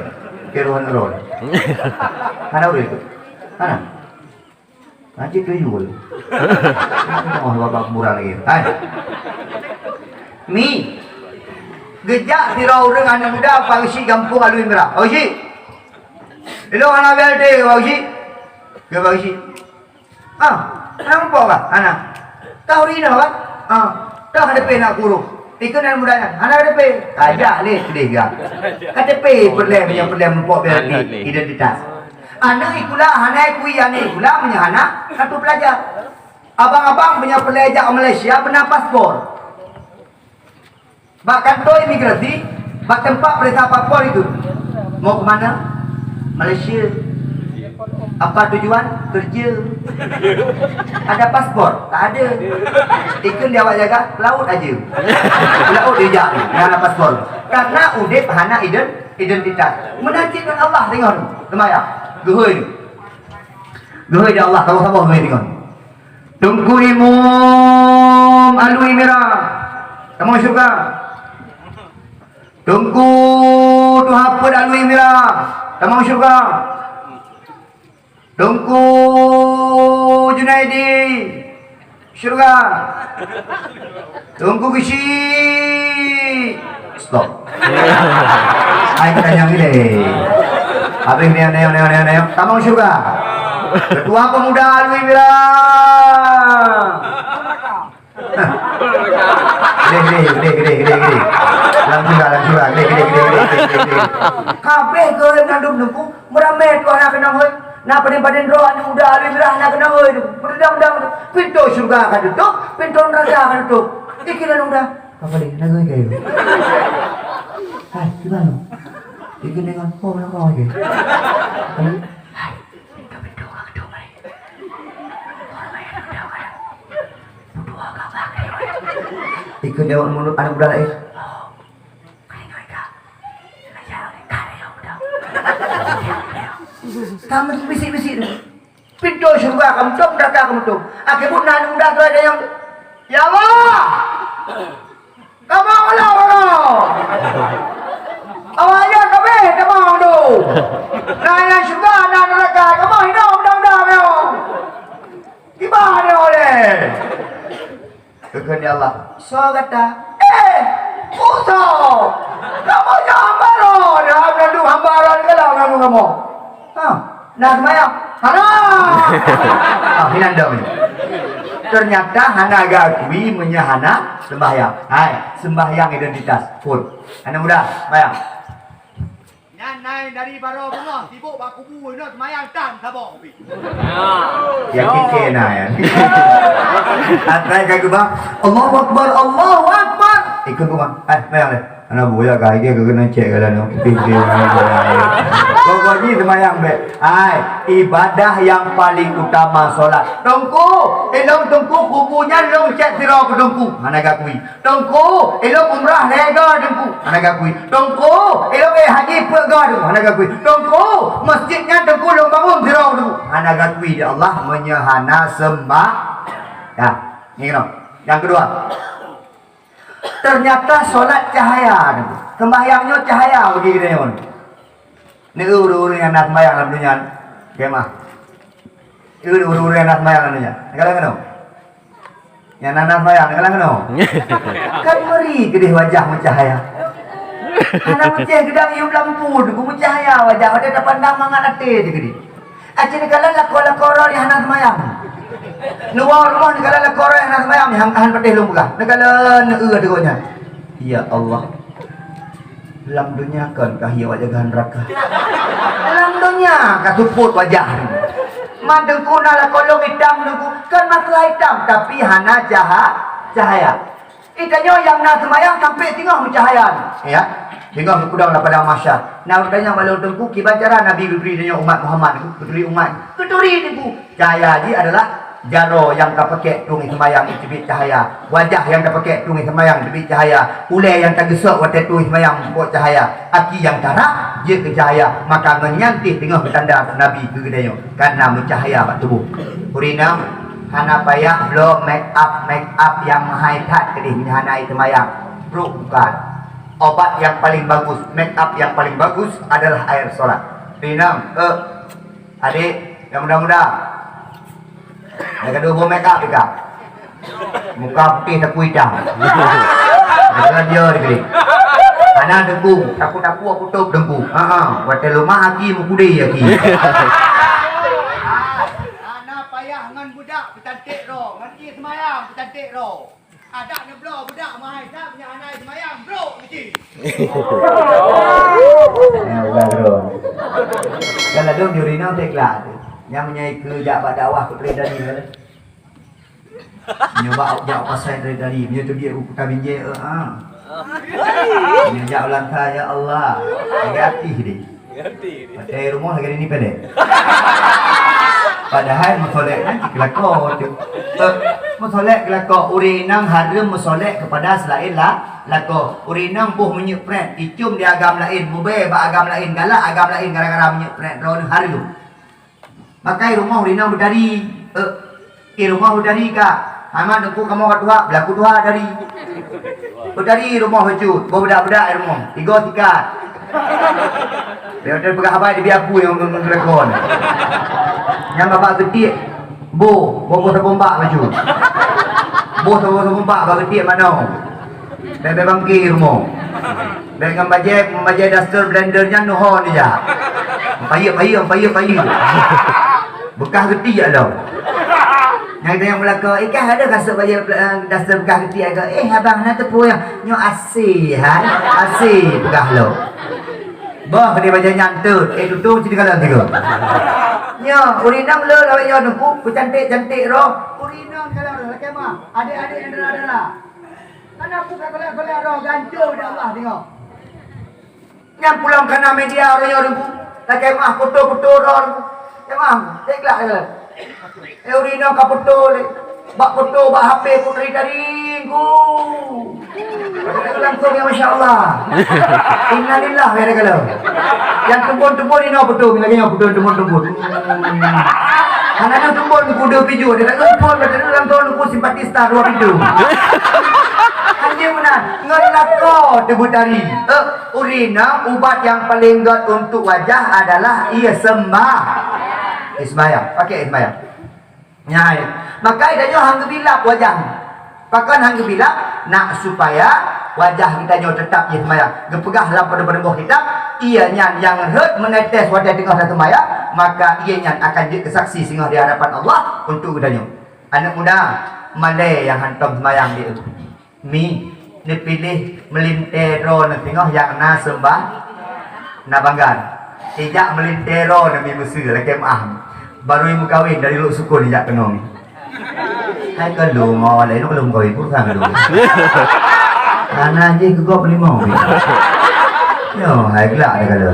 keruhan roll. Mana boleh tu? Mana? Nanti tu jual. Oh, bapak murah lagi. Hai. Mi. Gejak tirau dengan anak muda Pausi Kampung Alui Merah. Pausi. Hello anak belde Pausi. Ke Pausi. Nampak kan anak? Tahu rina kan? Tahu ada pena kurung. Ikut dan mudahnya, anak KTP, ajak leh ketiga. KTP perlem yang perlem empok berarti identitas. Anak ikulah, anak ikui, anak ikulah punya anak satu pelajar. Abang-abang punya pelajar Malaysia pernah paspor. Bak kantor imigrasi, bak tempat periksa paspor itu. Mau ke mana? Malaysia. Apa tujuan? Kerja. Ada paspor? Tak ada. Ikut dia awak jaga, laut aja. Laut dia jaga, dengan paspor. Karena udip hana identitas. Menantikan Allah tengok tu. Semaya. Gehoi tu. Gehoi dia Allah, sama-sama gehoi tengok. Tunggu imam Alui Merah. Kamu syurga. Tunggu Tuhapun Alui Merah. Kamu syurga. Tunggu Junaidi syurga. Tunggu Gishi. Stop. Ayo tanya gini. Habis ni neo. Tamang syurga. Ketua Pemuda Alui Merah. Gede. Langsung gede. Kabeh ke nandung nunggu meramai tu anak kenang hoi. Nak paden roh anak muda Alui Merah nak kena hoi. Berdang-dang pintu syurga akan tutup, pintu neraka akan tutup. Ikilah muda. Apa ni? Nak hoi kayu. Hai, gimana? Ikin dengan nak kau lagi. Hai. Pintu akan tutup mai. Orang mai nak dah kan. Pintu akan pakai. Ikin jawab mulut anak muda lain. Kamu bisik-bisik ni. Pintu syurga kamu tutup, neraka kamu tutup. Akibat nak muda tu ada yang Ya Allah. Kamu Allah Allah. Awaknya kami kamu tu. Naya syurga dan neraka kamu hidup mudah-mudah kamu. Gimana oleh? Kepada Allah. So kata, Musa, kamu jangan marah. Dah beradu hambaran kalau kamu. Nak semayang? Hana. Hilang dah ni. Ternyata hana gakui menyahana sembahyang. Hai, sembahyang identitas. Pun. Anak muda, sembahyang. Nan naik dari baro bunga, sibuk bak kubu nak semayang tan sabong pi. Yang kita nak ya. Atai kau bang, Allahu Akbar, Allahu Akbar. Ikut bang. Sembahyang deh. Anak buaya kaya dia kena cek kalau ni. Pokoknya sembahyang be. Hai, ibadah yang paling utama solat. Tungku, elok tungku kubunya elok cek sirah ke tungku. Mana gakui. Tungku, elok umrah lega tungku. Mana gakui. Tungku, elok haji perga tungku. Mana gakui. Tungku, masjidnya tungku long bangun sirah tungku. Mana gakui dia Allah menyahana sembah. Ya, ni kena. Yang kedua. Ternyata solat cahaya. Sembahyangnya cahaya bagi kita ni. Ni uru-uru yang nak sembahyang dalam dunia. Kemah. Uru-uru yang nak sembahyang dalam dunia. Kalau kena. Yang nak sembahyang kalau kena. Kan meri kedih wajah mencahaya. Anak mencah gedang iu lampu tu mencahaya wajah ada dah pandang mangat ate je kedih. Acik kalau lakor-lakor yang nak sembahyang. Luar rumah ni kalau lakor yang nak sembahyang ni hang pedih lu buka. Kalau degonya. Ya Allah. Dalam dunia kan kahia wajah neraka. Dalam dunia kasuput wajah ni. Madengku nala kolong hitam dengku kan masalah hitam tapi hana cahaya. Itanya yang nak semayang sampai tengah mencahaya. Ya. Tengah berkudang pada masyarakat. Nah bertanya malu dengku kibacara Nabi beri tanya umat Muhammad keturi umat. Keturi dengku. Cahaya ni adalah jaro yang tak pakai tungi sembayang dibit cahaya, wajah yang tak pakai tungi sembayang dibit cahaya, ulai yang tak gesok waktu tungi sembayang buat cahaya, aki yang tarak dia ke cahaya, maka menyantih tengah bertanda Nabi kegedeyo karena mencahaya pada tubuh. Purina hana payah belum make up yang mahaitat kedih menyanai sembayang. Bro bukan. Obat yang paling bagus, make up yang paling bagus adalah air solat. Purina, adik yang muda-muda. Yang kedua bawa make up juga. Muka putih tak hitam. Jangan dia degri. Anak dengku, takut-takut aku tutup dengku. Waktu rumah aki mukudi aki. Anak payah ngan budak pecantik ro, ngan ki semayang pecantik ro. Ada ni bro budak mahal tak punya anak semayang bro mesti. Ya udah bro. Kalau dong jurina teklah. Yang menyai kerja pada awak ke dari ni. Nyoba jauh pasal dari dia tu dia buka binje Ini jauh langkah ya Allah. Lagi hati dia. Macam rumah lagi ni pendek. Padahal musolek nanti kelakor tu. Musolek kelakor urinang haram musolek kepada selain lakor. Urinang buh menyepret icum di agam lain, mubeh ba agam lain, galak agam lain gara-gara menyepret ron haram. Makai rumah urinang berdari. Rumah berdari kak. Aman aku kamu kat dua, berlaku dua dari. Berdari rumah baju, budak-budak rumah. 3 tingkat. Dia pegang apa dia aku yang rekon. Yang bapak getik bo bomba baju. Bo bomba bagi getik mana? Bebe bangki rumah. Dengan bajet duster blendernya nuhon dia. Payah. Bekas getik je lah. Yang tanya belakang, kan ada kasut baju duster bekas getik agak. Abang nak tepu yang nyo asih asih bekas lo. Bah dia baca nyantut, tutup cerita kalau tiga. Nyo, urinang lo lawan yo nungku, cantik roh. Urinang kalau laki mah, adik-adik yang adalah. Mana aku kalau roh gancur dah Allah tengok. Yang pulang kena media orang yo nungku, laki mah foto roh. Memang, teklah ke. Urinang ka foto le. Bak foto bak HP putri taringku. Langsung ya masya-Allah. Innalillah ya kalau. Yang tumpun-tumpun ini apa tu? Lagi yang tumpun-tumpun. Anak tu tumbul kuda piju. Dia tak tumbul pada dalam tahun lupa simpatista dua pintu. Anjing mana? Ngelako debutari. Urina ubat yang paling good untuk wajah adalah ia sembah. Ismayang. Pakai ismayang. Nyai. Maka idanya hangga bilap wajah. Pakan hangga bilap nak supaya wajah kita nyo tetap ismayang. Gepegah lam pada berenggoh kita. Ianya yang herd menetes wajah tengah satu maya, maka ianya akan jadi kesaksi singgah di hadapan Allah untuk kita nyo. Anak muda Malay yang hantam semayang dia. Mi ni pilih melintero na tengah yang na sembah na banggan. Ijak melintero na mi musuh la kemah. Baru ibu kahwin dari lu sukun ijak kena mi. Hai kalau mau lain belum kahwin pun sang dulu. Ana je gegop lima. Yo, hai gelak dia kata.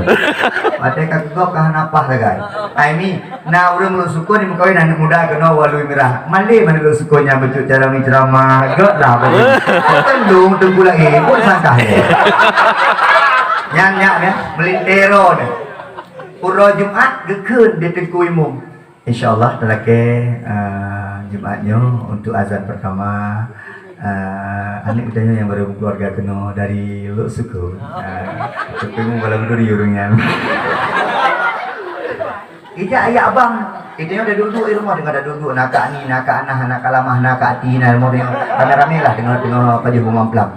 Mate ka gegop ka napah dah. Ai mi na urang lu sukun ni kahwin anak muda kena walu merah. Malay mana lu sukunnya betul cara mi ceramah. Gak dah boleh. Tendung tunggu lagi pun sangkah dia. Nyak ya, melintero ni. Uro Jumat gekeun di Tengku Imum. InsyaAllah telake Jumatnya untuk azan pertama. Anak kitanya yang baru keluarga kena dari Luk Suku. Tapi mu kalau berdua di urungnya. Ija ayah abang, kitanya dah duduk di rumah dengan dah duduk nak ni, nak anak, nak lamah, nak hati, nak mau tengok ramai lah tengok paju rumah pelang.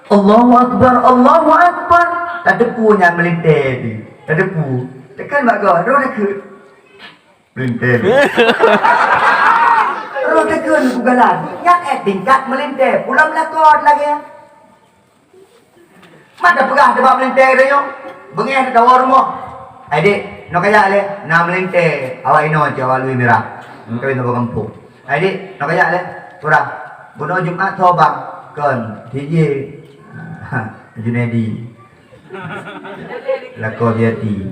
Allahu Akbar, Allahu Akbar. Tak depu yang melintir ni. Tak depu. Tekan bagai, roh dekat. Melintir. Roh dekat bugalan. Yang tingkat melintir. Pulang melakon lagi. Mana pegah sebab melintir dia yo. Bengih di tawar rumah. Adik, nak kaya le, nak melintir. Awak ino je awak lui merah. Kami nak kampung. Adik, nak kaya le. Kurang. Bunuh Jumat tobak. Kan, DJ Junedi Lako Biati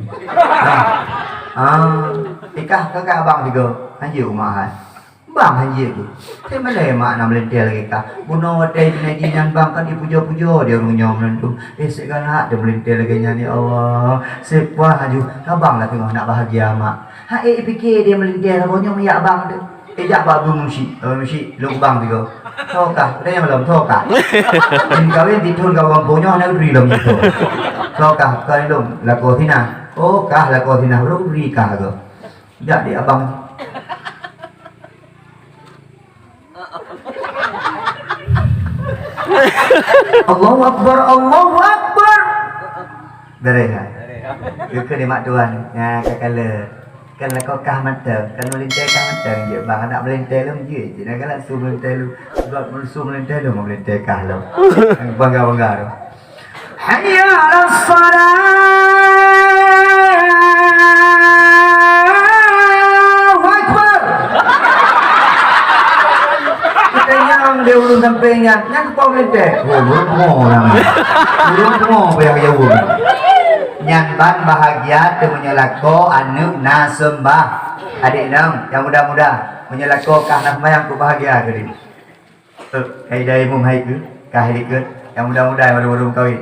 Ikah kakak abang juga Hanjir rumah Bang hanjir tu Saya malay mak nak melentir lagi kah Bunuh watai Junedi yang bang kan dia puja-puja Dia runyam melentung segala dia melentir lagi nyanyi Allah Sepuah haju Abang lah tengok nak bahagia mak fikir dia melentir Runyam ya abang tu Ejak babu musik Lu bang juga Thokah, ada yang belum thokah. Kawin ditun kau kampungnya nak beri lom itu. Thokah, kau belum laku tina. Oh kah laku tina, lu beri kah tu. Jadi abang. Allahu Akbar, Allahu Akbar. Berehat. Kita di mak tuan, ya kakala. Kan lah kau kah mata, kan melintir kah mata je. Bang nak melintir lu je. Jangan kan langsung melintir lu. Buat melusuh melintir lu, melintir kah lu. Bangga-bangga tu. Hayya ala salah. Allahu Akbar. Kita yang dia urun sampingnya. Yang kau melintir. Oh, urun orang. Urun semua yang jauh. Nyamban bahagia tu menyelako anu na sembah. Adik enam yang muda-muda menyelako kah nak mayang ku bahagia ke ni. Hai daimu hai ke kah ke yang muda-muda yang baru-baru kahwin.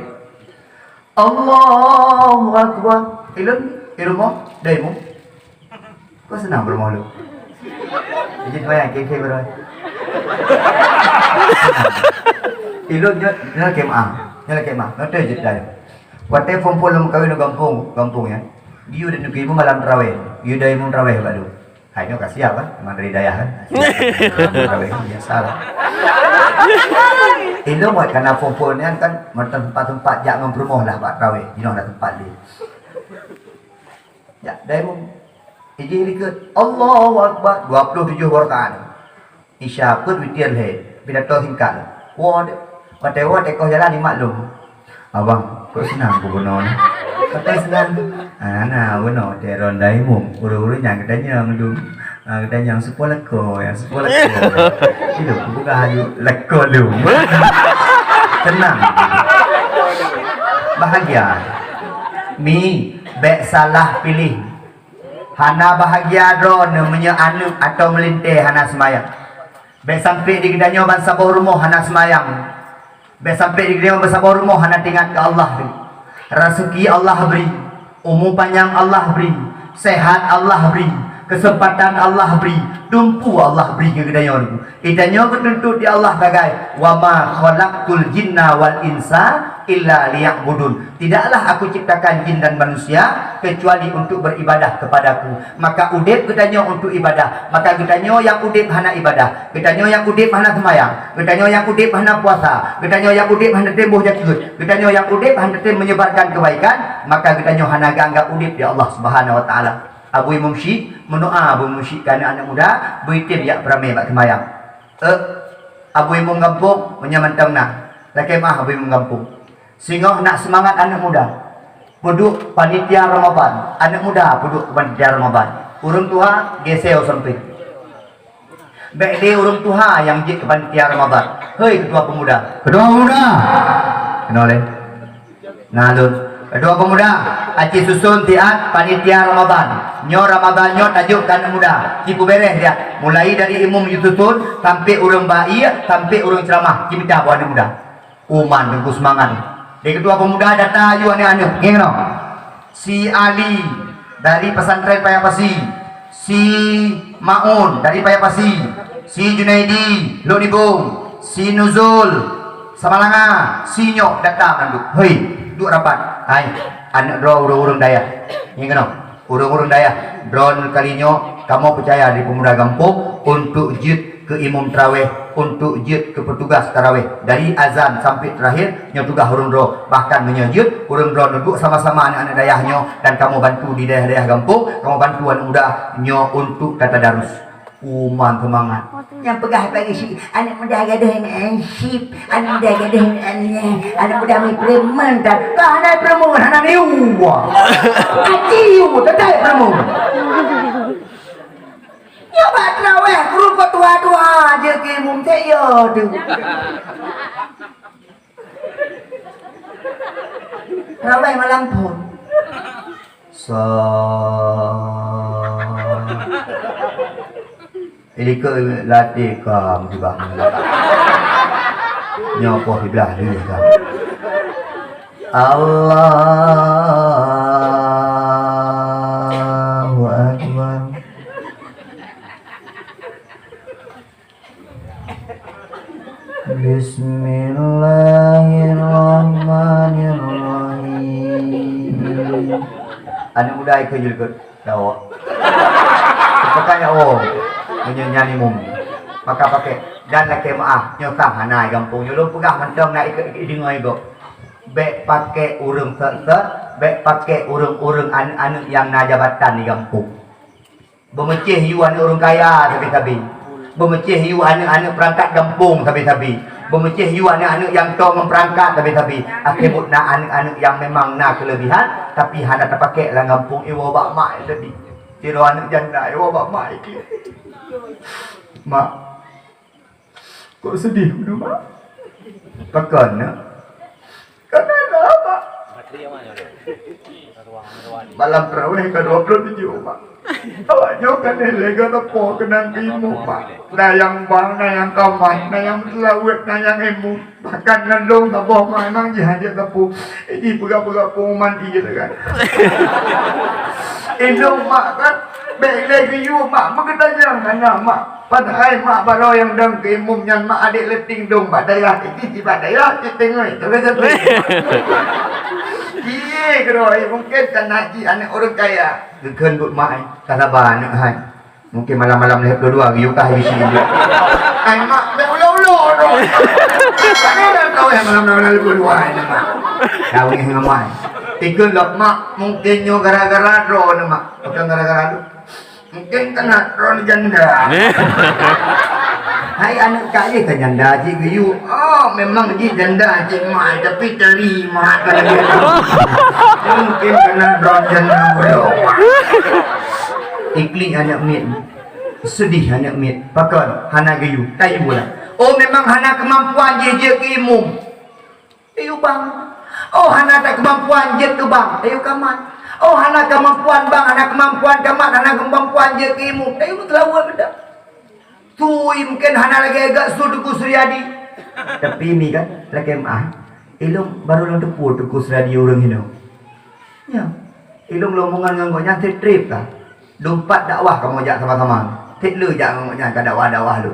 Allahu Akbar. Ilmu daimu. Kau senang berumah lu. Jadi mayang ke beroi. Ilmu nyala kemah. Nyala kemah. Nanti je dah. Waktu perempuan lu kahwin di kampung ya. Dia udah negeri pun malam terawih. Dia dah imun terawih baru. Hanya kasih apa? Memang dari daya kan. Terawih biasa lah. Itu buat karena perempuan kan tempat-tempat jangan berumah lah buat terawih. Dia nak tempat dia. Ya, dah imun. Iji ikut Allahu Akbar 27 rakaat. Isya pun witir he. Pidato singkat. Wah, waktu kau jalan di maklum. Abang, kok senang aku benar ni? Kata senang. Nah, benar. Teron daimum. Uru-uru yang katanya ngedum. Katanya yang sepuluh leko, yang sepuluh leko. Itu buka haju leko lu. Tenang. Bahagia. Mi, bek salah pilih. Hana bahagia drone namanya anu atau melintir hana semayang. Bek sampai di kedanya bangsa bawah rumah hana semayang. Sampai di dia bersama rumah hana tinggal ke Allah. Rezeki Allah beri, umur panjang Allah beri, sehat Allah beri, kesempatan Allah beri, tumpu Allah beri ke kedanya ni. Kedanya ketuntut di Allah bagai wa ma khalaqtul jinna wal insa illa liya'budun. Tidaklah aku ciptakan jin dan manusia kecuali untuk beribadah kepadaku. Maka udip kedanya untuk ibadah. Maka kedanya yang udip hana ibadah, kedanya yang udip hana sembahyang, kedanya yang udip hana puasa, kedanya yang udip hana tembuh zakat, kedanya yang udip hana menyebarkan kebaikan, maka kedanya hana anggap udip di Allah Subhanahu wa taala. Abu Imam Syekh mendoa Abu Imam Syekh kerana anak muda beritim ya beramai bak sembahyang. Abu Imam kampung menyamantang nak. Laki mah Abu Imam kampung. Sehingga nak semangat anak muda. Puduk panitia Ramadan. Anak muda puduk panitia Ramadan. Urang tua geseo sampai. Baik dia urang tua yang je ke panitia Ramadan. Hei ketua pemuda. Ketua pemuda. Kenal le? Nalun. Kedua pemuda, aci susun tiat panitia Ramadan. Nyo Ramadan nyo tajuk kan muda. Cipu beres dia. Mulai dari imam yususun sampai urang bayi, sampai urang ceramah. Cipta buat anak muda. Uman tengku semangat. Dari kedua pemuda data ayu ane-ane. Ngeng no. Si Ali dari pesantren Payapasi, si Maun dari Payapasi, si Junaidi Lonibung, si Nuzul Samalanga, si Nyok datang nanduk. Hei, duk rapat. Hai, anak draw urang daya. Yang kena, urang daya. Drone kalinya kamu percaya di pemuda kampung untuk jid ke imam tarawih, untuk jid ke petugas tarawih dari azan sampai terakhir nyo tugas urang draw. Bahkan menyujud urang draw duduk sama-sama anak-anak dayahnya dan kamu bantu di daerah-daerah kampung, kamu bantu anak muda nyo untuk kata darus. Uman semangat. Yang pegah bagi si anak muda gaduh sip, anak muda gaduh anak muda mi preman tak. Anak preman anak niwa. Aciu tetai preman. Ya bak traweh guru tua-tua je ke mum te yo tu. Traweh malam pun. Ini ke latih kam juga. Nyopoh belah ni kam. Allahu Akbar. Bismillahirrahmanirrahim. Anak muda ikut juga tahu. Pakainya oh, menyanyi mum. Maka pakai dan laki maaf nyokang hanai kampung nyolong pegah mentang nak ikut dengar itu. Baik pakai urang set-set, baik pakai urang-urang anak-anak yang na jabatan di kampung. Bermecih you anak orang kaya tapi-tapi. Bermecih you anak-anak perangkat kampung tapi-tapi. Bermecih you anak-anak yang tahu memperangkat tapi-tapi. Akibat nak anak-anak yang memang nak kelebihan tapi hanya terpakai dalam kampung iwa bak mak tadi. Tiro anak janda iwa bak mak iki. Mak. Kok sedih tu mak? Pakan nak. Kenapa mak? Malam terawih ke-27 mak. Awaknya kan lega tepo kenang imu mak. Dayang bang, dayang kamai, dayang selawet, dayang imu. Bahkan ngelong tepo mak memang jihajak tepo. Ini pegak-pegak pengumuman dia kan. Indung mak kan. Baik lagi you mak mengetanya mana mak. Padahal mak baru yang dang ke imum yang mak adik leting dong badaya iki badaya tengok itu kan. Iya keroi mungkin kan haji anak orang kaya. Gegan buat mak tak sabar anak hai. Mungkin malam-malam leh dua you kah bisi dia. Ai mak ulo-ulo tu. Kan kau yang malam-malam dua hai mak. Kau ni ngamai. Tiga lok mak mungkin nyo gara-gara dro mak. Bukan gara-gara tu. Mungkin kena ron janda. Hai anak kaya kan janda cik you. Oh memang cik janda cik mak tapi terima kalau dia. Mungkin kena ron janda bodoh. Ikli anak mit. Sedih anak mit. Pakon hana gayu. Tayu pula. Oh memang hana kemampuan je ke imum. Ayo bang. Oh hana tak kemampuan je ke bang. Ayo kaman. Oh anak kemampuan bang, anak kemampuan kamat, anak kemampuan je kimu. Ayo telah buat benda. Tui mungkin anak lagi agak suduku Suryadi. Tapi ini kan lagi mah. Ilung baru lang tepu Tuku Suryadi orang ini. Ya. Ilung lomongan nganggo nyantai trip kah? Dompat dakwah kamu ajak sama-sama. Tik lu jak ngomongnya ke dakwah-dakwah lu.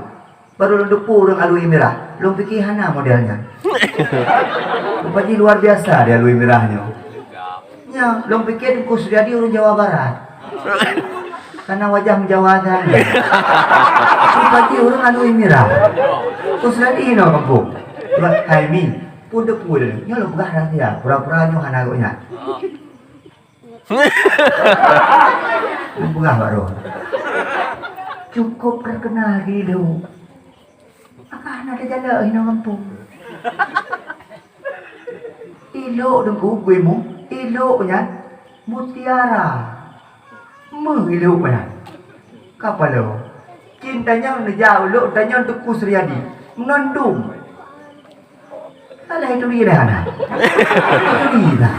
Baru lu depu dengan alui merah. Lu fikir hana modelnya. Rupanya luar biasa dia alui merahnya. Ya, lu fikir Ku Suryadi orang Jawa Barat. Karena wajah menjawatan. Rupanya orang alui merah. Ku Suryadi no kampung. Hai Mi, pun depu dia. Nya lu begah dia. Pura-pura nyo hana gonya. Bunga baru cukup terkenal gitu akan ada jalan ini kampung ilo dengan gue mu ilo punya mutiara ilo punya kapal lo cintanya menjauh lo tanya untuk Ku Suryadi menandung alah itu dia anak itu dia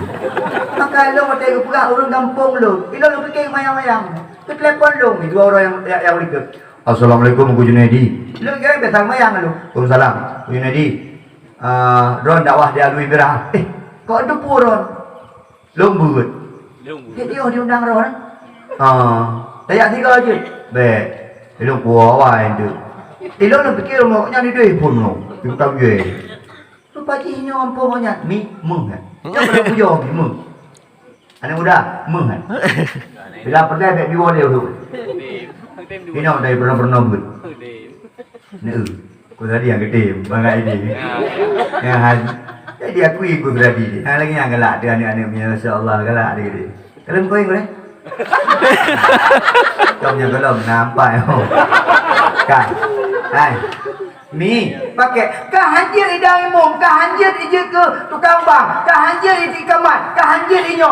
maka lo mau tengok pula orang kampung lo ilo lo fikir mayang-mayang ke telepon lo ni dua orang yang berikut Assalamualaikum Ku Junaidi lo kira betang mayang lo Waalaikumsalam Ku Junaidi Ron dakwah dia alui merah kok ada puron lombut jadi dia undang Ron tayak 3 je baik ilo puawa itu ilo lo fikir mau nyari duit pun lo itu tak gue lupa cihinyo kampungnya mi meng kan yang pernah pujo mi meng anak muda meng kan bila pernah baik biwa dia tu ini orang dari pernah but Ku tadi yang gede bangga ini yang jadi aku ikut beradi yang lagi yang galak dia anak-anak punya masya-Allah galak dia gede kalau kau yang kau yang kalau nampak kan hai Mi, pakai kahanjir idai mum, kahanjir ije ke tukang bang, kahanjir ije kamat, kahanjir inyo,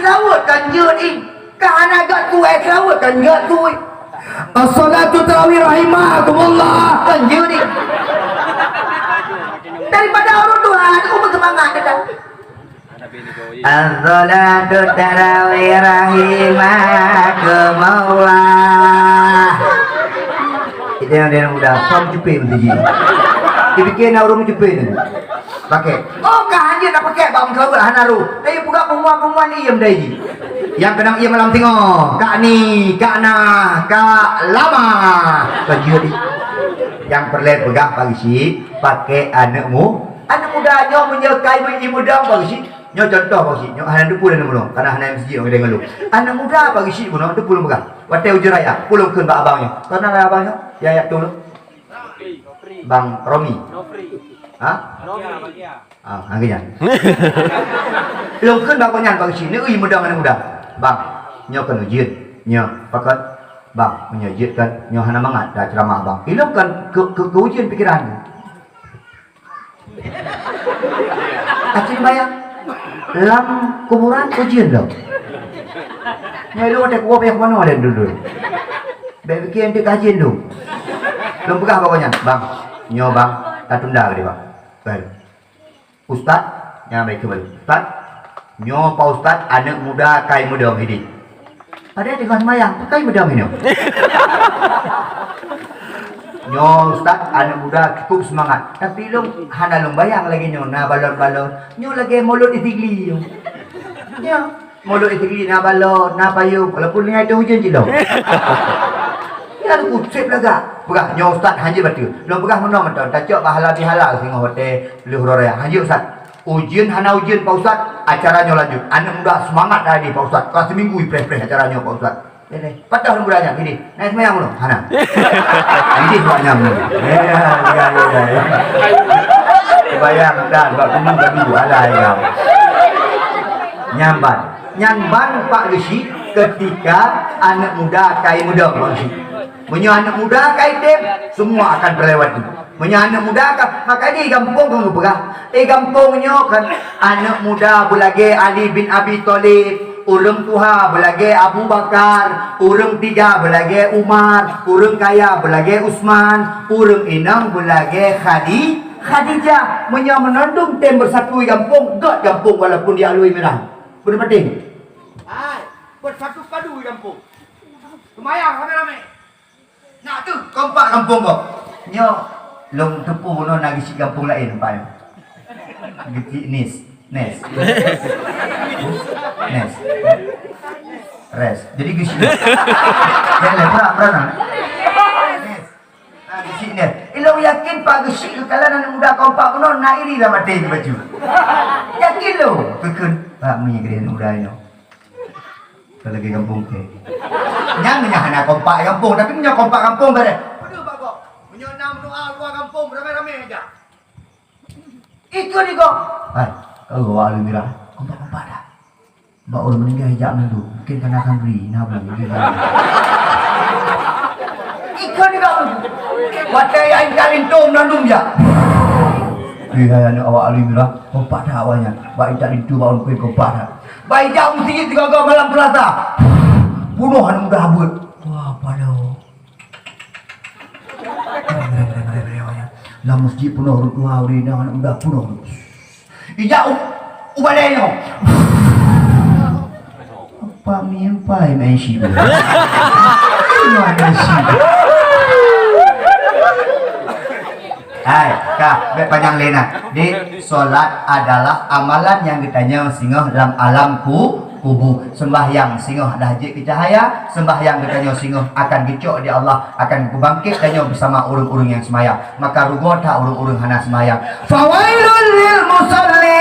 laut kanjir in, kahanagat ku laut kanjir ku. As-salatu tarawih rahimakumullah, kanjir in. Daripada orang Tuhan, aku bersemangat dah. As-salatu tarawih rahimakumullah. Itu yang dia muda, kau jumpa begini. Dipikir nak orang jumpa ni. Pakai. Oh, kah dia nak pakai bang selalu hanaru. Tapi buka perempuan ni yang dah yang kadang ia malam tengok. Kak ni, kak na, kak lama. Kajudi. Yang perlu pegang pagi si, pakai anakmu. Anak muda nyo menyekai ibu muda pagi si. Nyo contoh pagi si. Nyo hanan depu dan mulung. Karena hanan masjid orang dengan lu. Anak muda pagi si pun depu lu pegang. Watai ujar raya, pulung ke bak abangnya. Karena raya abangnya, ya ya dulu. Bang Romi. Hah? Akhirnya. Pulung ke bak abangnya pagi si. Ni muda mana muda. Bang, nyo kan ujian, nyo pakat bang menyajitkan nyo hana mangat dah ceramah bang. Ilmu kan ke ujian pikiran. Acing bayang. Lam kuburan ujian dah. Nyo lu ada kuap yang mana ada dulu. Baik bikin dia kajian tu. Belum pegah pokoknya, bang. Nyo bang, tak tunda ke dia bang. Baik. Ustaz, yang baik kembali. Ustaz, nyo pak ustaz anak muda kai muda hidup. Ada dengan semayang, kai muda ini. Nyo ustaz anak muda cukup semangat. Tapi lu hana lu bayang lagi nyo na balon-balon. Nyo lagi mulut itigli. Ya. Mulut itigli na balon, na payung. Walaupun ni ada hujan je lo. Ya lu sip laga. Pegah nyo ustaz haji betul. Lu pegah mana menton. Tacok bahala dihalal sing hotel luhur raya. Haji ustaz. Ujian hana ujian Pak Ustaz, acaranya lanjut. Anak muda semangat tadi Pak Ustaz. Kelas seminggu preh-preh acaranya Pak Ustaz. Ini patah mudanya gini. Naik semayang lu, hana. Ini buatnya mu. Ya. Bayang dan bab gunung gadu alai kau. Nyamban Pak Risi ketika anak muda kai muda Pak Risi. Punya anak muda kai dem semua akan berlewati. Punya anak muda kan maka di kampung kamu pegah. Kampungnya kan anak muda belage Ali bin Abi Thalib, urang tuha belage Abu Bakar, urang tiga belage Umar, urang kaya belage Utsman, urang inang belage Khadijah. Punya menandung tem bersatu kampung, gak kampung walaupun dia alui merah. Benar penting. Bersatu padu kampung. Semayang ramai-ramai. Nak tu kompak kampung kau. Nyo long tepu no nagi si kampung lain pai. Gitu nes. Res. Jadi gisi. Boleh pernah. Gisi ni. Ilong yakin pak gisi tu kalau anak muda kompak kono nak iri lah mati baju. Yakin lo. Kekun. Pak mi kira muda ni. Kalau lagi kampung ke. Jangan anak kompak kampung tapi punya kompak kampung bare. Aduh Pak Gop. Punya enam doa luar kampung ramai-ramai aja. Itu ni kok. Hai, kalau awak Almira, kompak-kompak dah. Mbak Ul meninggal hijab dulu. Mungkin kena akan beri nabu. Ikan ni kau. Watai yang kalin tom nandum je. Lihat anak awak Almira, kompak dah awaknya. Baik tak itu bawa kuih kompak dah. Baik jauh mesti tiga malam Selasa. Bunuh anak muda habut. Wah, padau. Lah masjid penuh dua hari dah anak muda penuh. Ijak ubalenya. Apa mimpi main sih? Hai, kak, panjang lena. Di solat adalah amalan yang ditanya singgah dalam alam kubu. Sembahyang singgah dah jik cahaya, sembahyang ditanya singgah akan gicok di Allah, akan kubangkit tanya bersama urung-urung yang semayang. Maka rugo tak urung-urung hana semayang. Fawailul lil musallin.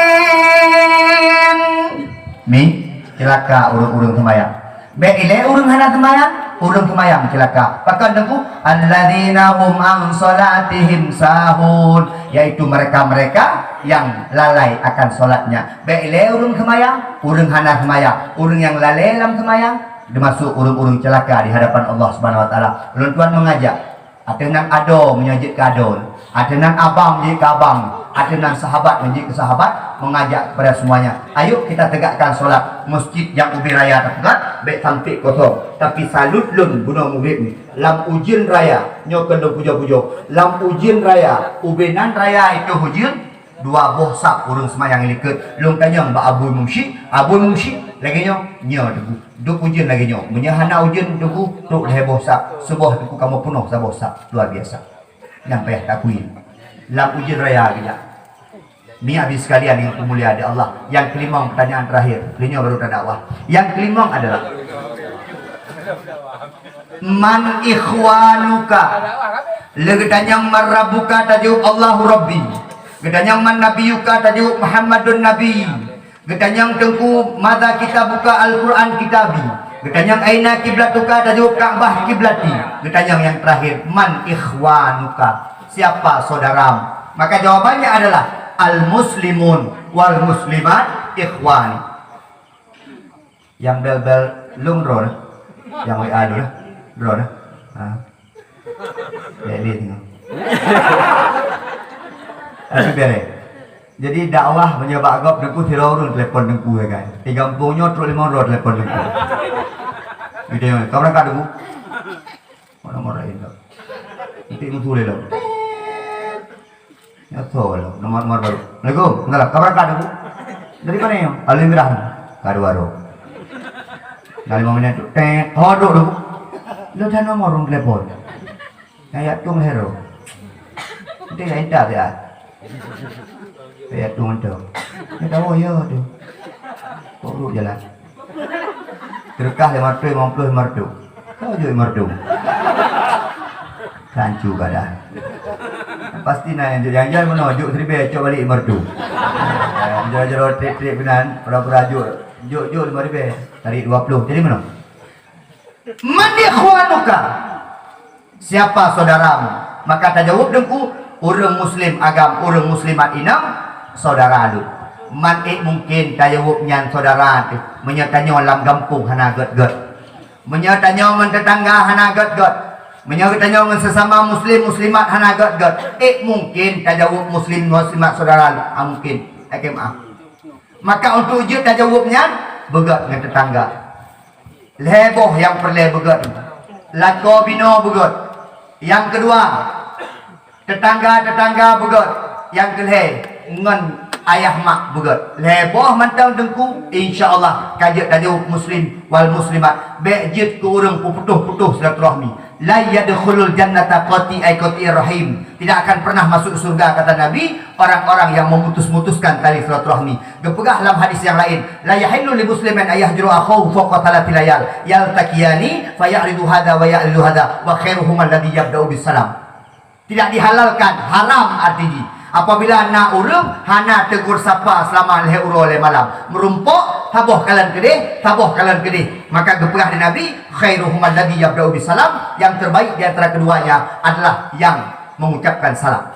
Mi celaka urung-urung semayang. Beile urung hana semayang, urung semayang celaka. Pakan dengku alladzina hum an salatihim sahun, yaitu mereka-mereka yang lalai akan solatnya. Beile urung semayang, urung hana semayang. Urung yang lalai dalam semayang dimasuk urung-urung celaka di hadapan Allah Subhanahu wa taala. Ulun tuan mengajak, ada nang ado menyajik ke adon, ada nang abang menyajik ke abang, ada nang sahabat menyajik ke sahabat, mengajak kepada semuanya. Ayo kita tegakkan solat. Masjid yang ubi raya tegak, baik sampai kosong. Tapi salut lun guna murid ni. Lam ujian raya, nyokan do pujo-pujo. Lam ujian raya, ubenan raya itu ujian. Dua boh sak urung semayang liket. Lung tanya mbak abu mungsi lagi nyo debu. Duk ujian lagi nyo. Menyahana ujian debu, duk heboh sak. Sebuah debu kamu penuh saboh sak. Luar biasa. Yang payah takuin. Lam ujian raya gila. Ni habis sekalian yang mulia di Allah. Yang kelima pertanyaan terakhir. Beliau baru dakwah. Yang kelima adalah man ikhwanuka. Legedanyang marabuka tajuk Allahu Rabbi. Gedanyang man nabiyuka tajuk Muhammadun Nabi. Gedanyang tengku mata kita buka Al-Quran kitabi. Gedanyang aina kiblatuka tajuk Ka'bah kiblati. Gedanyang yang terakhir man ikhwanuka. Siapa saudaramu? Maka jawabannya adalah al-muslimun wal muslimat ikhwani. Yang bel-bel lung drone, yang WA dulu drone. Jadi tengok. Jadi dakwah menyebab agak dengku tirorun telepon dengku ya kan. 30 terus 500 telepon dengku. Gitu ya. Kau berangkat dengku. Nomor itu. Nanti mutu le lo. Ya tahu lo, nomor baru. Assalamualaikum. Enggak lah, kau berangkat dengku. Dari mana ya? Almirah. Karuaro. Dari 5 menit tu. Hodok dengku. Lo dah nomor telepon. Kayak tung hero. Nanti dah indah ya. Kayak tung tu. Ya tahu ya tu. Kau jalan. Terkah 50 tu. Kau jual 50. Kancu kada. Pasti nak jangan mana juk seribu cok balik 50. Jauh-jauh trip benan, pura-pura juk 5000. Tarik 20. Jadi mana? Man ikhwanuka. Siapa saudaramu? Maka tajawab dengku, orang muslim agam, orang muslimat inam saudara lu. Man mungkin tajawab nyan saudara menyatanya dalam kampung hana got-got. Menyatanya dengan tetangga hana got-got. Menyatanya dengan sesama muslim muslimat hana got-got. Mungkin tajawab muslim muslimat saudara lu. Mungkin. Maka untuk ujian tajawabnya begot dengan tetangga. Leboh yang perle begot. Lako bino begot. Yang kedua, tetangga begot. Yang kelih ngan ayah mak begot. Leboh mantang dengku, insyaallah kajak tajawab muslim wal muslimat. Bejit ke orang putuh-putuh silaturahmi. la yadkhulul jannata qati rahim. Tidak akan pernah masuk surga kata Nabi orang-orang yang memutus-mutuskan tali silaturahmi. Gepegah dalam hadis yang lain, la yahillu li muslimin ayahjuru akhahu fawqa thalathil layal yaltaqiyani fayaridu hadha wa ya'ridu hadha wa khairuhum alladhi yabda'u bis salam. Tidak dihalalkan, haram artinya apabila nak urum hana tegur sapa selama leh uro le malam merumpok taboh kalian kedih maka gepegah di Nabi khairuhum alladhi yabda'u bis salam, yang terbaik di antara keduanya adalah yang mengucapkan salam.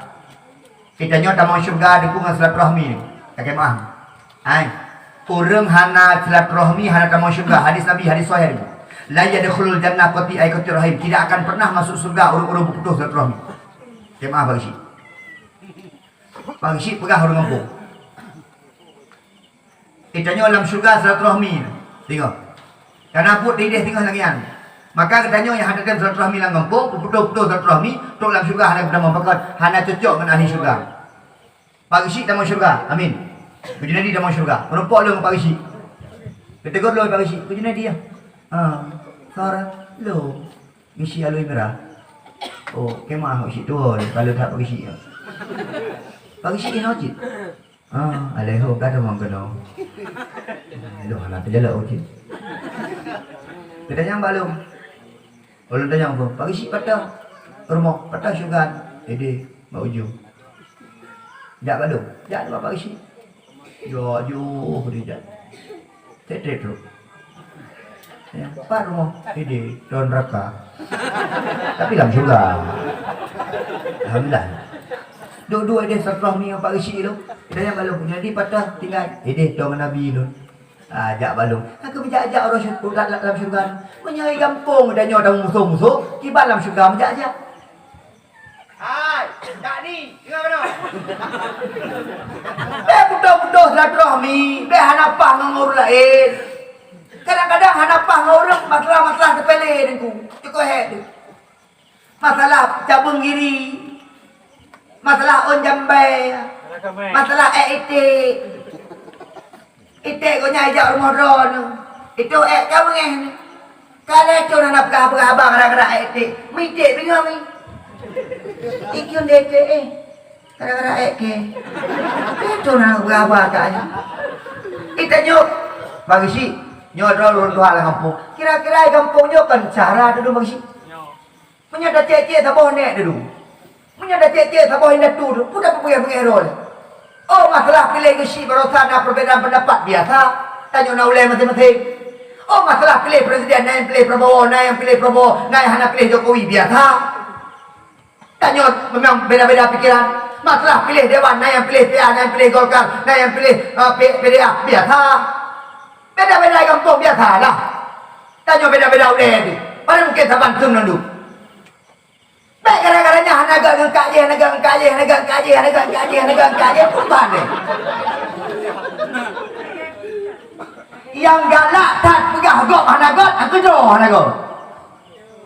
Kita nyota mau syurga dukungan silaturahmi ni kakek maaf ai urang hana silaturahmi hana mau syurga. Hadis Nabi, hadis sahih, la yadkhulul jannah qati rahim. Tidak akan pernah masuk surga urang-urang putus silaturahmi. Kakek maaf bagi Bang Syed pegah orang kampung. Kitanya dalam syurga silaturahmi. Tengok. Karena put dia tengok lagi kan. Maka katanya yang ada dalam silaturahmi dalam kampung, putus-putus silaturahmi, tok dalam syurga hana berdamai pakat, hana cocok dengan ahli syurga. Bang Syed dalam syurga. Amin. Puji Nabi dalam syurga. Merumpok lu Bang Syed. Ketegur lu Bang Syed. Puji Nabi ya. Suara lu. Misi alui merah. Oh, kemah Syed tu kalau tak Bang Syed. Bagi si ino cik. Aleho kata mang keno. Aduh anak terjala cik. Kita yang balung. Ulun tanya apa? Bagi si patah. Rumah patah syugan. Ede mau ujung. Jak balung. Jak apa bagi si? Jo dia. Tetet tu. Yang par rumah ede don raka. Tapi dalam syurga. Alhamdulillah. Dua-dua dia silaturahmi yang Pak Rishid tu. Dia yang balung. Jadi patah tinggal. Dia dengan Nabi tu. Ajak balung. Aku menjak-ajak orang syurga dalam syurga. Menyari kampung dan nyawa musuh-musuh. Tiba dalam syurga menjak-ajak. Hai, tak ni. Dengar mana? Budak-budak silaturahmi. Hanapah dengan orang lain. Kadang-kadang hanapah dengan orang masalah-masalah sepele dengan cukup head tu. Masalah cabung giri. Masalah on jambai, masalah itik kau nyai jak rumah ron, itu kau ni, kalau itu nak abang kadang-kadang itik, mitik bingung ni, ikiun itik kadang-kadang itik, itu nak abang kaya, itu nyok, bagi si, nyok ron dua lah kampung, kira-kira kampungnya kan cara dulu bagi si, punya dah cek-cek tak boleh dulu. Punya dah cek-cek tak boleh nak tu. Pudah pengen-pengen. Oh masalah pilih ke si berusaha nak perbezaan pendapat biasa. Tanya nak ulai masing-masing. Oh masalah pilih presiden, nak yang pilih Prabowo, nak yang pilih Prabowo, nak yang pilih Jokowi biasa. Tanya memang beda-beda pikiran. Masalah pilih Dewan, nak yang pilih PA, nak yang pilih Golkar, nak yang pilih PDA biasa. Beda-beda kampung biasa lah. Tanya beda-beda ulai ni. Mana mungkin saban tum nandu. Baik kadang-kadangnya hanaga dengan kaji, putan ni. Yang galak tak pegah gok hanaga, aku doh hanaga.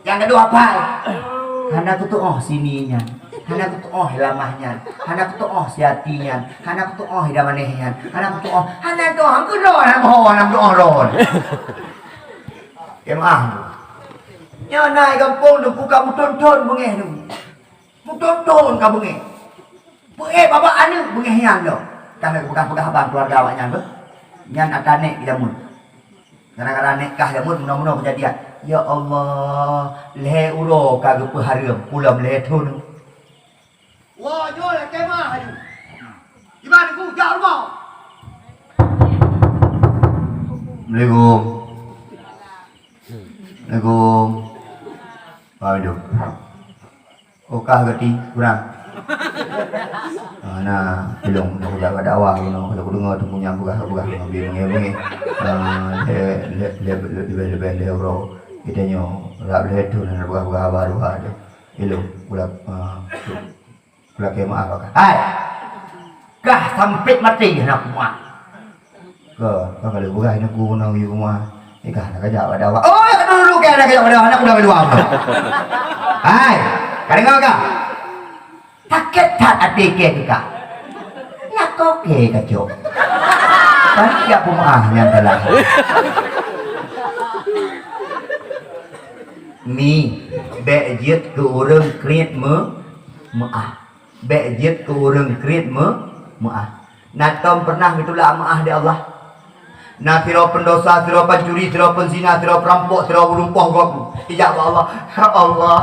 Yang kedua apa? Hanaga tu sininya. Hanaga tu lamahnya. Hanaga tu siatinya. Hanaga tu hidamanehnya. Hanaga tu aku doh hanaga ron. Kemah. Nya naik kampung tu kamu tonton bengeh tu. Mu tonton kamu bengeh. Bengeh bapa anu bengeh yang tu. Kami pegah-pegah abang keluarga awaknya tu. Nyan atanek jamun. Kadang-kadang nikah jamun mudah-mudahan kejadian. Ya Allah, leh ulo kagak peharam pulam leh tu. Wah, jol kemah aju. Gimana ku jak rumah? Assalamualaikum. Assalamualaikum. Waduh. Okah gati kurang. Nah, belum nak jaga dakwah kalau dengar tu punya buka lebih mengenai lebih bro. Kita nyo rap le tu nak buka baru ada. Belum budak kemah apa? Hai. Kah sampai mati nak muat. Kalau buka nak guna rumah. Nikah nak kerja pada awak. Oh, dulu kan nak kerja pada anak udah kedua. Hai, kadang kau. Takut tak adik kita. Nak koke kacau. Kan siap pemaahnya adalah. Mi. bejit ke orang kriat maah. Bejit ke orang kriat maah. Natom pernah itulah maah di Allah. Nah tiro pendosa, tiro pencuri, tiro penzina, tiro perampok, tiro berumpah gok. Ijab Allah. Ya Allah.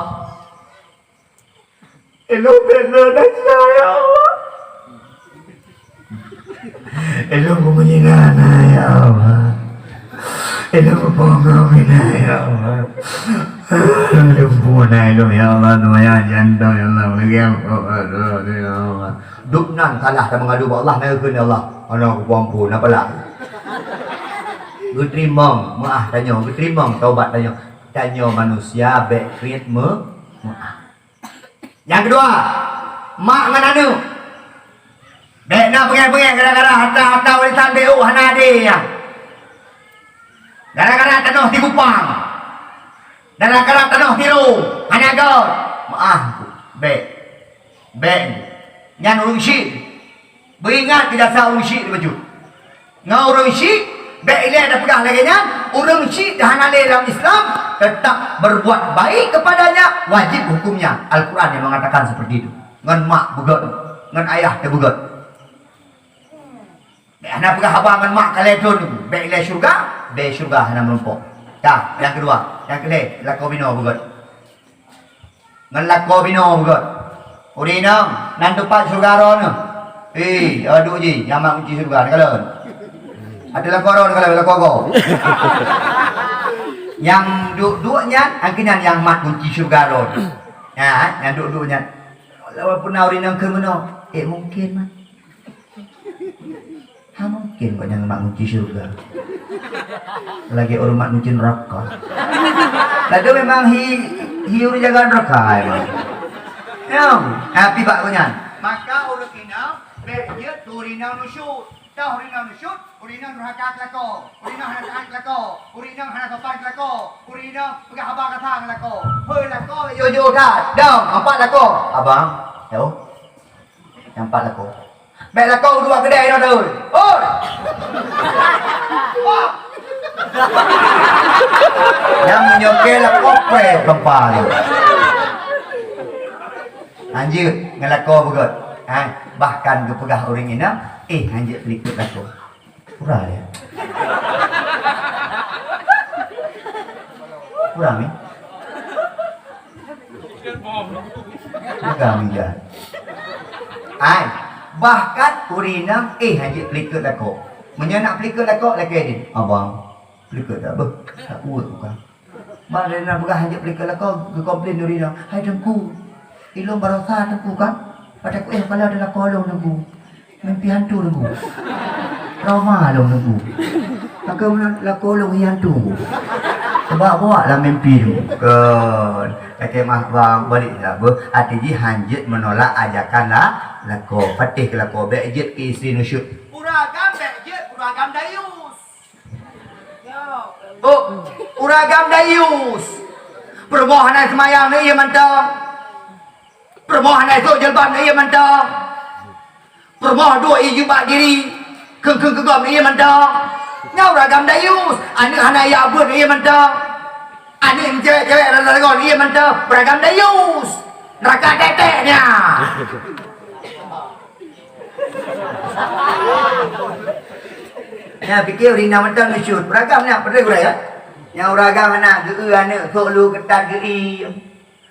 Elok benar ya Allah. Elok menyinana ya Allah. Elok pengawina ya Allah. Elok ya Allah. Tuhan jantung ya Allah. Ya Allah. Duknan kalah dan mengadu Allah. Mereka Allah. Anak ampun apalah. Terima maaf tanya, terima taubat tanya manusia baik kriat maaf. Yang kedua, mak dengan anu. Baik nak pengen gara-gara harta warisan BU hana dia. Gara-gara tanah di Kupang. Gara-gara tanah tiru hana god. Maaf, baik. Yang urung syik. Beringat tidak sah urung syik di baju. Ngau urung syik baik dia ada pegang lagi nya, orang syik dah halal dalam Islam tetap berbuat baik kepadanya, wajib hukumnya. Al-Quran yang mengatakan seperti itu. Ngan mak begot, ngan ayah dia begot. Anak pegang abang ngan mak kalian tu, baik dia syurga, baik syurga anak menumpuk. Dah, yang kedua, yang kedua, lako bino begot. Ngan lako bino begot. Urinang, nan tupat syurga ron. Aduh je, yang mak kunci syurga ni kalau. Adalah koron kalau kogo. Yang duduknya akhirnya yang mat kunci syurga ron. Ya, yang duduknya. Walaupun naurin yang ke mana? Mungkin mat. Mungkin kok yang mat kunci syurga. Lagi orang mat kunci neraka. Lalu memang hiu jaga neraka memang. Ya, happy pak kunyan. Maka orang kena berjaya turinang nusyut. Dah urinang nusyut, urinang durhaka kelako, urinang hana tahan kelako, urinang hana sopan kelako, urinang pegang abang katang kelako. Hei lako, yo dah, empat lako. Abang, yo, empat lako. Baik lako dua kedai dah dah. Oi. Yang menyokel lako pe kempal. Lanjut, ngelako begot. Bahkan ke pegah orang ini anjir pelikut aku kurang ya kurang ni kurang ya bahkan urinam anjir pelikut aku menyenak pelikut aku lagi ni abang pelikut tak ber tak kuat bukan mana nak pegah anjir pelikut aku ke komplain urinam hai dengku ilmu barasa dengku kan pada aku kalau ada kolong dengku mimpi hantu nunggu trauma dong nunggu maka nak kolong hantu sebab buatlah mimpi tu kan kata mah bang balik lah artinya hanjit menolak ajakan lah lako patih ke lako bejit ke isteri nusyuk uragam bejit uragam dayus uragam dayus permohonan semayang ni ia mantap permohonan esok jelban ni ia mantap permohon dua ijubak diri kegom ni mentang nyau ragam dayus anak anak ya abun ni mentang anak cewek-cewek rasa-rasa ni mentang beragam dayus neraka teteknya ya fikir rina mentang nusyut beragam ni apa dia ya nyau ragam anak geu anak sok lu ketat gei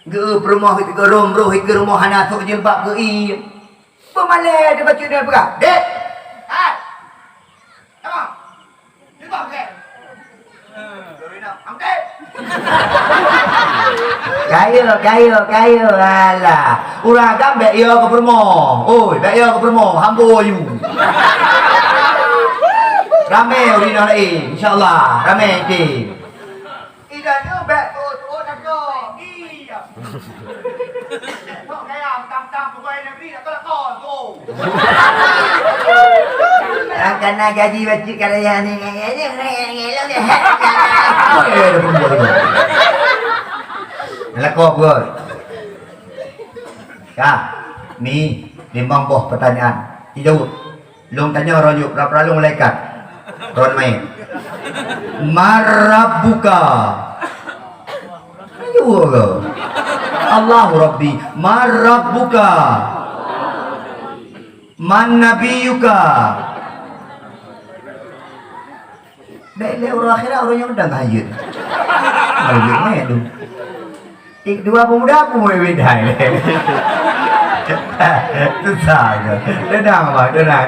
geu permoh ke romroh ke rumah anak sok jilbab gei pemalai dia baca dia berah. Dek. Hai. Apa? Jumpa ke? Dorina, angkat. Kayu. Alah. Urang kan baik ia ke permo. Oi, baik ia ke permo. Hambo you. Ramai urina lain. InsyaAllah. Ramai ni. Idanya baik tu nak go. Iya. Kok kaya tam-tam pegawai negeri nak kau tu. Kena gaji wajib karya ni ngelong dia. Lakok bro. Ya, ni limbang boh pertanyaan. Tidak. Long tanya rojuk pra-pra long malaikat. Ron main. Marabuka. Ayo ke? Allah Rabbi. Man Rabbuka? Man Nabiyuka? Dek orang akhirat orang yang udah ngayut. Ngayut ni tu. Dua pemuda pun boleh beda. Susah je. Denang apa? Denang.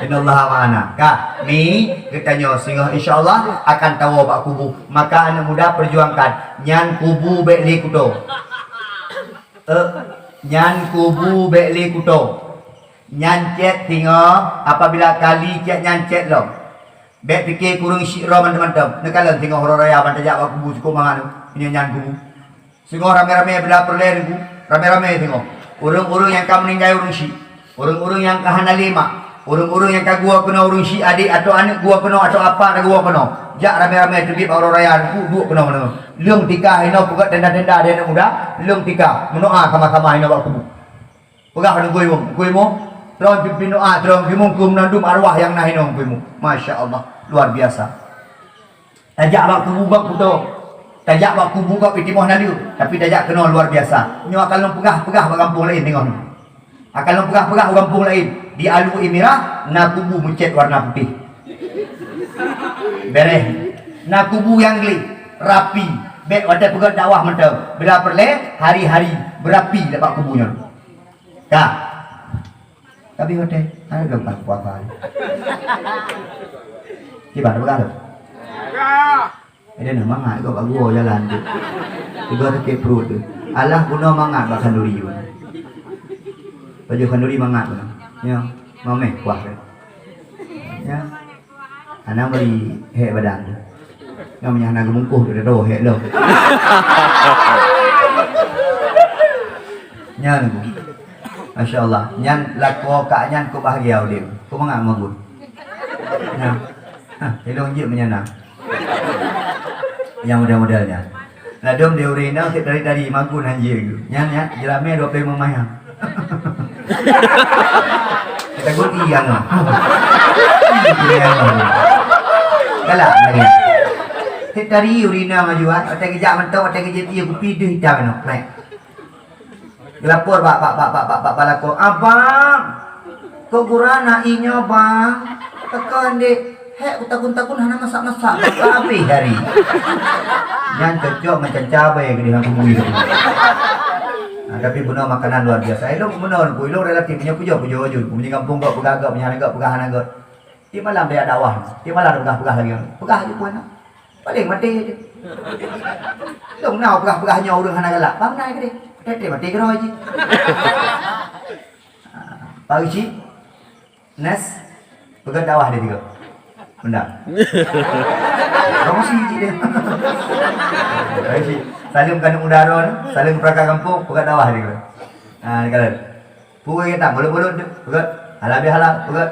Innallaha ma'ana. Kak, ni kita tanya sehingga insya-Allah akan tahu bak kubu. Maka anak muda perjuangkan nyan kubu bekli kudo. Nyan kubu bekli kudo. Nyan cet tinggal apabila kali cet nyan cet lo. Bek fikir kurung syikra teman-teman. Nekalan tengok horor raya ban tajak bak kubu cukup mangan. Ini nyan kubu. Sehingga rame-rame bila perler ku, rame-rame tengok. Urung-urung yang kamu meninggal urung syik. Urung-urung yang kahana lima. Urung-urung yang kagua kena urung syik adik atau anak gua kena atau apa ada gua kena. Jak rame-rame terbit horor raya ku duk kena mana. Leung tika hino pegat tenda-tenda dia anak muda. Leung tika menoa sama-sama hino bak kubu. Pegah ada guimu. Terus pimpin doa, terus mungkum nandum arwah yang nah hino guimu. Masya Allah. Luar biasa. Tajak bak kubu bak kudo. Tajak bak kubu bak pitimoh naliu. Tapi tajak kena luar biasa. Nyo akan long pegah bak kampung lain tengok ni. Akan long pegah bak kampung lain. Di alu imirah na kubu mencet warna putih. Bereh. Na kubu yang geli rapi. Bek ada pegat dakwah mentau. Bila perle hari-hari berapi dapat kubunya. Kak. Tapi hotel ada gambar puasa. Gimana begitu? Ada nama ngat kau bagu jalan tu. Tiga rakit perut tu. Allah guna mangat bak kanduri tu. Baju kanduri mangat tu. Ya, mameh kuah tu. Ya. Anak beri hek badan tu. Yang punya anak gemungkuh tu dah hek lo. Nya tu. Masya-Allah. Nyan lako kak nyan ko bahagia dia. Ko mangat magun. Ya. Elong je menyenang. Yang model-modelnya. Nah dom dia urina sit dari magun anjir tu. Nyan jelame 25 mayang. Kita guti yang no. Galak lagi. Sit dari urina majuan, ada kejak mentau, ada kejak dia kopi dia hitam no. Naik. Lapor pak balako. Abang. Kok gurana inyo bang? Tekan dek. Hek utakun-takun hana masak-masak habis hari. Yang cocok macam cabai ke dia kubui tu. Tapi benar makanan luar biasa. Elok benar ku elok relatif punya pujo je. Punya kampung kau pegagak punya anak pegahan anak. Di malam dia dakwah. Di malam pegah lagi. Pegah je pun. Paling mati je. Long nau pegah-pegahnya urang anak galak. Bang naik ke dia. Tete mati ke roh je. Pagi si Nes pegah dakwah dia tiga. Benda. Kamu sih dia. Baik. Salim kandung udara ni, salim peraka kampung, pegat dakwah dia. Ah, ni kalau. Pukul kita boleh pegat. Halal halal, pegat.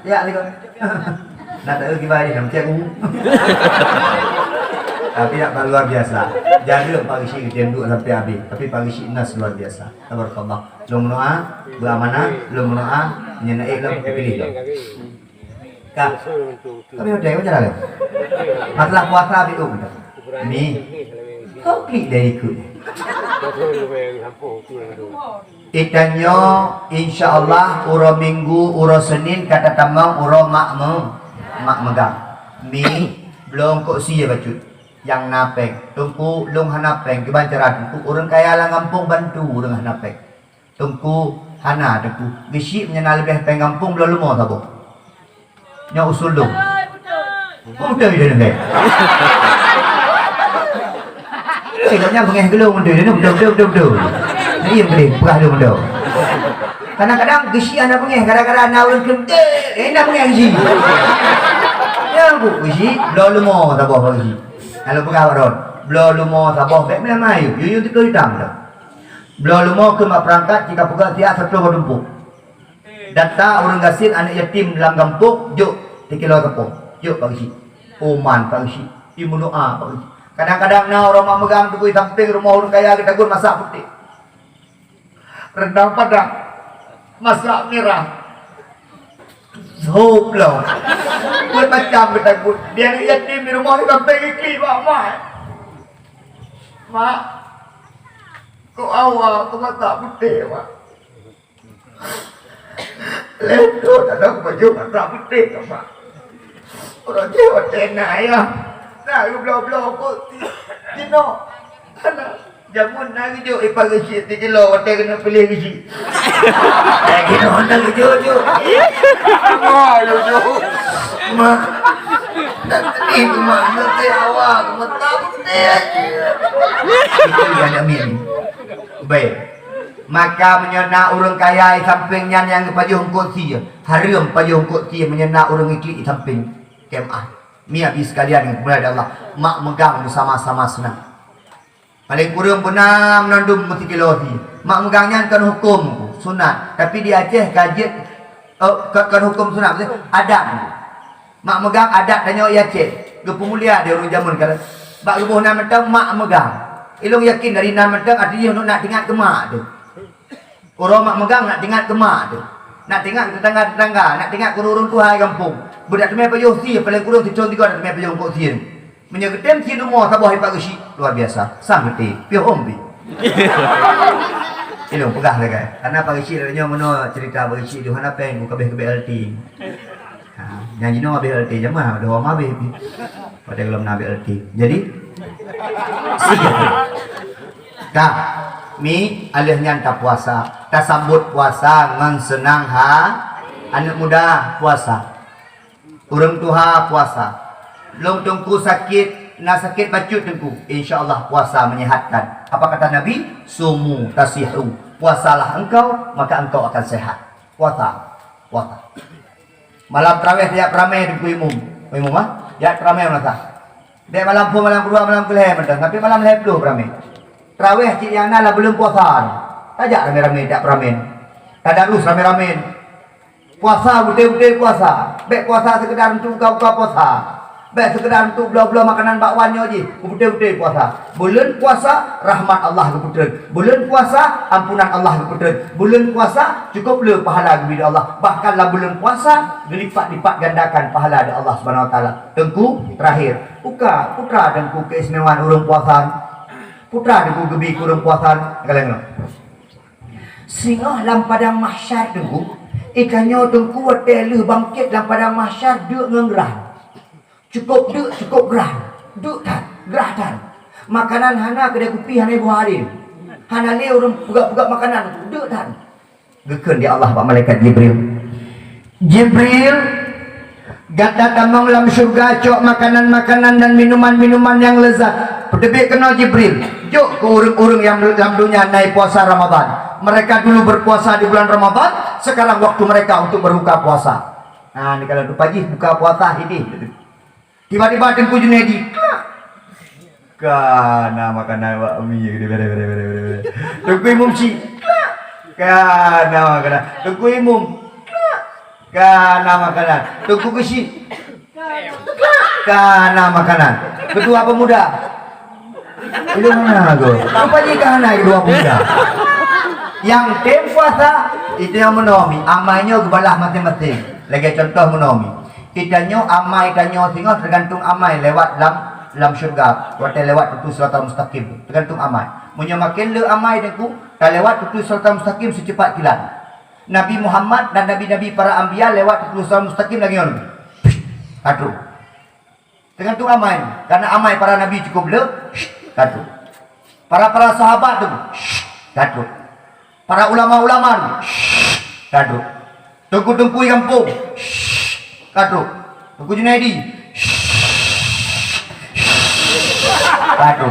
Ya dia. Nak tak pergi bayar macam aku. Tapi tak luar biasa. Jaga pagi si dia duduk sampai habis. Tapi pagi si nas luar biasa. Tabarakallah. Lu mendoa, beramanah, lu mendoa, nyenaik lah pilih dah. Kak, tapi udah macam mana? Masalah puasa itu betul. Ni, kau klik dari ikut. Ikannya, insya Allah, uro minggu, uro senin, kata tamang, uro mak megang. Ni, belum kok siya bacut. Yang napeng, tungku, lung hanapeng, kebancaran, tungku, orang kaya lang kampung bantu, orang hanapeng. Tungku, hana, tungku, bisi menyenal lebih pengampung, belum lumah tabo. Nya usul dong. Betul dia ni. Sikapnya pengeh gelung betul dia betul. Ni yang boleh pegah dia betul. Kadang-kadang gesi anak pengeh, kadang-kadang anak orang kente, enak pengeh gesi. Ya bu, gesi belum lumo tabah gesi. Kalau pegah baron, belum lumo tabah baik mana mai, you tu hitam dah. Belum lumo ke mak perangkat jika pegah tiap satu berdumpuk. Data orang gasil anak yatim dalam kampung, jok dikilo kampung, jok pagi si, oman pagi si, ibu doa pagi si. Kadang-kadang na orang mak megang tu kui samping rumah orang kaya kita gun masak putih, rendang padang, masak merah, sup loh, buat macam kita gun. Dia anak yatim di rumah orang samping ikli mak, Kau awal kau mata putih mak. Leto tak ada baju mata putih mak. Orang Jawa tenang ya. Nah, belau-belau kau tino. Karena jamun nak hidup ipar kecil tu jelo hotel kena pilih kecil. Kena hotel kecil tu. Wah, yo. Mak. Nanti mak nanti awak mata putih aja. Itu yang amin. Baik. Maka menyena orang kaya di sampingnya yang payung kursi. Haram payung kursi menyena orang iklik di samping kemah. Mi habis sekalian yang kemuliaan Allah. Mak megang bersama-sama senang. Paling kurang benar menandum mesti kilohi. Mak megangnya kan hukum sunat. Tapi di Aceh kajian kan hukum sunat adat. Mak megang adat dan nyawa Aceh. Gepemulia dia orang jamun kalau bak gebuh nama mentang mak megang. Ilung yakin dari nama mentang artinya nak tinggal ke mak tu. Orang mak megang nak tinggal ke mak tu. Nak tinggal ke tetangga-tetangga, nak tinggal ke urun tuhai kampung. Budak temai payung si paling kurang 3 nak temai payung kok si. Menyegetem si rumah sabah hebat gesi luar biasa. Sang gede, pi hombi. Ilung pegah dah guys. Karena pagi si nya meno cerita pagi si di mana peng buka BLT. Nyanyi no BLT jemaah dah mah be. Pada belum nabi BLT. Jadi dah mi alih nyanta puasa. Ta sambut puasa ngan senang ha. Anak muda puasa. Urang tuha puasa. Long tengku sakit, nak sakit bacut tengku. InsyaAllah puasa menyehatkan. Apa kata Nabi? Sumu tasihu. Puasalah engkau, maka engkau akan sehat. Puasa. Puasa. Malam terawih tiap ramai tengku imum. Imum ah? Ya ramai mana? Dek malam pun malam kedua malam kelih mentang. Tapi malam kelih dulu ramai. Terawih cik yang nala belum puasa. Tajak ramai-ramai tiap ramai. Tadarus ramai-ramai. Puasa betul-betul puasa. Baik puasa sekedar untuk kau-kau puasa. Baik sekedar untuk belah-belah makanan bakwannya je. Betul-betul puasa. Bulan puasa rahmat Allah keputeran. Bulan puasa ampunan Allah keputeran. Bulan puasa cukuplah pahala kepada Allah. Bahkanlah bulan puasa gelipat-lipat gandakan pahala dari Allah Subhanahu Wa Taala. Tengku terakhir. Putra tengku keistimewaan urang puasa. Putra tengku gebi urang puasa. Kalian singa dalam padang mahsyar tengku. Ikannya tengku watelu bangkit dalam padang mahsyar duk ngengerah. Cukup duk, cukup gerah. Duk tan, gerah tan. Makanan hana kedai kopi hana ibu hari. Hana le orang pugak-pugak makanan. Duk tan. Gekun di Allah pak malaikat Jibril. Jibril gata tamang dalam syurga cok makanan-makanan dan minuman-minuman yang lezat. Pedebik kenal Jibril. Jok ke urung-urung yang dalam dunia naik puasa Ramadan. Mereka dulu berpuasa di bulan Ramadan. Sekarang waktu mereka untuk berbuka puasa. Nah, ini kalau tu pagi buka puasa ini. Tiba-tiba Tengku Junaidi. Kana makanan wak mi gede bere. Tengku Imum si. Kana makanan. Tengku Imum. Kana makanan. Tengku Kesi. Kana makanan. Kedua pemuda. Itu mana go? Apa je kana kedua pemuda? Yang tem puasa itu yang menomi. Amainya gebalah masing-masing. Lagi contoh menomi. Kitanya amai tanya singa tergantung amai lewat dalam syurga. Waktu lewat tutu siratal mustaqim. Tergantung amai. Munya makin le amai deku, tak lewat tutu siratal mustaqim secepat kilat. Nabi Muhammad dan nabi-nabi para anbiya lewat tutu siratal mustaqim lagi on. Katu. Tergantung amai. Karena amai para nabi cukup le. Katu. Para sahabat tu. Katu. Para ulama-ulama. Katu. Tengku-tengku kampung. Kadu, Tengku Junaidi. Kadu.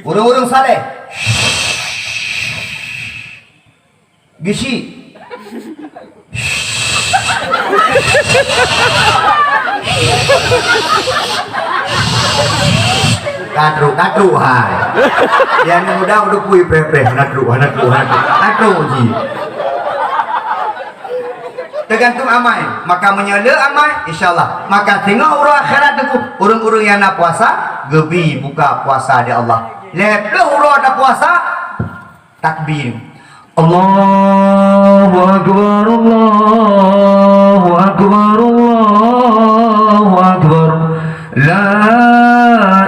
Urung-urung saleh. Gisi. Kadu hai. Yang muda udah kui preh kadu ji. Tergantung amai, maka menyala amai, insyaAllah. Maka tengok urang akhirat tu, urang-urang yang nak puasa, gebi buka puasa di Allah. Lepas urang ada puasa, takbir. Allahu Akbar, Allahu Akbar, Allahu Akbar. La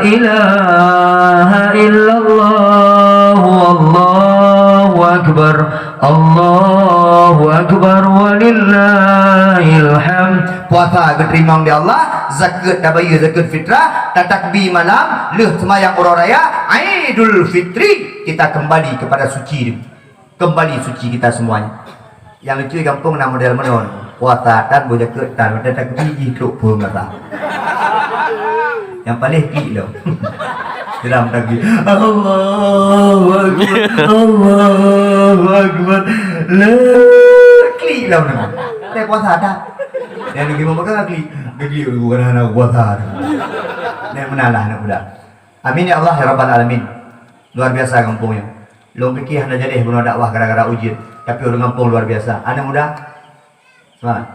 ilaha illa illallah Allahu akbar Allahu akbar walillahil hamd. Puasa keterima di Allah, zakat dah bayar zakat fitrah, takbir malam, leh semayang orang raya, Aidul Fitri, kita kembali kepada suci, kembali suci kita semuanya. Yang lucu kampung nama model menon, puasa dan boleh zakat dan ada takbir hidup pun kata. Yang paling klik loh. Dalam takbir, Allahu akbar, Allahu akbar, klik lah mana. Saya puasa dah. Yang lagi memakai klik bukan anak puasa. Ini menalah anak budak. Amin ya Allah ya Rabbal Alamin. Luar biasa kampungnya. Long fikir hendak jadi guna dakwah gara-gara ujian. Tapi orang kampung luar biasa. Anak muda, semangat.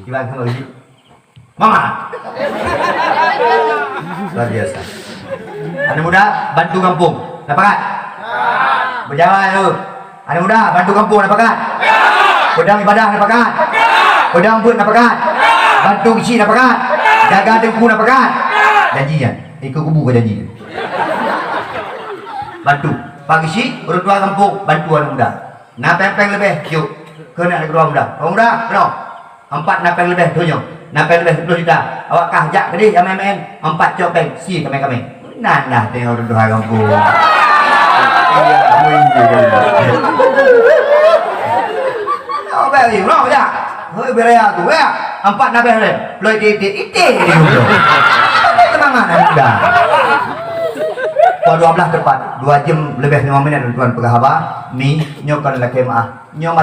Gimana kamu lagi? Semangat. Luar biasa. Anak muda bantu kampung. Dapat? Berjalan tu. Anak muda bantu kampung dapat? Pedang ibadah dapat? Pedang pun dapat? Bantu kecil dapat? Jaga dengku dapat? Janjian. Ikut kubu ke janji. Bantu. Pagi si orang tua kampung bantu anak muda. Nak peng lebih, yuk. Kena ada kedua muda. Orang muda, kenal. 4 napeng lebih tunjuk. Napeng lebih 10 juta. Awak kah jak ke dia MMM 4 copeng si kami. Nah tengok orang tua kampung. Iya, kamu ini. Oh, baik, no ya. Hoi beraya tu, ya. 4 napeng lebih. Loi ite. Semangat anak muda. Pukul 12 tepat 2 jam lebih 5 minit tuan pegahaba mi nyokan la kemah nyo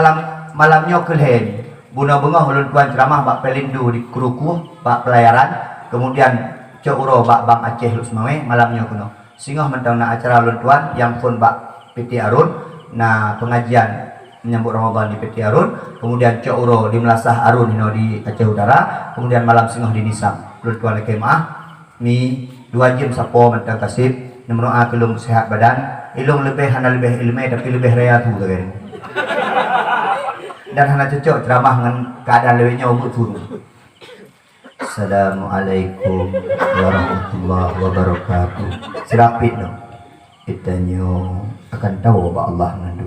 malam nyo kelhen buna bengah ulun tuan ceramah bak pelindu di Keruku bak pelayaran kemudian cok uro bak Bang Aceh lu semawe malam nyo kuno singoh mentang na acara ulun tuan yang pun bak PT Arun na pengajian menyambut Ramadan di PT Arun kemudian cok uro di Melasah Arun ino di Aceh Utara kemudian malam singoh di Nisam ulun tuan la kemah mi 2 jam sapo mentang kasih Nemroa kelung sehat badan, ilung lebih hana lebih ilmu tapi lebih raya tu kan. Dan hana cocok ceramah dengan keadaan lebihnya umur turun. Assalamualaikum warahmatullahi wabarakatuh. Serapit dong. Kita nyo akan tahu apa Allah nandu.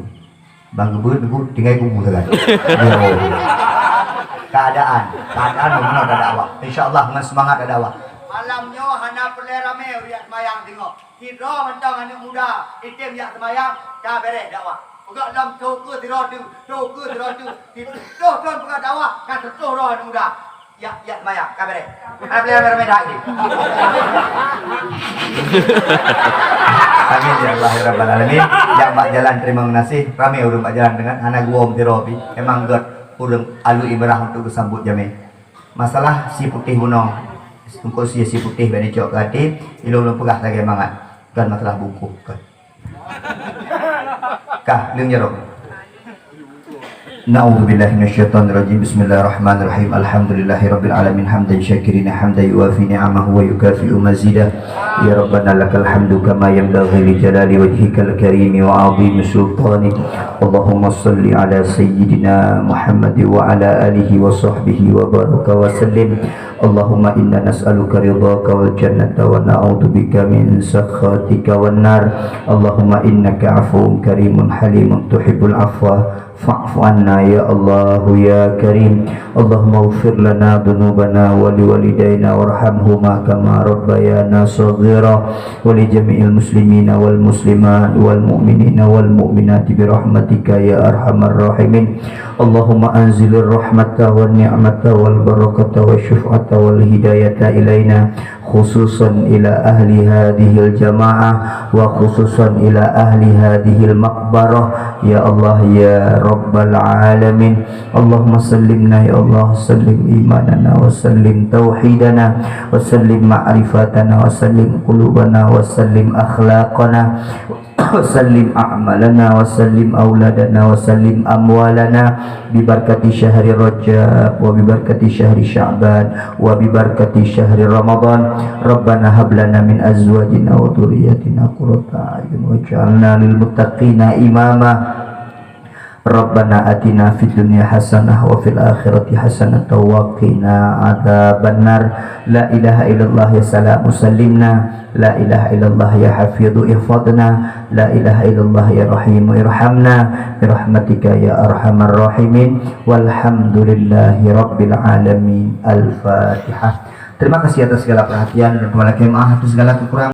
Bang gebut tinggal kubu kan. Keadaan mana ada dakwah. Insyaallah dengan semangat ada dakwah. Malamnya hana perlu rame riak mayang tengok. Hidro mentang anak muda, item yak semayang, dah beres dakwah. Pegak dalam toke tirodu. Tuh tuan pegak dakwah, kan setuh roh anak muda. Yak semayang, dah beres. Anak perlu rame dah ini. Amin ya Allah ya Rabbal Alamin. Yang bak jalan terima kasih. Rame urang bak jalan dengan anak gua tirobi. Emang god urang alu ibrah untuk disambut jame. Masalah si putih gunung. Tungkol si putih bani cok kati ilung pegah lagi mangat kan masalah buku kan kah leung nyerok Na'udzubillahi minasyaitonirrajim. Bismillahirrahmanirrahim. Alhamdulillahirabbil alamin hamdan syakirin hamdan yuwafi ni'amahu wa yukafi'u mazidah. Ya Rabbana lakal hamdu kama yanbaghi li jalali wajhikal karim wa 'azimi sultanik. Allahumma shalli ala sayyidina Muhammad wa ala alihi wa sahbihi wa baraka wa sallim. Allahumma inna nas'aluka ridhaka wal jannata wa na'udzubika min sakhatika wan nar. Allahumma innaka 'afuwun karimun halimun tuhibbul 'afwa fa'fu anna ya Allah ya Karim. Allahumma ighfir lana dhunubana wa liwalidayna warhamhuma kama rabbayana shaghira wa li jami'il muslimina wal muslimat wal mu'minina wal mu'minati bi rahmatika ya arhamar rahimin. Allahumma anzilir rahmata wan ni'mata wal barakata wasyuf'ata wal hidayata ilaina khususan ila ahli hadhil jamaah wa khususan ila ahli hadhil maqbarah ya Allah ya Rabbal alamin. Allahumma sallimna ya Allah, sallim imanana wa sallim tauhidana wa sallim ma'rifatana wa sallim qulubana wa sallim akhlaqana wa sallim a'malana wa sallim auladana wa sallim amwalana bi barakati syahri Rajab wa bi barakati syahri Sya'ban wa bi barakati syahri Ramadan. Rabbana hab lana min azwajina wa dhurriyyatina qurrata a'yun waj'alna lil muttaqina imama. Rabbana atina fid dunya hasanah wa fil akhirati hasanah wa qina adzabannar. La ilaha illallah ya salamu sallimna, la ilaha illallah ya hafidhu ihfadna, la ilaha illallah ya rahimu irhamna bi rahmatika ya arhamar rahimin. Walhamdulillahi rabbil alamin. Al-Fatihah. Terima kasih atas segala perhatian dan maaf atas segala kekurangan.